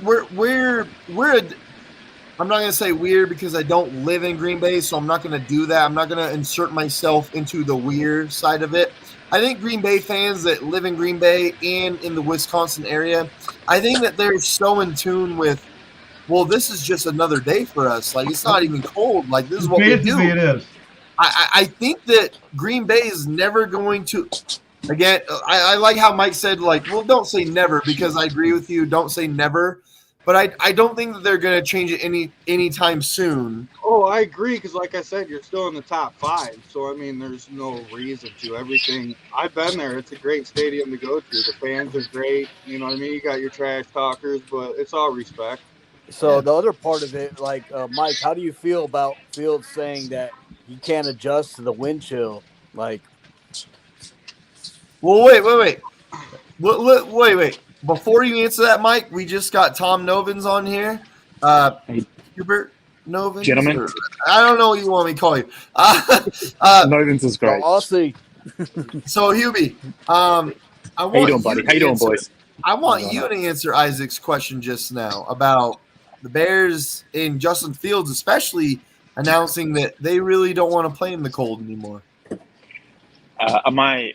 I'm not going to say weird because I don't live in Green Bay, so I'm not going to do that. I'm not going to insert myself into the weird side of it. I think Green Bay fans that live in Green Bay and in the Wisconsin area, I think that they're so in tune with, well, this is just another day for us. Like, it's not even cold. Like, this is what we do. It is. I think that Green Bay is never going to – again, I like how Mike said, like, well, don't say never because I agree with you. Don't say never. But I don't think that they're going to change it anytime soon. Oh, I agree because, like I said, you're still in the top 5. So, I mean, there's no reason to. Everything – I've been there. It's a great stadium to go to. The fans are great. You know what I mean? You got your trash talkers, but it's all respect. So the other part of it, like, Mike, how do you feel about Fields saying that he can't adjust to the wind chill? Like, well, wait. Before you answer that, Mike, we just got Tom Novins on here. Hubert Novins? Gentlemen. I don't know what you want me to call you. Novins is great. I'll see. So, Hubie, how you doing, buddy? How you doing, boys? I want you to answer Isaac's question just now about the Bears and Justin Fields, especially announcing that they really don't want to play in the cold anymore. Am I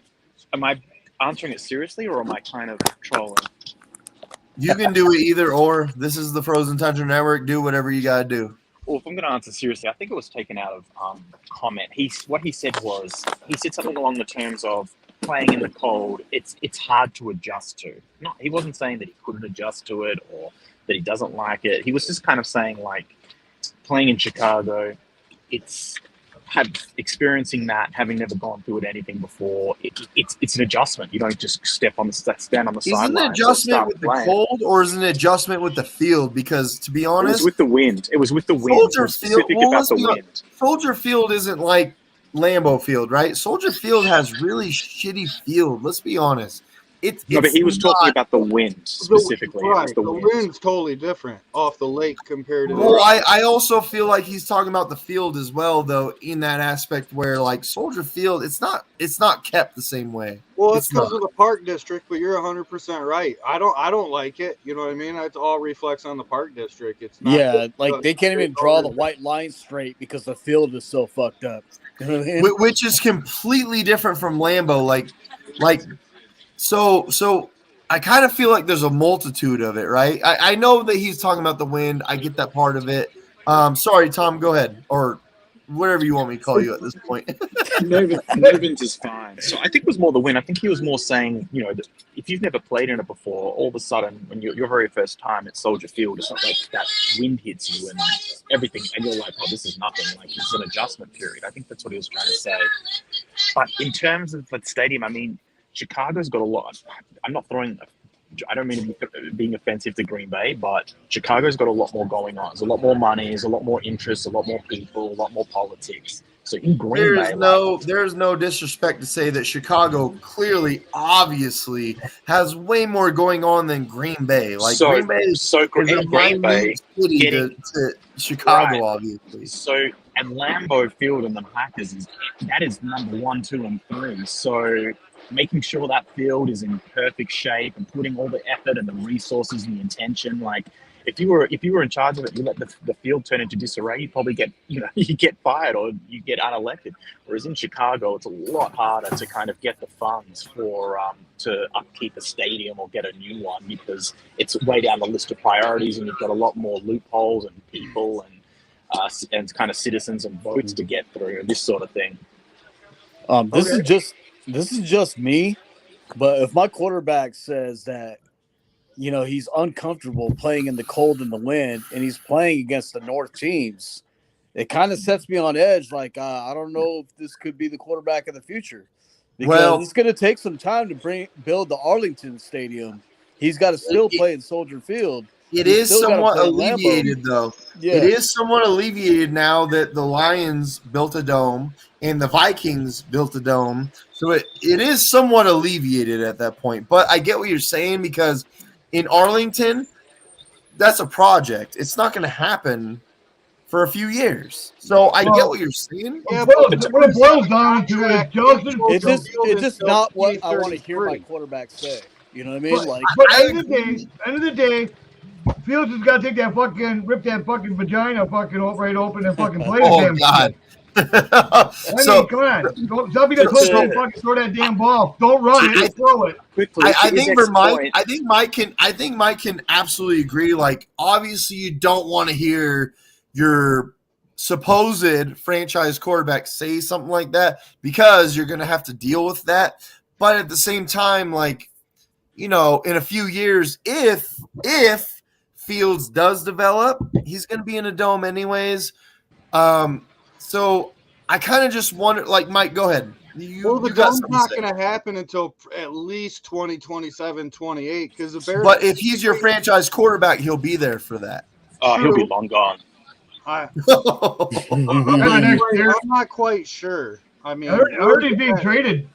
answering it seriously, or am I kind of trolling? You can do it either or. This is the Frozen Tundra Network. Do whatever you got to do. Well, if I'm going to answer seriously, I think it was taken out of comment. What he said was, he said something along the terms of, playing in the cold, it's hard to adjust to. Not, he wasn't saying that he couldn't adjust to it or that he doesn't like it. He was just kind of saying, like, playing in Chicago, experiencing that, having never gone through it anything before. It's an adjustment. You don't just stand on the sidelines. Is it an adjustment with the cold, or is it an adjustment with the field? Because to be honest, it was with the wind. It was with the wind. Soldier Field. Soldier Field isn't like Lambeau Field, right? Soldier Field has really shitty field. Let's be honest. No, but he was talking about the wind specifically. Right, the the wind. wind's totally different off the lake compared to. Well, I also feel like he's talking about the field as well, though, in that aspect where, like, Soldier Field, it's not kept the same way. Well, it's because of the park district, but you're 100% right. I don't like it. You know what I mean? It all reflects on the park district. It's not Yeah, like they can't even draw the white line straight because the field is so fucked up. You know what I mean? Which is completely different from Lambeau. So I kind of feel like there's a multitude of it, right? I know that he's talking about the wind. I get that part of it. Sorry, Tom, go ahead, or whatever you want me to call you at this point. Novins is fine. So I think it was more the wind. I think he was more saying, you know, that if you've never played in it before, all of a sudden, when your very first time at Soldier Field, it's not like that wind hits you and everything, and you're like, oh, this is nothing. Like, it's an adjustment period. I think that's what he was trying to say. But in terms of the stadium, I mean, Chicago's got a lot. I don't mean to be being offensive to Green Bay, but Chicago's got a lot more going on. There's a lot more money, there's a lot more interest, a lot more people, a lot more politics. So in Green Bay, there's no disrespect to say that Chicago clearly, obviously, has way more going on than Green Bay. Like, Green Bay is a Green Bay city getting to Chicago, right. obviously. So and Lambeau Field and the Packers is number 1, 2, and 3. So making sure that field is in perfect shape and putting all the effort and the resources and the intention. Like, if you were in charge of it, you let the field turn into disarray, you probably get fired or you get unelected. Whereas in Chicago, it's a lot harder to kind of get the funds for to upkeep a stadium or get a new one, because it's way down the list of priorities, and you've got a lot more loopholes and people and kind of citizens and votes to get through and this sort of thing. This is just me, but if my quarterback says that, you know, he's uncomfortable playing in the cold and the wind, and he's playing against the North teams, it kind of sets me on edge. Like, I don't know if this could be the quarterback of the future, because it's going to take some time to build the Arlington Stadium. He's got to still play in Soldier Field. It is somewhat alleviated, though. Yeah. It is somewhat alleviated now that the Lions built a dome and the Vikings built a dome. So it is somewhat alleviated at that point. But I get what you're saying, because in Arlington, that's a project. It's not going to happen for a few years. So I get what you're saying. Yeah, but what it boils down to is Justin. It's just not what I want to hear my quarterback say. You know what I mean? But end of the day, Fields has got to rip that fucking vagina right open and fucking play the damn God. Come on. Don't be the coach and fucking throw that damn ball. Don't run it, throw it. I think Mike can absolutely agree. Like, obviously you don't want to hear your supposed franchise quarterback say something like that, because you're going to have to deal with that. But at the same time, like, you know, in a few years, if Fields does develop, he's going to be in a dome anyways. So I kind of just wonder, like, Mike, go ahead. The dome's not going to happen until at least 2027, 28, because the Bears. But if he's your franchise quarterback, he'll be there for that. He'll be long gone. I'm not quite sure. I mean, I heard he's being traded.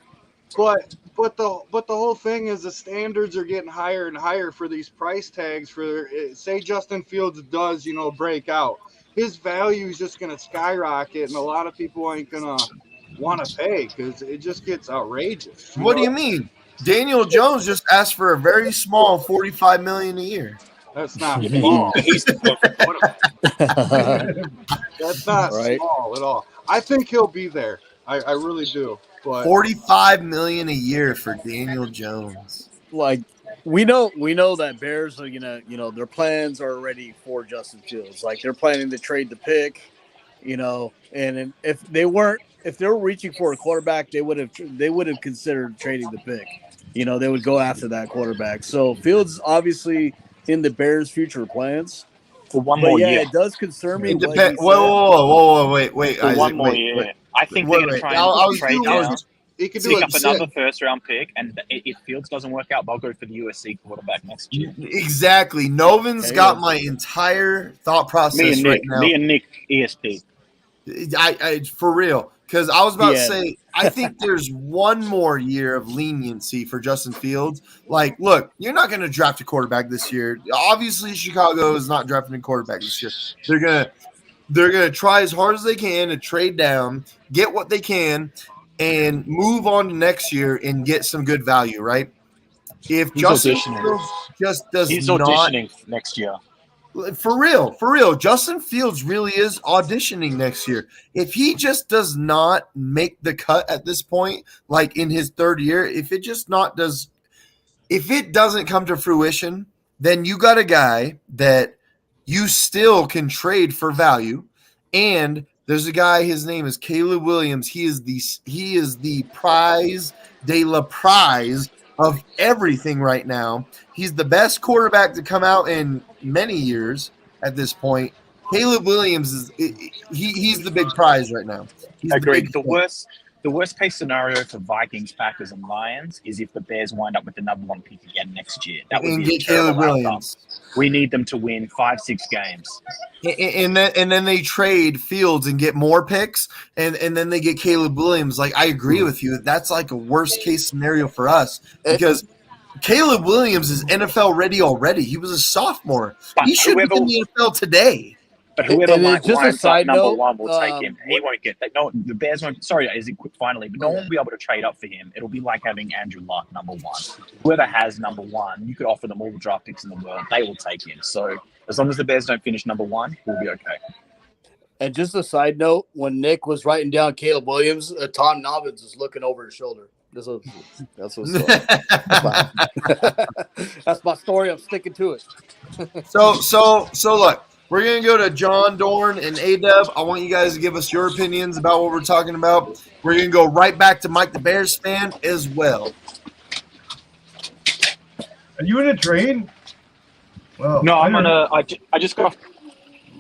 But the whole thing is the standards are getting higher and higher for these price tags. For say Justin Fields does, you know, break out, his value is just going to skyrocket, and a lot of people ain't going to want to pay because it just gets outrageous. What do you mean? Daniel Jones just asked for a very small $45 million a year. That's not small. That's not small at all. I think he'll be there. I really do. But $45 million a year for Daniel Jones. Like, we know that Bears are gonna, you know, their plans are already for Justin Fields. Like, they're planning to trade the pick, you know, and if they weren't if they were reaching for a quarterback, they would have considered trading the pick. You know, they would go after that quarterback. So Fields obviously in the Bears' future plans. For one But more yeah, year. it does concern me It what depends. he said. Whoa, wait, For Isaac, one more wait. year. I think Wait, they're going to try I and was, trade I was, down, He could do pick what up you said. another first-round pick, and if Fields doesn't work out, they'll go for the USC quarterback next year. exactly. Novin's got my entire thought process right now. Me and Nick, ESP. I for real, because I was about to Yeah. say, I think there's one more year of leniency for Justin Fields. Like, look, you're not going to draft a quarterback this year. Obviously, Chicago is not drafting a quarterback this year. They're gonna try as hard as they can to trade down, get what they can, and move on to next year and get some good value. Right? If He's Justin auditioning. Fields just does He's not auditioning next year. for real, Justin Fields really is auditioning next year. If he just does not make the cut at this point, like in his third year, if it doesn't come to fruition, then you got a guy that you still can trade for value. And there's a guy, his name is Caleb Williams. He is the prize de la prize of everything right now. He's the best quarterback to come out in many years at this point. Caleb Williams he's the big prize right now. He's Agreed. the big The worst case scenario for Vikings, Packers, and Lions is if the Bears wind up with the number one pick again next year. That would and be a get Caleb terrible outcome. Williams. We need them to win 5-6 games. And then they trade Fields and get more picks, and then they get Caleb Williams. Like, I agree with you. That's like a worst case scenario for us because Caleb Williams is NFL ready already. He was a sophomore. He should be in the NFL today. But whoever And Mike just a winds up side number note, one will take him. He won't get that. No, the Bears won't. Sorry, is it quick finally? But no one will be able to trade up for him. It'll be like having Andrew Luck number one. Whoever has number one, you could offer them all the draft picks in the world. They will take him. So as long as the Bears don't finish number one, we'll be okay. And just a side note, when Nick was writing down Caleb Williams, Tom Nobbins was looking over his shoulder. That's what's that's my story. I'm sticking to it. So look, we're gonna go to John Dorn and Adeb. I want you guys to give us your opinions about what we're talking about. We're gonna go right back to Mike the Bears fan as well. Are you in a train? Well, No, I'm on a. I just got off.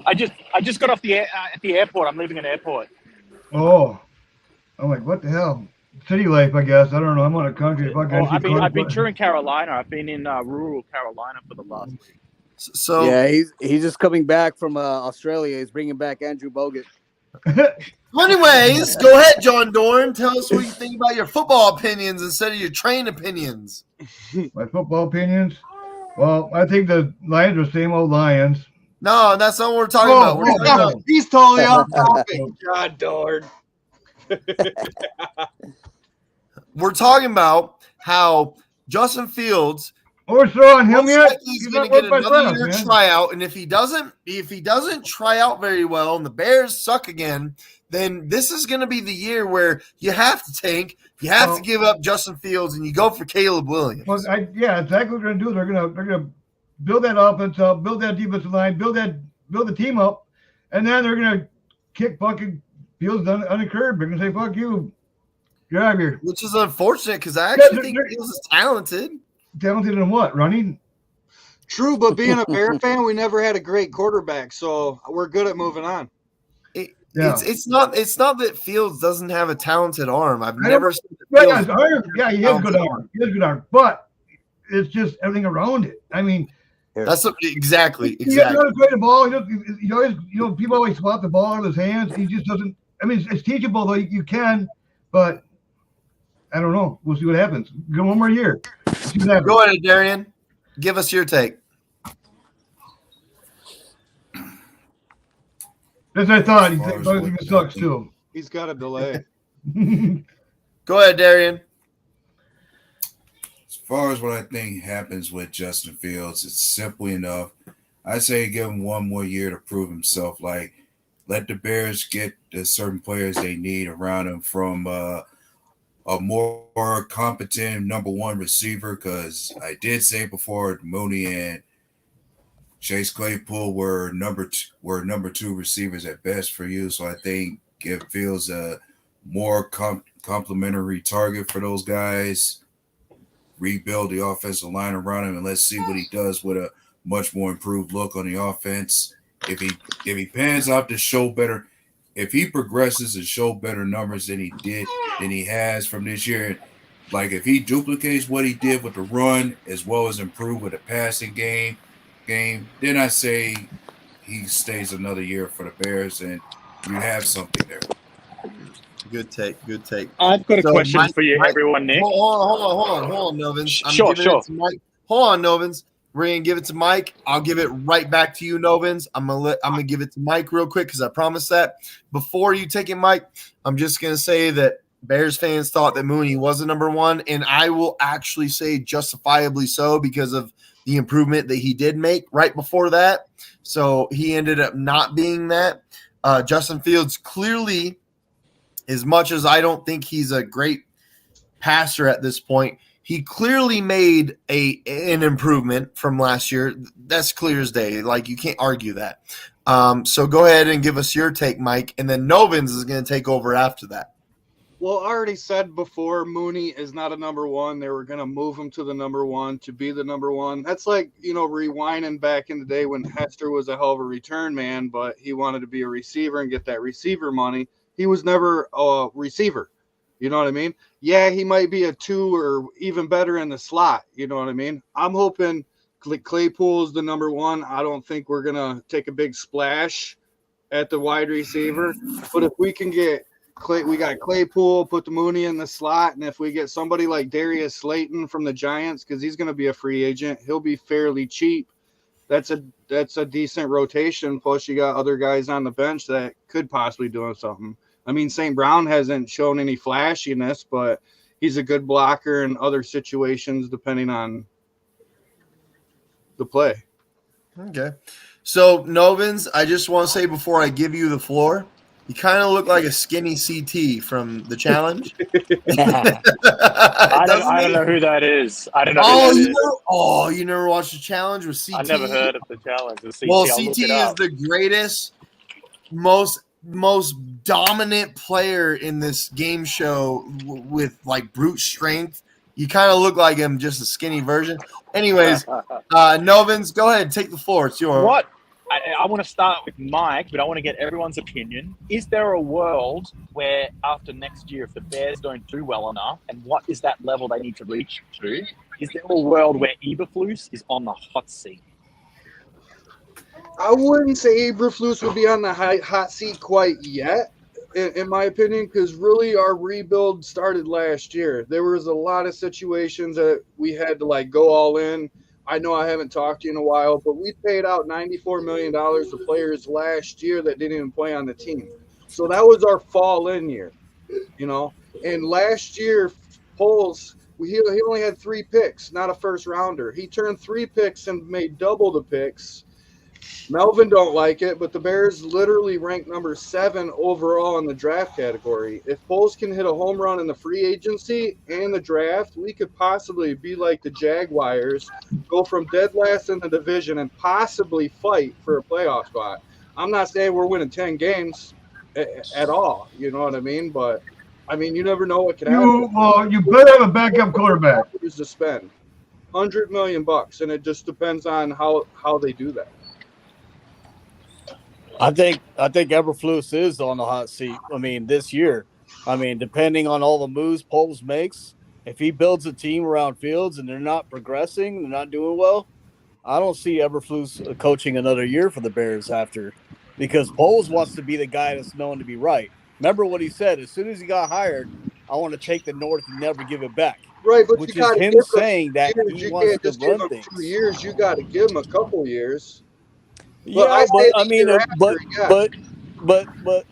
I just got off at the airport. I'm leaving an airport. Oh, I'm like, what the hell? City life, I guess. I don't know. I'm on a country. I've been touring Carolina. I've been in rural Carolina for the last week. So yeah, he's just coming back from Australia. He's bringing back Andrew Bogut. Anyways, go ahead, John Dorn. Tell us what you think about your football opinions instead of your train opinions. My football opinions? Well, I think the Lions are same old Lions. No, that's not what we're talking about. We're talking about. He's totally off topic. God darn. We're talking about how Justin Fields We're throwing him yet? he's going to get another year tryout, and if he doesn't try out very well, and the Bears suck again, then this is going to be the year where you have to tank, you have to give up Justin Fields, and you go for Caleb Williams. Well, yeah, exactly what they're going to do. They're going to build that offense up, build that defensive line, build the team up, and then they're going to kick fucking Fields on the curb. They're going to say, "Fuck you, get out of here." Which is unfortunate because I actually think Fields is talented. Talented in what? Running? True, but being a Bear fan, we never had a great quarterback, so we're good at moving on. It's not that Fields doesn't have a talented arm. I've never seen he has good arm. He has good arm, but it's just everything around it. I mean, that's exactly. He doesn't know how to play the ball. He always, people always swat the ball out of his hands. He just doesn't. I mean, it's teachable though. You can, but I don't know. We'll see what happens. Go one more year. Go ahead, Darian. Give us your take. As I thought, he thinks it sucks too. He's got a delay. Go ahead, Darian. As far as what I think happens with Justin Fields, it's simply enough. I say give him one more year to prove himself. Like, let the Bears get the certain players they need around him from a more competent number one receiver, because I did say before Mooney and Chase Claypool were number two receivers at best for you. So I think give Fields more complementary target for those guys, rebuild the offensive line around him, and let's see what he does with a much more improved look on the offense. If he pans out to show better, if he progresses and show better numbers than he has from this year, like if he duplicates what he did with the run as well as improve with the passing game, then I say he stays another year for the Bears, and you have something there. Good take. Good take. I've got a So, question for you, everyone, Nick. Hold on, Novins. I'm giving it to Mike. Hold on, Novins. We're gonna give it to Mike. I'll give it right back to you, Novins. I'm gonna give it to Mike real quick because I promised that. Before you take it, Mike, I'm just gonna say that Bears fans thought that Mooney was the number one, and I will actually say justifiably so because of the improvement that he did make right before that. So he ended up not being that. Justin Fields clearly, as much as I don't think he's a great passer at this point, he clearly made an improvement from last year. That's clear as day. Like, you can't argue that. So go ahead and give us your take, Mike, and then Novins is going to take over after that. Well, I already said before, Mooney is not a number one. They were going to move him to the number one to be the number one. That's like, rewinding back in the day when Hester was a hell of a return man, but he wanted to be a receiver and get that receiver money. He was never a receiver. You know what I mean? Yeah, he might be a 2 or even better in the slot. You know what I mean? I'm hoping Claypool is the number one. I don't think we're going to take a big splash at the wide receiver. But if we can get we got Claypool, put the Mooney in the slot, and if we get somebody like Darius Slayton from the Giants, because he's going to be a free agent, he'll be fairly cheap. That's a decent rotation. Plus, you got other guys on the bench that could possibly do something. I mean, St. Brown hasn't shown any flashiness, but he's a good blocker in other situations depending on the play. Okay. So, Novins, I just want to say before I give you the floor, you kind of look like a skinny CT from the challenge. I don't know who that is. I don't know who that is. You never watched the challenge with CT? I never heard of the challenge. The CT, well, I'll CT look it is up. the greatest, most dominant player in this game show with like brute strength. You kind of look like him, just a skinny version. Anyways, Novins, go ahead, take the floor. It's yours. What? I want to start with Mike, but I want to get everyone's opinion. Is there a world where after next year, if the Bears don't do well enough, and what is that level they need to reach to, is there a world where Eberflus is on the hot seat? I wouldn't say Eberflus would be on the hot seat quite yet, in my opinion, because really our rebuild started last year. There was a lot of situations that we had to go all in. I know I haven't talked to you in a while, but we paid out $94 million to players last year that didn't even play on the team. So that was our fall-in year, And last year, Poles, he only had 3 picks, not a first-rounder. He turned 3 picks and made double the picks. Melvin don't like it, but the Bears literally ranked number 7 overall in the draft category. If Poles can hit a home run in the free agency and the draft, we could possibly be like the Jaguars, go from dead last in the division and possibly fight for a playoff spot. I'm not saying we're winning 10 games at all, you know what I mean? But, you never know what can happen. You better have a backup quarterback. Is to spend $100 million, and it just depends on how they do that. I think Eberflus is on the hot seat. This year, depending on all the moves Poles makes, if he builds a team around Fields and they're not progressing, they're not doing well, I don't see Eberflus coaching another year for the Bears after, because Poles wants to be the guy that's known to be right. Remember what he said? As soon as he got hired, I want to take the North and never give it back. Right, but which you is him saying that years. he You wants can't to just give run him things. 2 years. You got to give him a couple years. Yeah, But but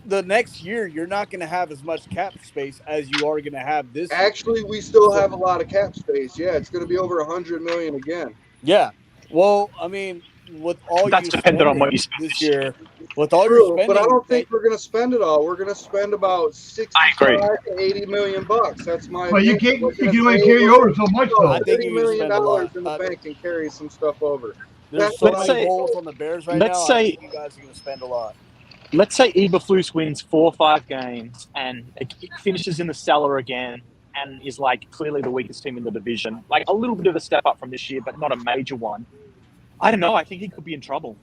the next year you're not going to have as much cap space as you are going to have this year. Actually, we still have a lot of cap space. Yeah, it's going to be over $100 million again. Yeah. Well, with all that's dependent on what you spend this year, with all True, your spending, but I don't think we're going to spend it all. We're going to spend about $65 to $80 million. That's my. But you can only carry over so much, though. I think $30 you million spend a lot. in the bank and carry some stuff over. There's so many holes on the Bears right now. I think you guys are going to spend a lot. let's say Eberflus wins 4 or 5 games and it finishes in the cellar again and is like clearly the weakest team in the division, like a little bit of a step up from this year, but not a major one. I don't know. I think he could be in trouble.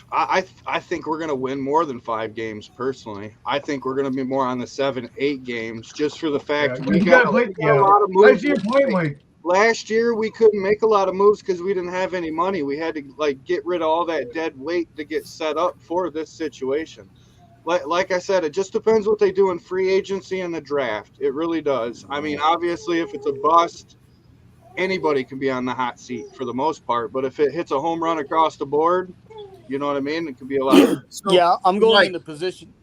I think we're going to win more than 5 games personally. I think we're going to be more on the 7-8 games just for the fact we got a lot of moves. I see your point, Mike. Last year we couldn't make a lot of moves because we didn't have any money. We had to like get rid of all that dead weight to get set up for this situation. Like I said, it just depends what they do in free agency and the draft. It really does. I mean, obviously, if it's a bust, anybody can be on the hot seat for the most part. But if it hits a home run across the board, you know what I mean? It could be a lot. Yeah, I'm going in the position.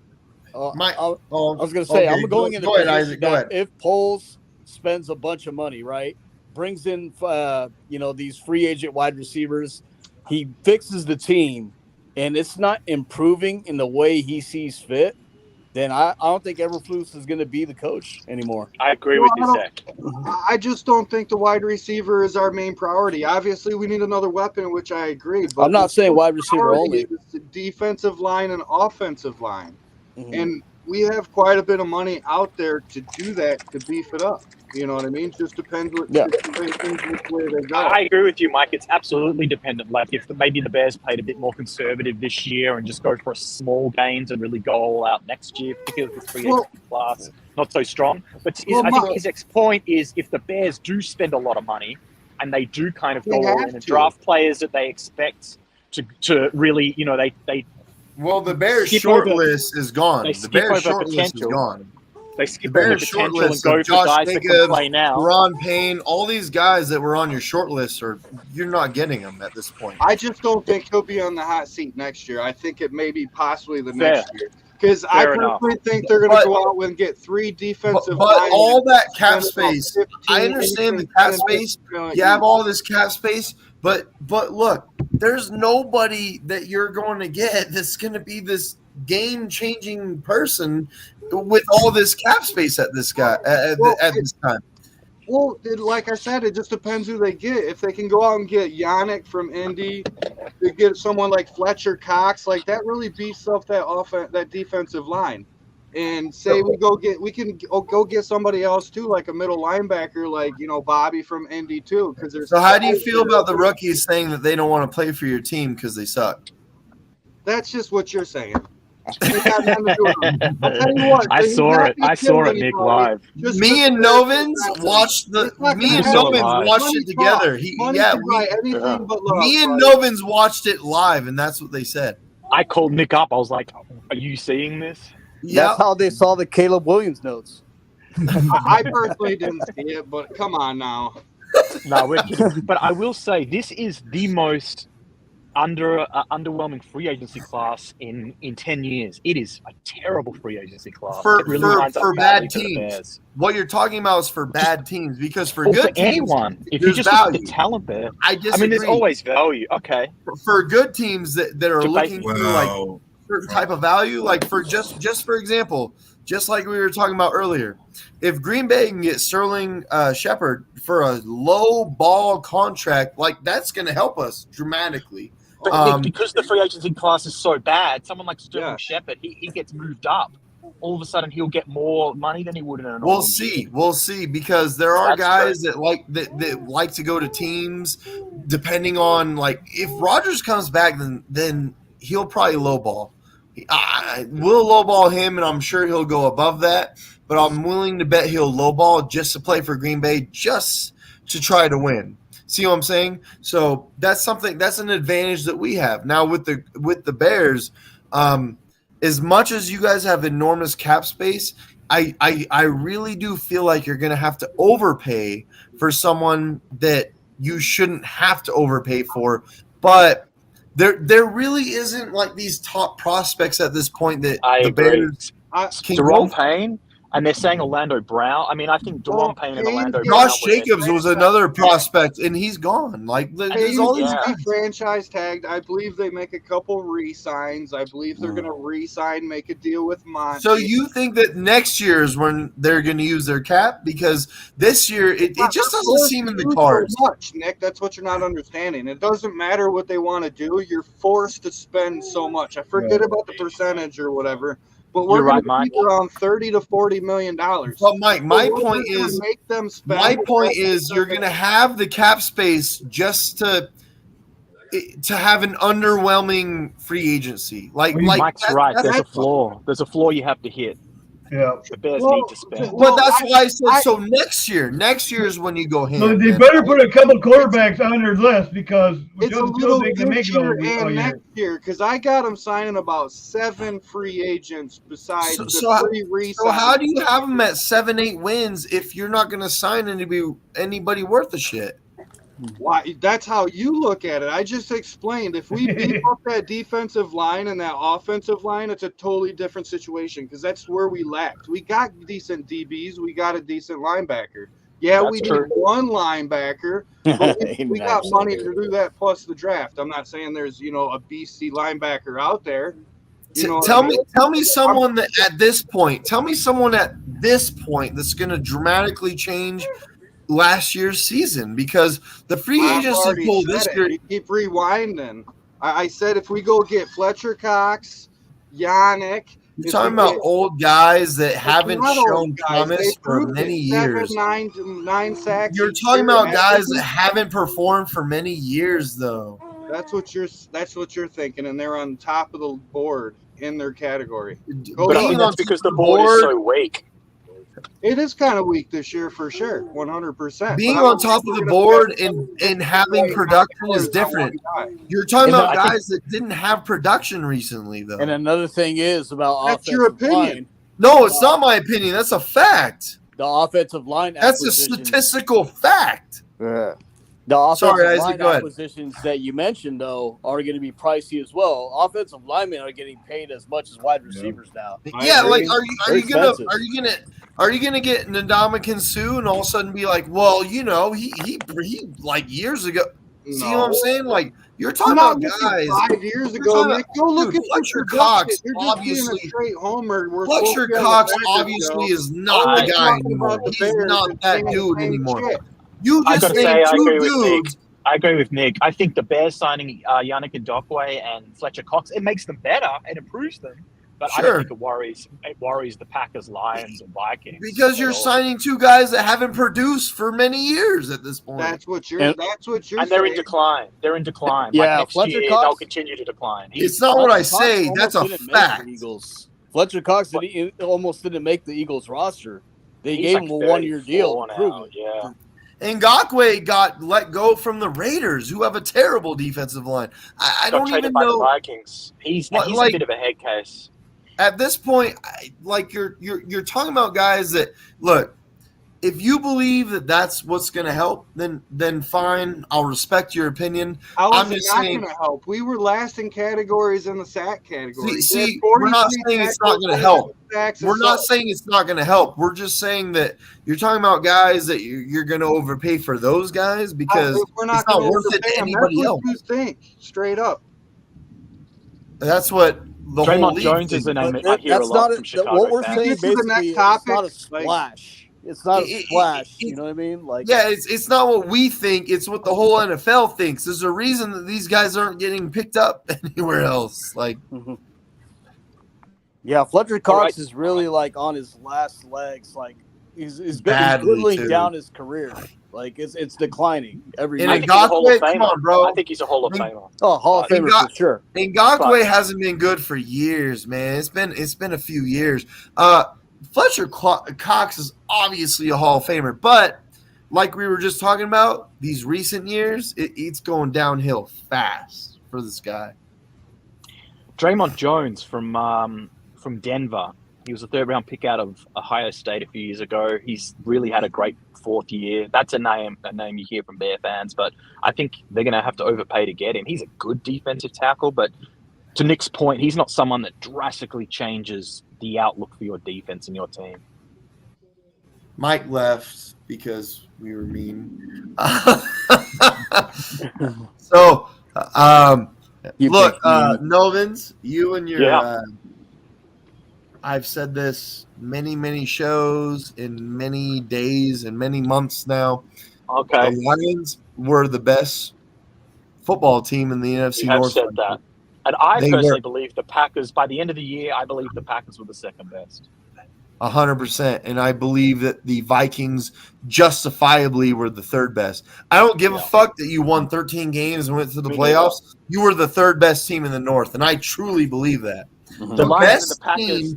I was going to say, I'm going in the position Isaac, that if Poles spends a bunch of money, right, brings in, these free agent wide receivers, he fixes the team, and it's not improving in the way he sees fit, then I don't think Eberflus is going to be the coach anymore. I agree with you, Zach. I just don't think the wide receiver is our main priority. Obviously, we need another weapon, which I agree. But I'm not saying wide receiver only. It's the defensive line and offensive line. And we have quite a bit of money out there to do that, to beef it up. You know what I mean? Just depends what situations, which way they go. I agree with you, Mike. It's absolutely dependent. Like if maybe the Bears played a bit more conservative this year and just go for small gains and really go all out next year, particularly with the free agency class not so strong. But I think his next point is if the Bears do spend a lot of money and they do kind of go all in and draft players that they expect to really, they well, the Bears short list is gone. The Bears short list is gone. They skip the over Bears potential short and list go of for Josh guys that can play now. Ron Payne, all these guys that were on your short list you're not getting them at this point. I just don't think he'll be on the hot seat next year. I think it may be possibly the next year. Because I personally think they're going to go out and get 3 defensive But all that cap space, I understand the cap space. You have all this cap space, but look, there's nobody that you're going to get that's going to be this game-changing person with all this cap space at this guy at this time. Well, like I said, it just depends who they get. If they can go out and get Yannick from Indy, they get someone like Fletcher Cox, like that really beefs up that defensive line. And say we can go get somebody else too, like a middle linebacker, like Bobby from Indy too. So how do you feel about the rookies saying that they don't want to play for your team because they suck? That's just what you're saying. I saw it, Nick, live. Me and Novins watched it together. Me and Novins watched it live, and that's what they said. I called Nick up. I was like, "Are you seeing this?" Yeah. That's how they saw the Caleb Williams notes. I personally didn't see it, but come on now. No, but I will say this is the most underwhelming free agency class in 10 years. It is a terrible free agency class for bad to teams. What you're talking about is for bad teams, because for good teams, anyone, if you just look at the talent there, I mean, there's always value. Okay, for good teams that are looking for like certain type of value, like for just for example, just like we were talking about earlier, if Green Bay can get Sterling Shepard for a low ball contract, like that's going to help us dramatically. But because the free agency class is so bad, someone like Sterling Shepard, he gets moved up. All of a sudden, he'll get more money than he would in a normal year. We'll see, because there are guys that like to go to teams, depending on like if Rodgers comes back, then he'll probably lowball. We'll lowball him, and I'm sure he'll go above that. But I'm willing to bet he'll lowball just to play for Green Bay, just to try to win. See what I'm saying? So that's an advantage that we have now with the Bears. As much as you guys have enormous cap space, I really do feel like you're going to have to overpay for someone that you shouldn't have to overpay for. But there really isn't like these top prospects at this point that I the agree. Bears can Jerome Payne. And they're saying Orlando Brown. I mean, I think Deron Payne and Orlando Brown. Josh Jacobs was another prospect, and he's gone. Like there's Payne's all these gonna be guys. franchise tagged. I believe they make a couple re-signs. I believe they're gonna re-sign, make a deal with Monty. So you think that next year is when they're going to use their cap? Because this year it just doesn't seem in the cards. So much, Nick. That's what you're not understanding. It doesn't matter what they want to do. You're forced to spend so much. I forget about the percentage or whatever. But we're going to be around $30 to $40 million. But Mike, my point is, make them spend you're going to have the cap space just to have an underwhelming free agency. Mike's right. There's a floor. There's a floor you have to hit. Yeah. The Bears need to spend. But that's why I said so. Next year is when you go ham. So they better put a couple quarterbacks on their list because it's a little this year and next year because I got them signing about 7 free agents besides the free re-signs. So how do you have them at 7-8 wins if you're not going to sign anybody worth a shit? Why? That's how you look at it. I just explained. If we beef up that defensive line and that offensive line, it's a totally different situation because that's where we lacked. We got decent DBs. We got a decent linebacker. Yeah, we need one linebacker, but we got money to do that plus the draft. I'm not saying there's a BC linebacker out there. Tell me someone that at this point. Tell me someone at this point that's going to dramatically change last year's season because the free agency pool this year. You keep rewinding. I said if we go get Fletcher Cox, Yannick. You're talking about old guys that haven't shown promise for many years. 9 sacks. You're talking about guys that haven't performed for many years, though. That's what you're thinking, and they're on top of the board in their category. But I think that's because the board is so weak. It is kind of weak this year for sure, 100%. Being on top of the board and having production is different. You're talking about guys that didn't have production recently, though. And another thing is about that's your opinion. Line. No, it's not my opinion. That's a fact. The offensive line. That's a statistical fact. Yeah. The offensive line acquisitions that you mentioned, though, are going to be pricey as well. Offensive linemen are getting paid as much as wide receivers now. Yeah, like are you gonna get Ndamukong Suh and all of a sudden be like, well, he like years ago. See what I'm saying? Like you're talking about guys 5 years ago. Nick, go look at Fletcher Cox. Obviously, a straight homer. Fletcher Cox obviously is not the guy anymore. He's not that dude anymore. You just I agree with Nick. I think the Bears signing Yannick Ngakoue and Fletcher Cox, it makes them better. It improves them. But I don't think it worries the Packers, Lions, and Vikings. Because you're signing 2 guys that haven't produced for many years at this point. That's what you're and they're in decline. They're in decline. Yeah, next Fletcher year, Cox, they'll continue to decline. It's not what I say. That's a fact. Fletcher Cox almost didn't make the Eagles roster. They gave him a 1-year deal. Yeah. Ngakoue got let go from the Raiders, who have a terrible defensive line. I don't even know. The Vikings. He's a bit of a head case. At this point, you're talking about guys that look. If you believe that that's what's going to help, then fine. I'll respect your opinion. I'm just not going to help. We were last in categories in the sack category. See, we're not saying it's not going to help. We're not saying it's not going to help. We're just saying that you're talking about guys that you're going to overpay for those guys because we're not it's not worth it to anybody else. That's what you think, straight up. That's what the Draymond whole league Jones is the name I hear a lot from Chicago. What we're saying basically is it's not a splash. It's not a splash. You know what I mean? Like, yeah, it's not what we think. It's what the whole NFL thinks. There's a reason that these guys aren't getting picked up anywhere else. Like, yeah, Fletcher Cox is really like on his last legs. Like, he's dwindling down his career. Like, it's declining every year. Ngakoue, come on, bro. I think he's a Hall of Famer. Oh, Hall of Famer for sure. Ngakoue hasn't been good for years, man. It's been a few years. Fletcher Cox is obviously a Hall of Famer, but like we were just talking about, these recent years, it's going downhill fast for this guy. Draymond Jones from Denver. He was a 3rd-round pick out of Ohio State a few years ago. He's really had a great 4th year. That's a name you hear from Bear fans, but I think they're going to have to overpay to get him. He's a good defensive tackle, but to Nick's point, he's not someone that drastically changes the outlook for your defense and your team. Mike left because we were mean. So, look, Novins, you and your I've said this many shows in many days and many months now. Okay. The Lions were the best football team in the NFC You have North. said that. And I They personally were believe the Packers, by the end of the year, I believe the Packers were the second best. 100%, and I believe that the Vikings justifiably were the third best. I don't give a fuck that you won 13 games and went to the Me neither. playoffs. You were the third best team in the North, and I truly believe that. The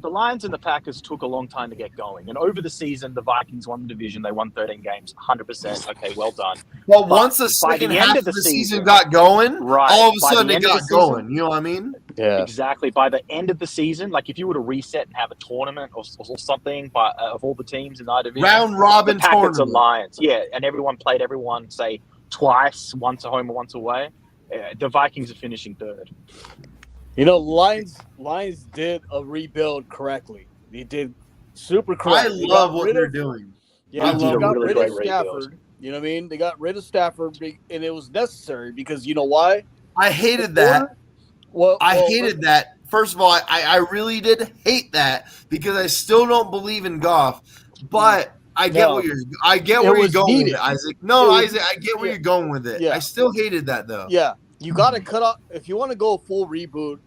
Lions and the Packers took a long time to get going. And over the season, the Vikings won the division. They won 13 games, 100%. Okay, well done. Well, But once the by second the half end of the season got going, right, all of a by the sudden it end of got the season- going. You know what I mean? Yeah. Exactly. By the end of the season, like if you were to reset and have a tournament or something of all the teams in our division, Round robin the Packers tournament. and Lions, yeah, and everyone played everyone, say, twice, once at home or once away. The Vikings are finishing third. You know, Lions did a rebuild correctly. They did super correct. I They love got what rid they're of- doing. Yeah, They they did a got really rid of great rebuild. Stafford. You know what I mean? They got rid of Stafford, and it was necessary because you know why? I hated that. I Well, hated that. First of all, I really did hate that because I still don't believe in Goff. But I get No. where you're It going was with needed. it, Isaac. No, It was- Isaac, I get where yeah. you're going with it. Yeah. I still hated that though. Yeah, you got to cut off if you want to go full reboot.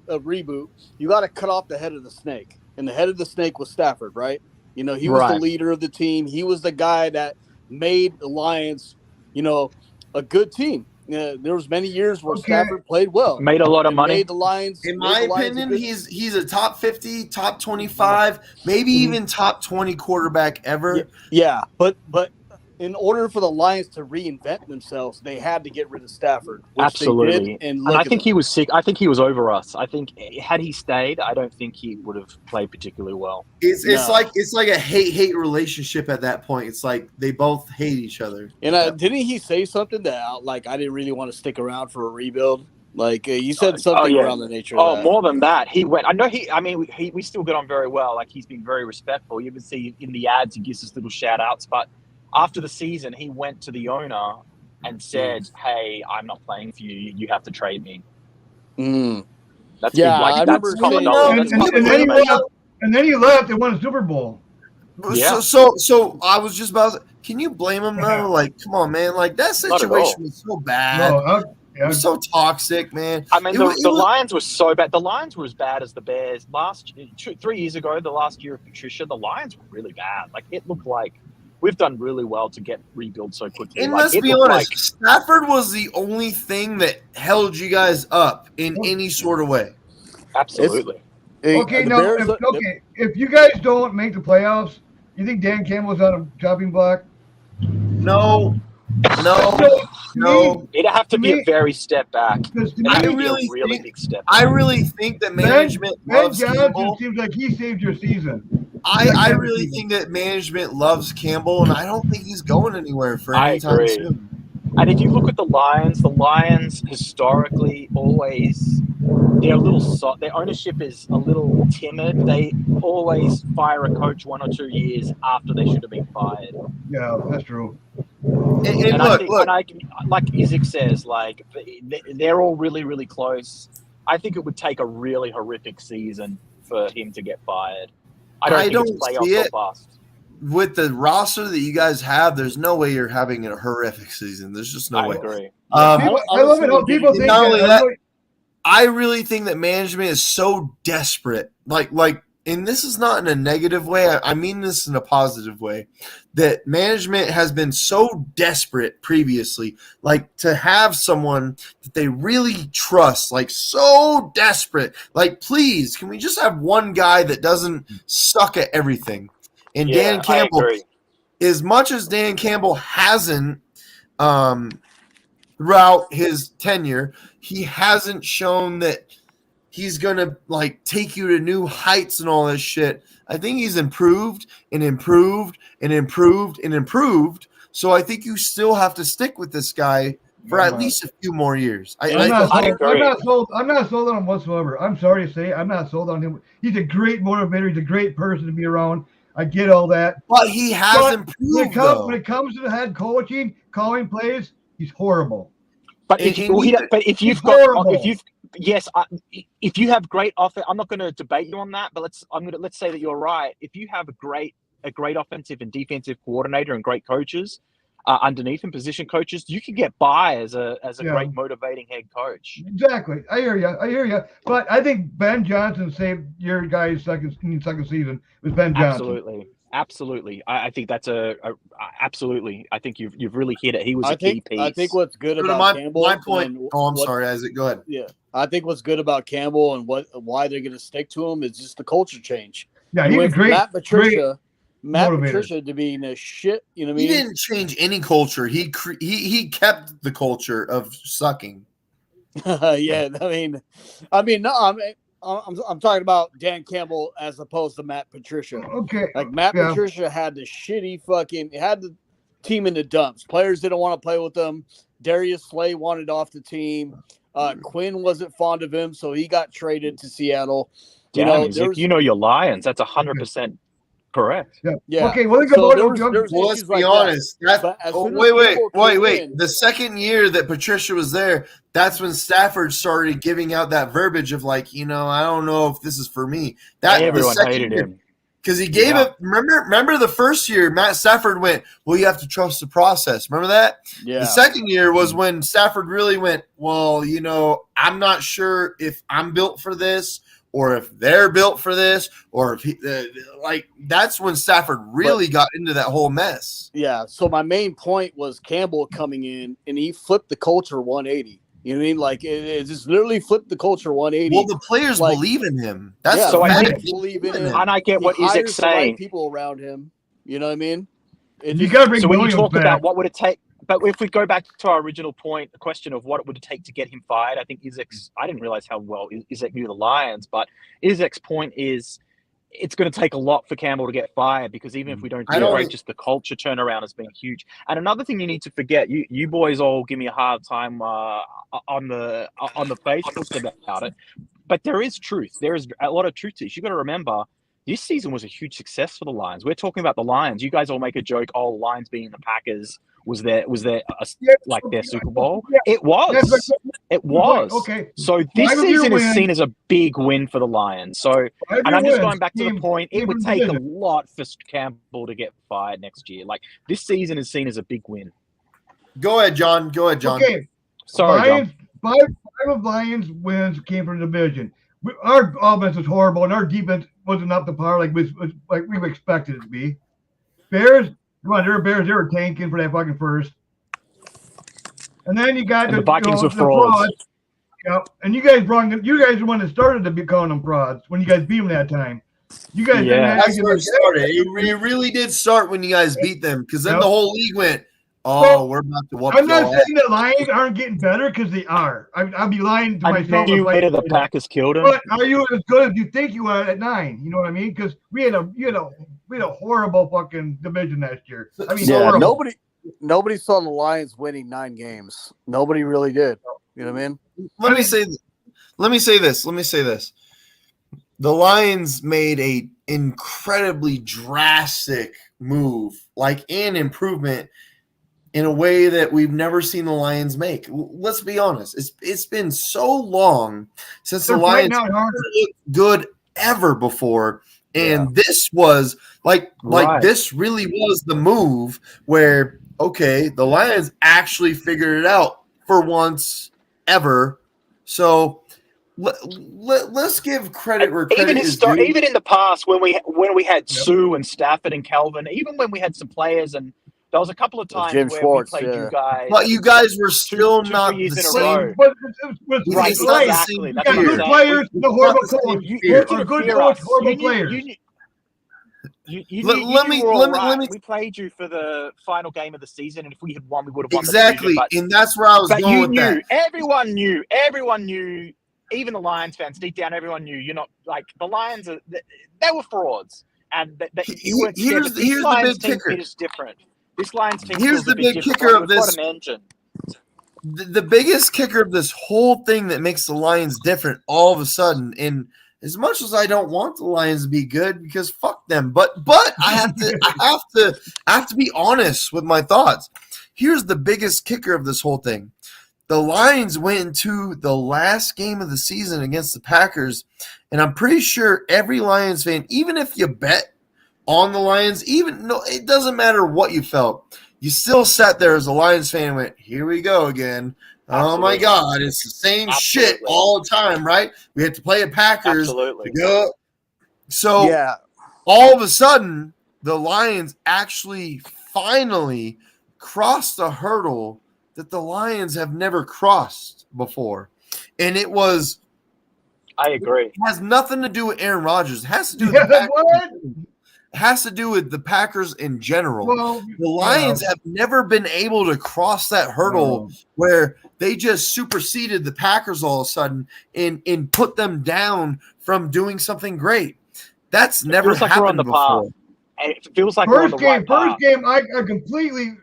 You got to cut off the head of the snake, and the head of the snake was Stafford, right? You know, he was the Right. leader of the team. He was the guy that made the Lions, you know, a good team. There was many years where Stafford played well, Made a lot of and money. Made the Lions. In made my the Lions a opinion, good- he's a top 50, top 25, maybe even top 20 quarterback ever. Yeah, but in order for the Lions to reinvent themselves, they had to get rid of Stafford, which Absolutely. they did. And I look think at he was sick. I think he was over us. I think had he stayed, I don't think he would have played particularly well. It's like a hate relationship at that point. It's like they both hate each other. And didn't he say something that like I didn't really want to stick around for a rebuild? Like you said something around the nature of that. More than that, he went. I know he. I mean, we still get on very well. Like he's been very respectful. You even see in the ads he gives us little shout outs. But after the season, he went to the owner and said, "Hey, I'm not playing for you. You have to trade me." That's Yeah, big, like, I remember that's common seeing knowledge. that. That's And public then he information. left. And then he left and won a Super Bowl. Yeah. So I was just about to, can you blame him though? Like, come on, man. Like that Not at all. situation was so bad. It was so toxic, man. I mean, It the was- it was- Lions were so bad. The Lions were as bad as the Bears last 3 years ago. The last year of Patricia, the Lions were really bad. Like it looked like we've done really well to get rebuild so quickly. And Like, let's it be looked honest, like- Stafford was the only thing that held you guys up in any sort of way. Absolutely. Okay, now if you guys don't make the playoffs, you think Dan Campbell's on a chopping block? No. It'd have to be a very step back. It'd I have to be really a really think- big step. I really think that management Ben loves Johnson Campbell. seems like he saved your season. I really think that management loves Campbell, and I don't think he's going anywhere for I any time agree. soon. And if you look at the Lions historically always they're a little soft. Their ownership is a little timid. They always fire a coach 1 or 2 years after they should have been fired. Yeah, that's true. And look, look. Like Isaac says, like they're all really, really close. I think it would take a really horrific season for him to get fired. I don't think it's playoffs see or it. bust. With the roster that you guys have, there's no way you're having a horrific season. There's just no I way. agree. I love it how people think Not only that. that, I really think that management is so desperate. Like, and this is not in a negative way. I mean this in a positive way. That management has been so desperate previously, like to have someone that they really trust, like so desperate. Like, please, can we just have one guy that doesn't suck at everything? And Yeah, Dan Campbell, I agree. as much as Dan Campbell hasn't throughout his tenure, he hasn't shown that he's gonna like take you to new heights and all this shit. I think he's improved and improved and improved and improved. So I think you still have to stick with this guy for at least a few more years. I'm not sold on him whatsoever. I'm sorry to say, I'm not sold on him. He's a great motivator. He's a great person to be around. I get all that. But he has But improved, when it comes to the head coaching, calling plays, he's horrible. But if you have great offense, I'm not going to debate you on that. But let's say that you're right. If you have a great offensive and defensive coordinator and great coaches underneath him, position coaches, you can get by as a great motivating head coach. Exactly. I hear you. But I think Ben Johnson saved your guys' second season. It was Ben Johnson. Absolutely. I think that's absolutely. I think you've really hit it. He was I a key think piece. I think what's good about Campbell. My point. I'm sorry, Isaac. Go ahead. Yeah, I think what's good about Campbell and why they're going to stick to him is just the culture change. Yeah, he went from Matt Patricia to being a shit. You know what I mean? He didn't change any culture. He kept the culture of sucking. Yeah, I mean, no, I'm talking about Dan Campbell as opposed to Matt Patricia. Okay, like Matt Patricia had the had the team in the dumps. Players didn't want to play with them. Darius Slay wanted off the team. Quinn wasn't fond of him, so he got traded to Seattle. You know your Lions. That's 100% correct. Yeah. Okay. Well, let's be honest. Wait. The second year that Patricia was there, that's when Stafford started giving out that verbiage of I don't know if this is for me. Everyone hated him because he gave it. Remember the first year, Matt Stafford went, "Well, you have to trust the process." Remember that? Yeah. The second year was when Stafford really went, "Well, I'm not sure if I'm built for this." Or if they're built for this, or if that's when Stafford really got into that whole mess. Yeah. So my main point was Campbell coming in and he flipped the culture 180. You know what I mean? Like it just literally flipped the culture 180. Well, the players believe in him. That's so I think believe in him. And I get what Isaac's saying. People around him. You know what I mean? You got to bring when you Williams talk back. about what would it take. But if we go back to our original point, the question of what it would take to get him fired, I think I didn't realize how well Isaac knew the Lions, but Isaac's point is it's going to take a lot for Campbell to get fired because even if we don't do it, just the culture turnaround has been huge. And another thing you need to forget, you boys all give me a hard time on the Facebooks about it, but there is truth. There is a lot of truth to this. You got to remember, this season was a huge success for the Lions. We're talking about the Lions. You guys all make a joke, Lions being the Packers. Was there their Super Bowl? It was. It was. Okay. So this season is seen as a big win for the Lions. So, and I'm just going back to the point. It would take a lot for Campbell to get fired next year. Like this season is seen as a big win. Go ahead, John. Okay. Sorry, Lions, John. Five of Lions wins came from the division. Our offense was horrible, and our defense wasn't up to par like we expected it to be. Bears. Come on, they're Bears. They were tanking for that fucking first. And then you got the Vikings were frauds. Yep. And you guys are the one that started to be calling them frauds when you guys beat them that time. You guys that's where it started. It really did start when you guys beat them because then the whole league went, we're about to whoop. I'm not saying the Lions aren't getting better because they are. I'd be lying to myself. The Packers killed them. But are you as good as you think you are at 9? You know what I mean? Because we had a horrible fucking division last year. I mean, horrible. Nobody saw the Lions winning 9 games. Nobody really did. You know what I mean? Let me say this. The Lions made a incredibly drastic move, an improvement in a way that we've never seen the Lions make. Let's be honest. It's been so long since the Lions looked good ever before. And this was this really was the move where, the Lions actually figured it out for once ever. So let's give credit where credit is due. Even in the past when we had Sue and Stafford and Calvin, even when we had some players, and there was a couple of times Jim where Schwartz, we played you guys. But you guys were still not years the in a same. row. But Right, it's not exactly. the you same got good players, the horrible coach. You Or good coach, horrible players. Let me. We played you for the final game of the season, and if we had won, we would have won. Exactly, and that's where I was going with that. Everyone knew. Even the Lions fans, deep down, everyone knew. You're not like the Lions. They were frauds, and you weren't. Here's the big kicker. Is different. This Lions team. Here's the big kicker of this. The biggest kicker of this whole thing that makes the Lions different all of a sudden, and as much as I don't want the Lions to be good because fuck them, but I have to be honest with my thoughts. Here's the biggest kicker of this whole thing. The Lions went into the last game of the season against the Packers, and I'm pretty sure every Lions fan, even if you bet on the Lions, it doesn't matter what you felt, you still sat there as a Lions fan and went, here we go again. Absolutely. Oh my God, it's the same shit all the time, right? We have to play at Packers. Absolutely. To go. So all of a sudden, the Lions actually finally crossed a hurdle that the Lions have never crossed before. And it was I agree. It has nothing to do with Aaron Rodgers. It has to do with the Packers. It has to do with the Packers in general. Well, the Lions have never been able to cross that hurdle where they just superseded the Packers all of a sudden and put them down from doing something great. That's never happened before. It feels like first game, I completely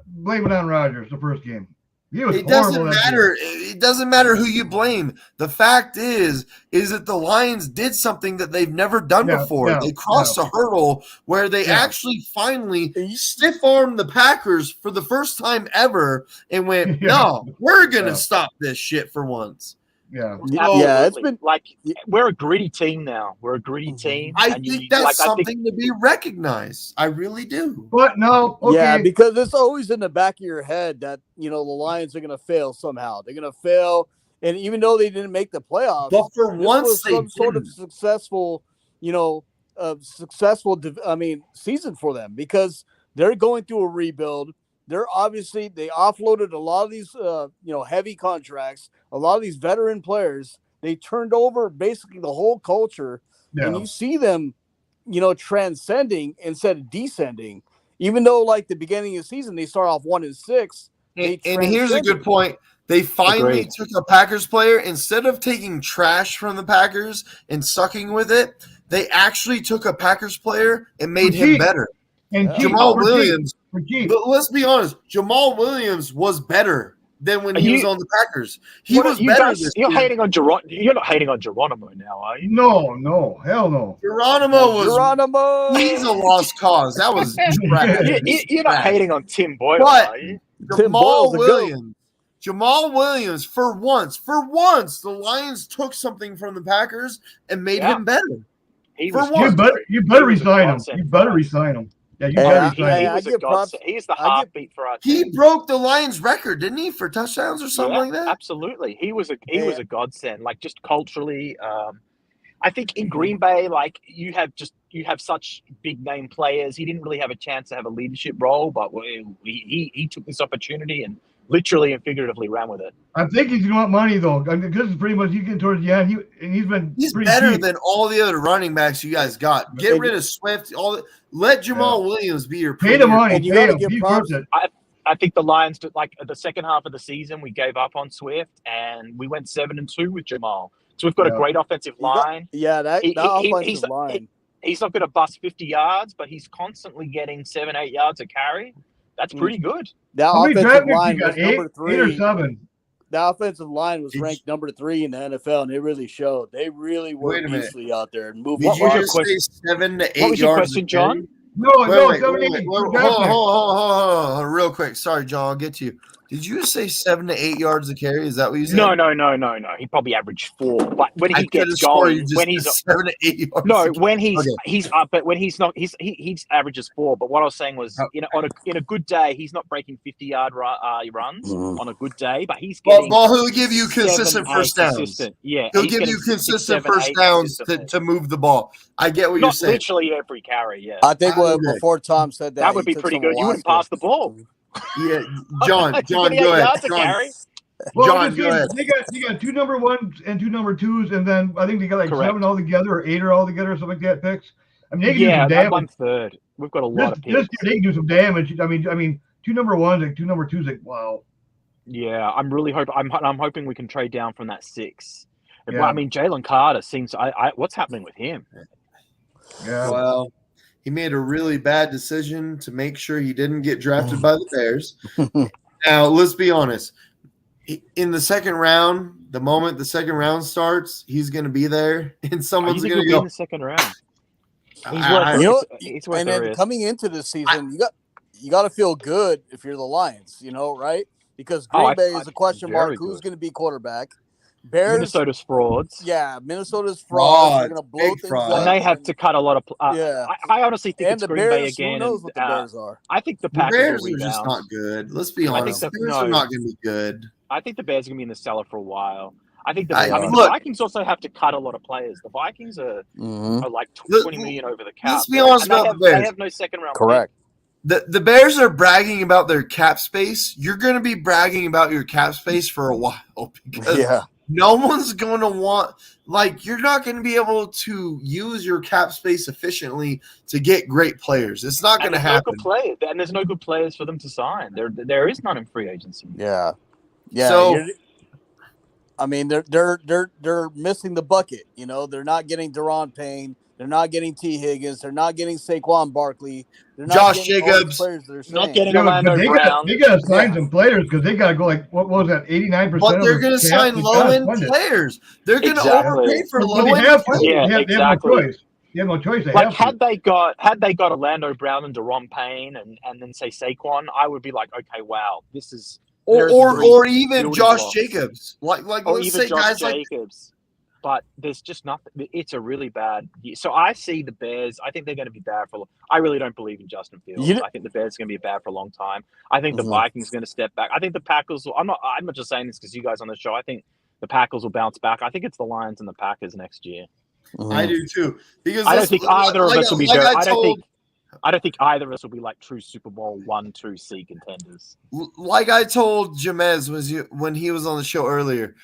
blame it on Rodgers. The first game. It doesn't matter. It doesn't matter who you blame. The fact is that the Lions did something that they've never done before. They crossed a hurdle where they actually finally stiff-armed the Packers for the first time ever and went, no, we're going to stop this shit for once. It's been like we're a gritty team now. We're a gritty team. I think that's something to be recognized. I really do. But no, yeah, because it's always in the back of your head that the Lions are going to fail somehow. They're going to fail, and even though they didn't make the playoffs, but for once they some sort of successful, season for them because they're going through a rebuild. They offloaded a lot of these, heavy contracts, a lot of these veteran players. They turned over basically the whole culture, and you see them, transcending instead of descending. Even though, like the beginning of the season, they start off 1-6. And here's a good point. They finally took a Packers player instead of taking trash from the Packers and sucking with it. They actually took a Packers player and made him better. And Jamal Williams. But let's be honest, Jamal Williams was better than when he was on the Packers. He was better. You're hating on Geronimo. You're not hating on Geronimo now, are you? No, hell no. Geronimo. He's a lost cause. That was trash. You're not hating on Tim Boyle, are you? Jamal Williams, for once, the Lions took something from the Packers and made him better. You better resign him. You better resign him. Yeah, you better resign him. He's the heartbeat for our team. He broke the Lions record, didn't he, for touchdowns or something like that? Absolutely. He was a godsend. Like just culturally, I think in Green Bay, like you have such big name players. He didn't really have a chance to have a leadership role, but he took this opportunity and literally and figuratively ran with it. I think he's going to want money though, because pretty much he's getting towards the end. He's better than all the other running backs you guys got. Get rid of Swift. Let Jamal Williams be your pay the money. And you got to give props. I think the Lions, like the second half of the season, we gave up on Swift and we went 7-2 with Jamal. So we've got a great offensive line. Offensive line. He's not going to bust 50 yards, but he's constantly getting 7-8 yards a carry. That's pretty good. That offensive line was number 3. 8 or 7. The offensive line was ranked number 3 in the NFL, and it really showed. They really were beastly out there and moving. Did you just say 7 to 8 yards? What was your question, John? No, 7 to 8. Hold on, real quick. Sorry, John, I'll get to you. Did you say 7 to 8 yards a carry? Is that what you said? No. He probably averaged 4. But when he gets going, when he's 7 to 8 yards. No, when he's up, but when he's not, he averages 4. But what I was saying was, in a good day, he's not breaking 50-yard runs on a good day, but he's getting. Well, he'll give you consistent first downs. Yeah, he'll give you consistent first downs to move the ball. I get what you're saying. Literally every carry. Yeah, I think before Tom said that would be pretty good. You wouldn't pass the ball. Yeah, John, go ahead. John, go ahead. They got 2 number 1s and 2 number 2s, and then I think they got 7 altogether or 8 altogether or something like that picks. I mean, they can do some damage. 1/3. We've got a lot of picks. This year they can do some damage. I mean, 2 number 1s and 2 number 2s, like wow. Yeah, I'm really hoping. I'm hoping we can trade down from that 6. Yeah. I mean, Jalen Carter seems. What's happening with him? Yeah. Well, he made a really bad decision to make sure he didn't get drafted by the Bears. Now, let's be honest. in the second round, the moment the second round starts, he's going to be there, and someone's going to be go in the second round. He's worth and the then risk. coming into the season, you got to feel good if you're the Lions, right? Because Green Bay is a question mark. Who's going to be quarterback? Bears, Minnesota's frauds. Yeah, Minnesota's frauds. They're going to blow things up. And they have to cut a lot of. I honestly think and it's the Green Bears, Bay again. Who knows what the Bears are? I think the The Packers Bears will are just rebound. not good. Let's be honest. The Bears are not going to be good. I think the Bears are going to be in the cellar for a while. I think the Vikings also have to cut a lot of players. The Vikings are like 20 million over the cap. Let's be honest about the Bears. They have no second round. Correct. The Bears are bragging about their cap space. You're going to be bragging about your cap space for a while because no one's going to want – you're not going to be able to use your cap space efficiently to get great players. It's not going to happen. And there's no good players for them to sign. There is none in free agency. Yeah. So – I mean, they're missing the bucket. They're not getting Deron Payne. They're not getting T. Higgins. They're not getting Saquon Barkley. They're not Josh getting all these Jacobs. players that are Not getting Orlando Brown. They got to sign some players because they got to go what was that? 89%. But they're going to sign low end players. They're going to overpay for low end players. Yeah, exactly. You have no choice. They had they got Orlando Brown and Deron Payne and then say Saquon, I would be like, okay, wow, this is. Or even Josh Jacobs. Let's say Josh guys Jacobs. But there's just nothing. It's a really bad. So I see the Bears. I think they're going to be bad for. I really don't believe in Justin Fields. I think the Bears are going to be bad for a long time. I think the Vikings are going to step back. I think the Packers. I'm not just saying this because you guys on the show. I think the Packers will bounce back. I think it's the Lions and the Packers next year. I do too. Because I don't think either of us will be. I don't think either of us will be like true Super Bowl 1-2 seed contenders. Like I told Jamez when he was on the show earlier.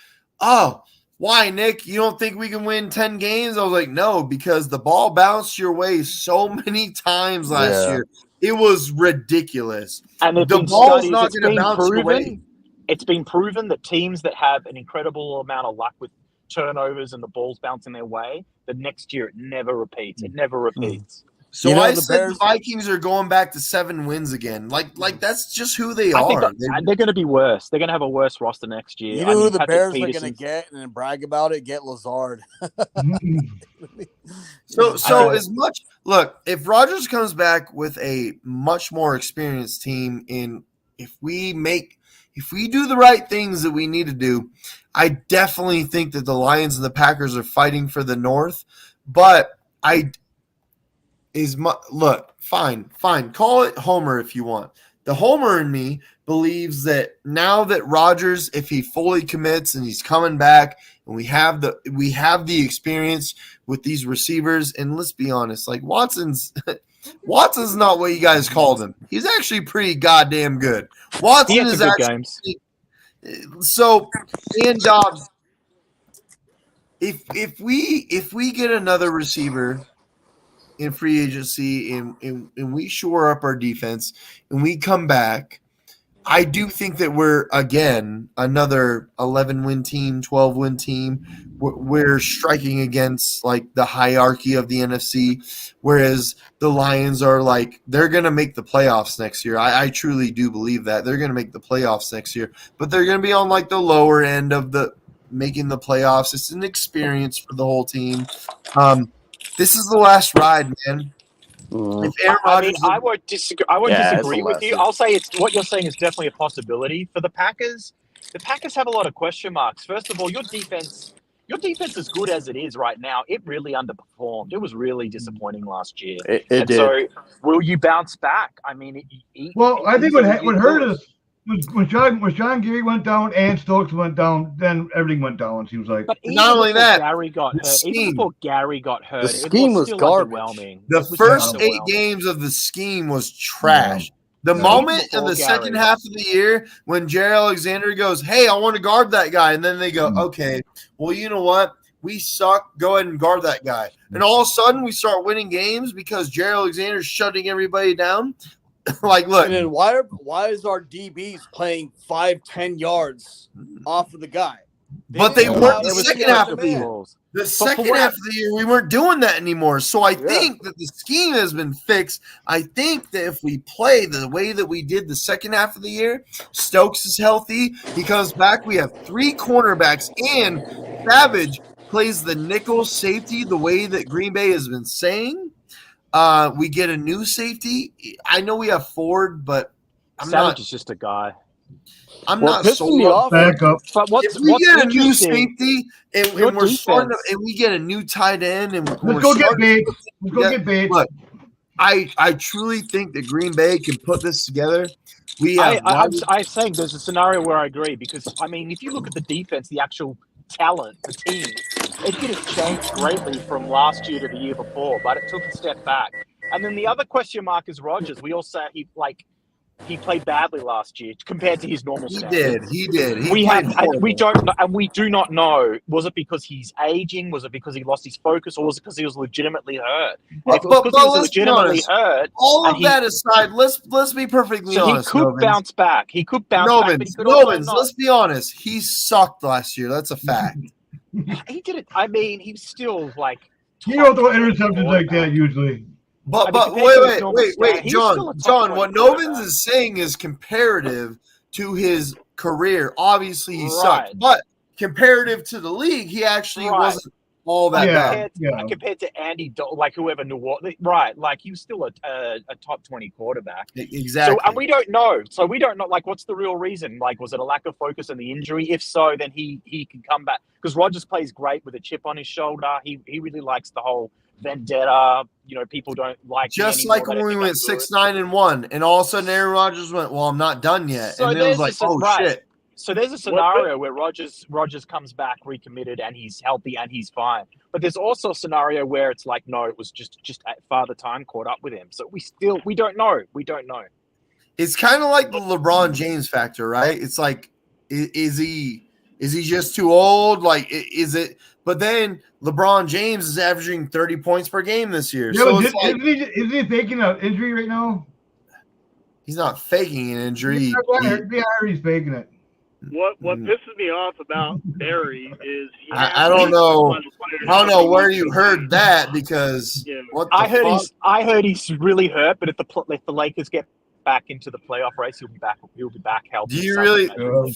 Oh, why, Nick? You don't think we can win 10 games? I was like, no, because the ball bounced your way so many times last year. It was ridiculous. And the ball's not going to bounce your way. It's been proven that teams that have an incredible amount of luck with turnovers and the balls bouncing their way, the next year it never repeats. It never repeats. So I said the Vikings are going back to 7 wins again. Like that's just who they are. They're going to be worse. They're going to have a worse roster next year. You know who the Bears are going to get and brag about it? Get Lazard. So as much look, if Rodgers comes back with a much more experienced team, if we do the right things that we need to do, I definitely think that the Lions and the Packers are fighting for the North. But fine. Call it Homer if you want. The Homer in me believes that now that Rodgers, if he fully commits and he's coming back, and we have the experience with these receivers, and let's be honest, like Watson's not what you guys called him. He's actually pretty goddamn good. Watson is actually games. So, and Dobbs, if we get another receiver in free agency and we shore up our defense and we come back, I do think that we're, again, another 11-win team, 12-win team. We're striking against, like, the hierarchy of the NFC, whereas the Lions are, like, they're going to make the playoffs next year. I truly do believe that. They're going to make the playoffs next year, but they're going to be on, like, the lower end of the making the playoffs. It's an experience for the whole team. This is the last ride, man. I won't disagree. Disagree with you. I'll say what you're saying is definitely a possibility for the Packers. The Packers have a lot of question marks. First of all, your defense is good as it is right now. It really underperformed. It was really disappointing last year. It did. So, will you bounce back? I mean, I think what hurt us when John Gary went down and Stokes went down, then everything went down. It seems like. But not only that, even before Gary got hurt, the scheme was garbage. The first 8 games of the scheme was trash. The moment in the second half of the year when Jerry Alexander goes, "Hey, I want to guard that guy," and then they go, "Okay, well, you know what? We suck. Go ahead and guard that guy." And all of a sudden, we start winning games because Jerry Alexander's shutting everybody down. Like, look. And then why is our DBs playing 5-10 yards off of the guy? But they weren't the second half of the year. The second half of the year, we weren't doing that anymore. So I think that the scheme has been fixed. I think that if we play the way that we did the second half of the year, Stokes is healthy. He comes back. We have 3 cornerbacks, and Savage plays the nickel safety the way that Green Bay has been saying. We get a new safety. I know we have Ford, but Savage is just a guy. I'm Well, not pissing sold. me off. But If we get a new interesting- safety and your we're starting defense- and we get a new tight end and Let's go get Bates. Let's go get Bates. Look, I truly think that Green Bay can put this together. We have I'm saying there's a scenario where I agree because, I mean, if you look at the defense, the actual talent, the team, it could have changed greatly from last year to the year before, but it took a step back. And then the other question mark is Rodgers. We all say he played badly last year compared to his normal standards. He did. He we played have, and horrible. we don't know, and we do not know. Was it because he's aging? Was it because he lost his focus, or was it because he was legitimately hurt? If it was because he was let's be legitimately honest. hurt, All and of that aside, let's be perfectly so honest. he could Novins. bounce back. He could bounce back, but he could also Novins, not. let's be honest. He sucked last year. That's a fact. He did it. I mean, he's still like. You don't throw interceptions like that usually. But compared to his normal wait, stat, he's still a top John. 20 What Novins is saying is comparative to his career. Obviously, he sucked, but comparative to the league, he actually wasn't all that bad. Compared to Andy, like whoever knew what, right? Like he was still a top 20 quarterback. Exactly. So, and we don't know. So we don't know. Like, what's the real reason? Like, was it a lack of focus and the injury? If so, then he can come back because Rodgers plays great with a chip on his shoulder. He really likes the whole vendetta. You know, people don't like just like when we went 6-9-1, and all of a sudden Aaron Rodgers went, "Well, I'm not done yet," So and it was like, "Oh shit." So there's a scenario where Rodgers comes back recommitted and he's healthy and he's fine. But there's also a scenario where it's like, no, it was just Father Time caught up with him. So we don't know. We don't know. It's kind of like the LeBron James factor, right? It's like, is he just too old? Like, is it? But then LeBron James is averaging 30 points per game this year. Yeah, So but it's like, is he faking an injury right now? he's not faking an injury. He's faking it. What pisses me off about Barry is I don't know. I don't know where you heard that because what the I heard fuck? I heard he's really hurt, but if the Lakers get back into the playoff race, he'll be back. He'll be back healthy. Do you really?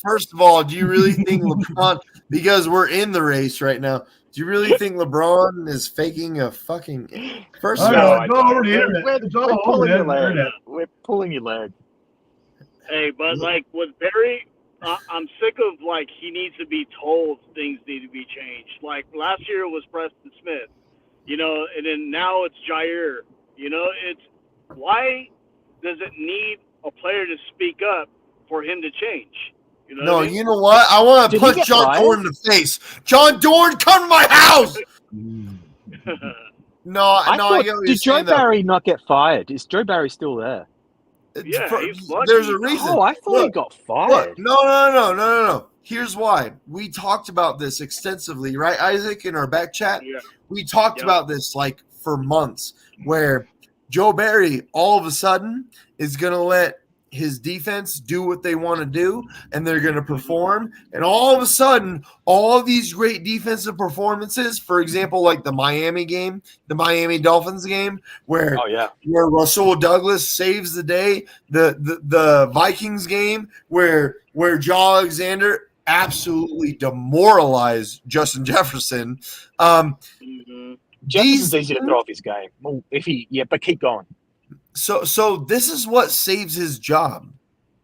First of all, do you really think LeBron? Because we're in the race right now. Do you really think LeBron is faking a fucking? First of all, it's all over the internet. It's all over pulling the your leg. internet. We're pulling your leg. Hey, but like with Barry, I'm sick of like he needs to be told things need to be changed. Like last year it was Preston Smith, you know, and then now it's Jair. You know, it's why does it need a player to speak up for him to change? You know no, what I mean? you know what? I want to Did he punch get John fired? Dorn in the face. John Dorn, come to my house. No, Did Joe Barry not get fired? Is Joe Barry still there? There's a reason. Oh, I thought he got fired. Look, no. Here's why. We talked about this extensively, right, Isaac, in our back chat? Yeah. We talked about this like for months, where Joe Barry all of a sudden is going to let his defense do what they want to do, and they're going to perform. And all of a sudden, all of these great defensive performances, for example, like the Miami game, the Miami Dolphins game, where Russell Douglas saves the day, the Vikings game, where Joe Alexander absolutely demoralized Justin Jefferson. Jefferson's easy to throw off his game. Well, but keep going. So this is what saves his job.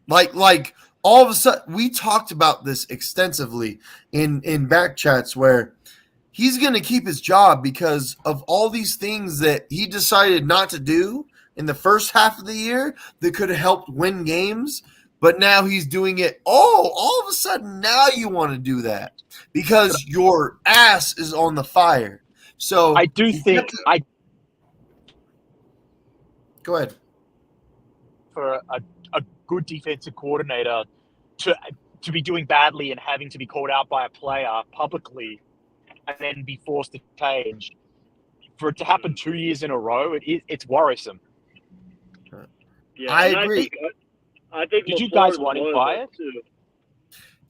Like all of a sudden, we talked about this extensively in back chats where he's going to keep his job because of all these things that he decided not to do in the first half of the year that could have helped win games. But now he's doing it. All of a sudden, now you want to do that because your ass is on the fire. So I do think Go ahead. For a good defensive coordinator to be doing badly and having to be called out by a player publicly and then be forced to change, for it to happen 2 years in a row, it's worrisome. Yeah, I and agree. I think Did you LaFleur guys want him was fired? too.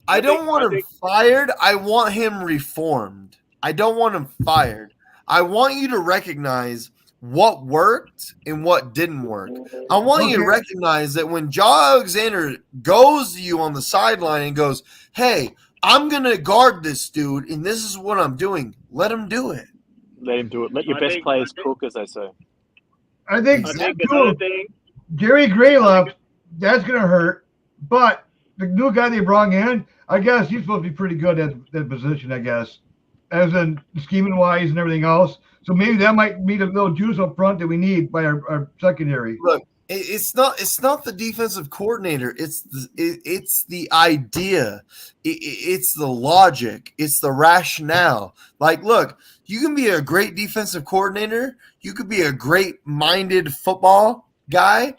I don't want him fired. I want him reformed. I don't want him fired. I want you to recognize what worked and what didn't work. I want you to recognize that when John Alexander goes to you on the sideline and goes, hey, I'm going to guard this dude, and this is what I'm doing, let him do it. Let him do it. Let your best players cook, as they say. I think another thing. Jerry Graylock, that's going to hurt. But the new guy they brought in, I guess he's supposed to be pretty good at that position, I guess, as in scheming wise and everything else. So maybe that might be the little juice up front that we need by our secondary. Look, it's not the defensive coordinator. It's the idea. It's the logic. It's the rationale. Like, look, you can be a great defensive coordinator. You could be a great-minded football guy,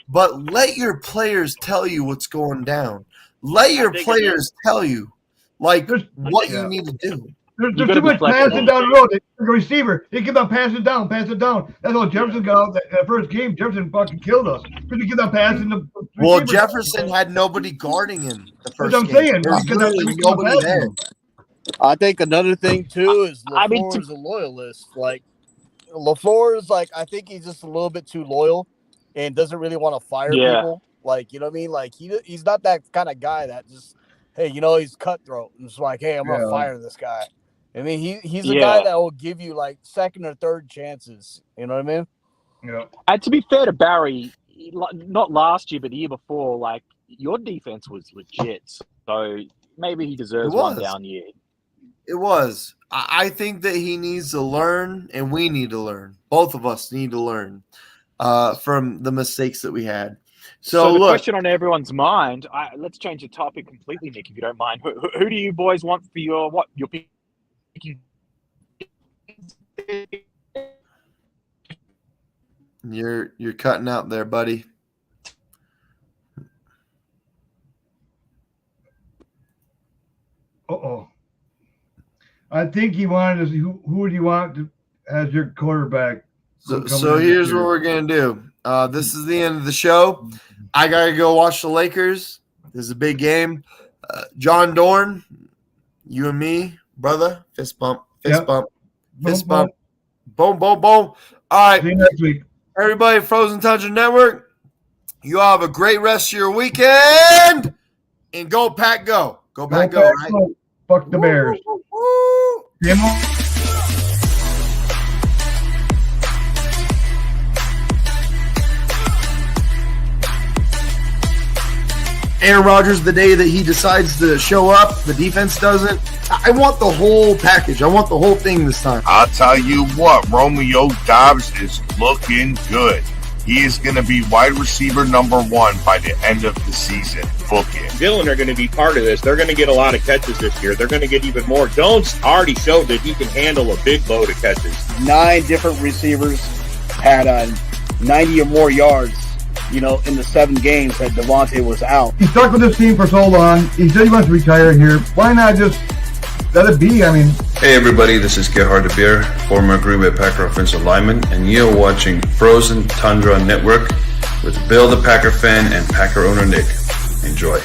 but let your players tell you what's going down. Let your players tell you, like, what you need to do. There's too much passing down the road. The receiver, he kept on passing down, pass it down. That's how Jefferson got out that first game. Jefferson fucking killed us because he kept on passing the Well, Jefferson had nobody guarding him the first That's what I'm game. saying. There was literally nobody there. I think another thing too is LaFleur is a loyalist. Like LaFleur is like, I think he's just a little bit too loyal and doesn't really want to fire people. Like, you know what I mean? Like he's not that kind of guy that just, hey, you know, he's cutthroat and it's like, hey, I'm gonna fire this guy. I mean, he's a guy that will give you like second or third chances. You know what I mean? Yeah. And to be fair to Barry, not last year, but the year before, like your defense was legit. So maybe he deserves one down year. It was. I think that he needs to learn, and we need to learn. Both of us need to learn from the mistakes that we had. So the look, question on everyone's mind. Let's change the topic completely, Nick, if you don't mind. Who do you boys want for your picking? You're cutting out there, buddy. Uh-oh. I think he wanted to see who do you want as your quarterback? So here's what we're going to do. This is the end of the show. I got to go watch the Lakers. This is a big game. John Dorn, you and me, brother, fist bump, fist bump, fist bump. Boom, boom, boom. All right. See you next week. Everybody, Frozen Tundra Network, you all have a great rest of your weekend. And go, Pack, go. Go, Pack, go. Right? Fuck the Bears. Aaron Rodgers, the day that he decides to show up, the defense doesn't. I want the whole package. I want the whole thing this time. I'll tell you what, Romeo Doubs is looking good. He is going to be wide receiver number 1 by the end of the season. Book it. Dillon are going to be part of this. They're going to get a lot of catches this year. They're going to get even more. Jones already showed that he can handle a big load of catches. 9 different receivers had 90 or more yards, you know, in the 7 games that Devontae was out. He's stuck with this team for so long. He said he wants to retire here. Why not just let it be? I mean, hey everybody, this is Gerhard de Beer, former Green Bay Packer offensive lineman, and you're watching Frozen Tundra Network with Bill the Packer fan and Packer owner Nick. Enjoy.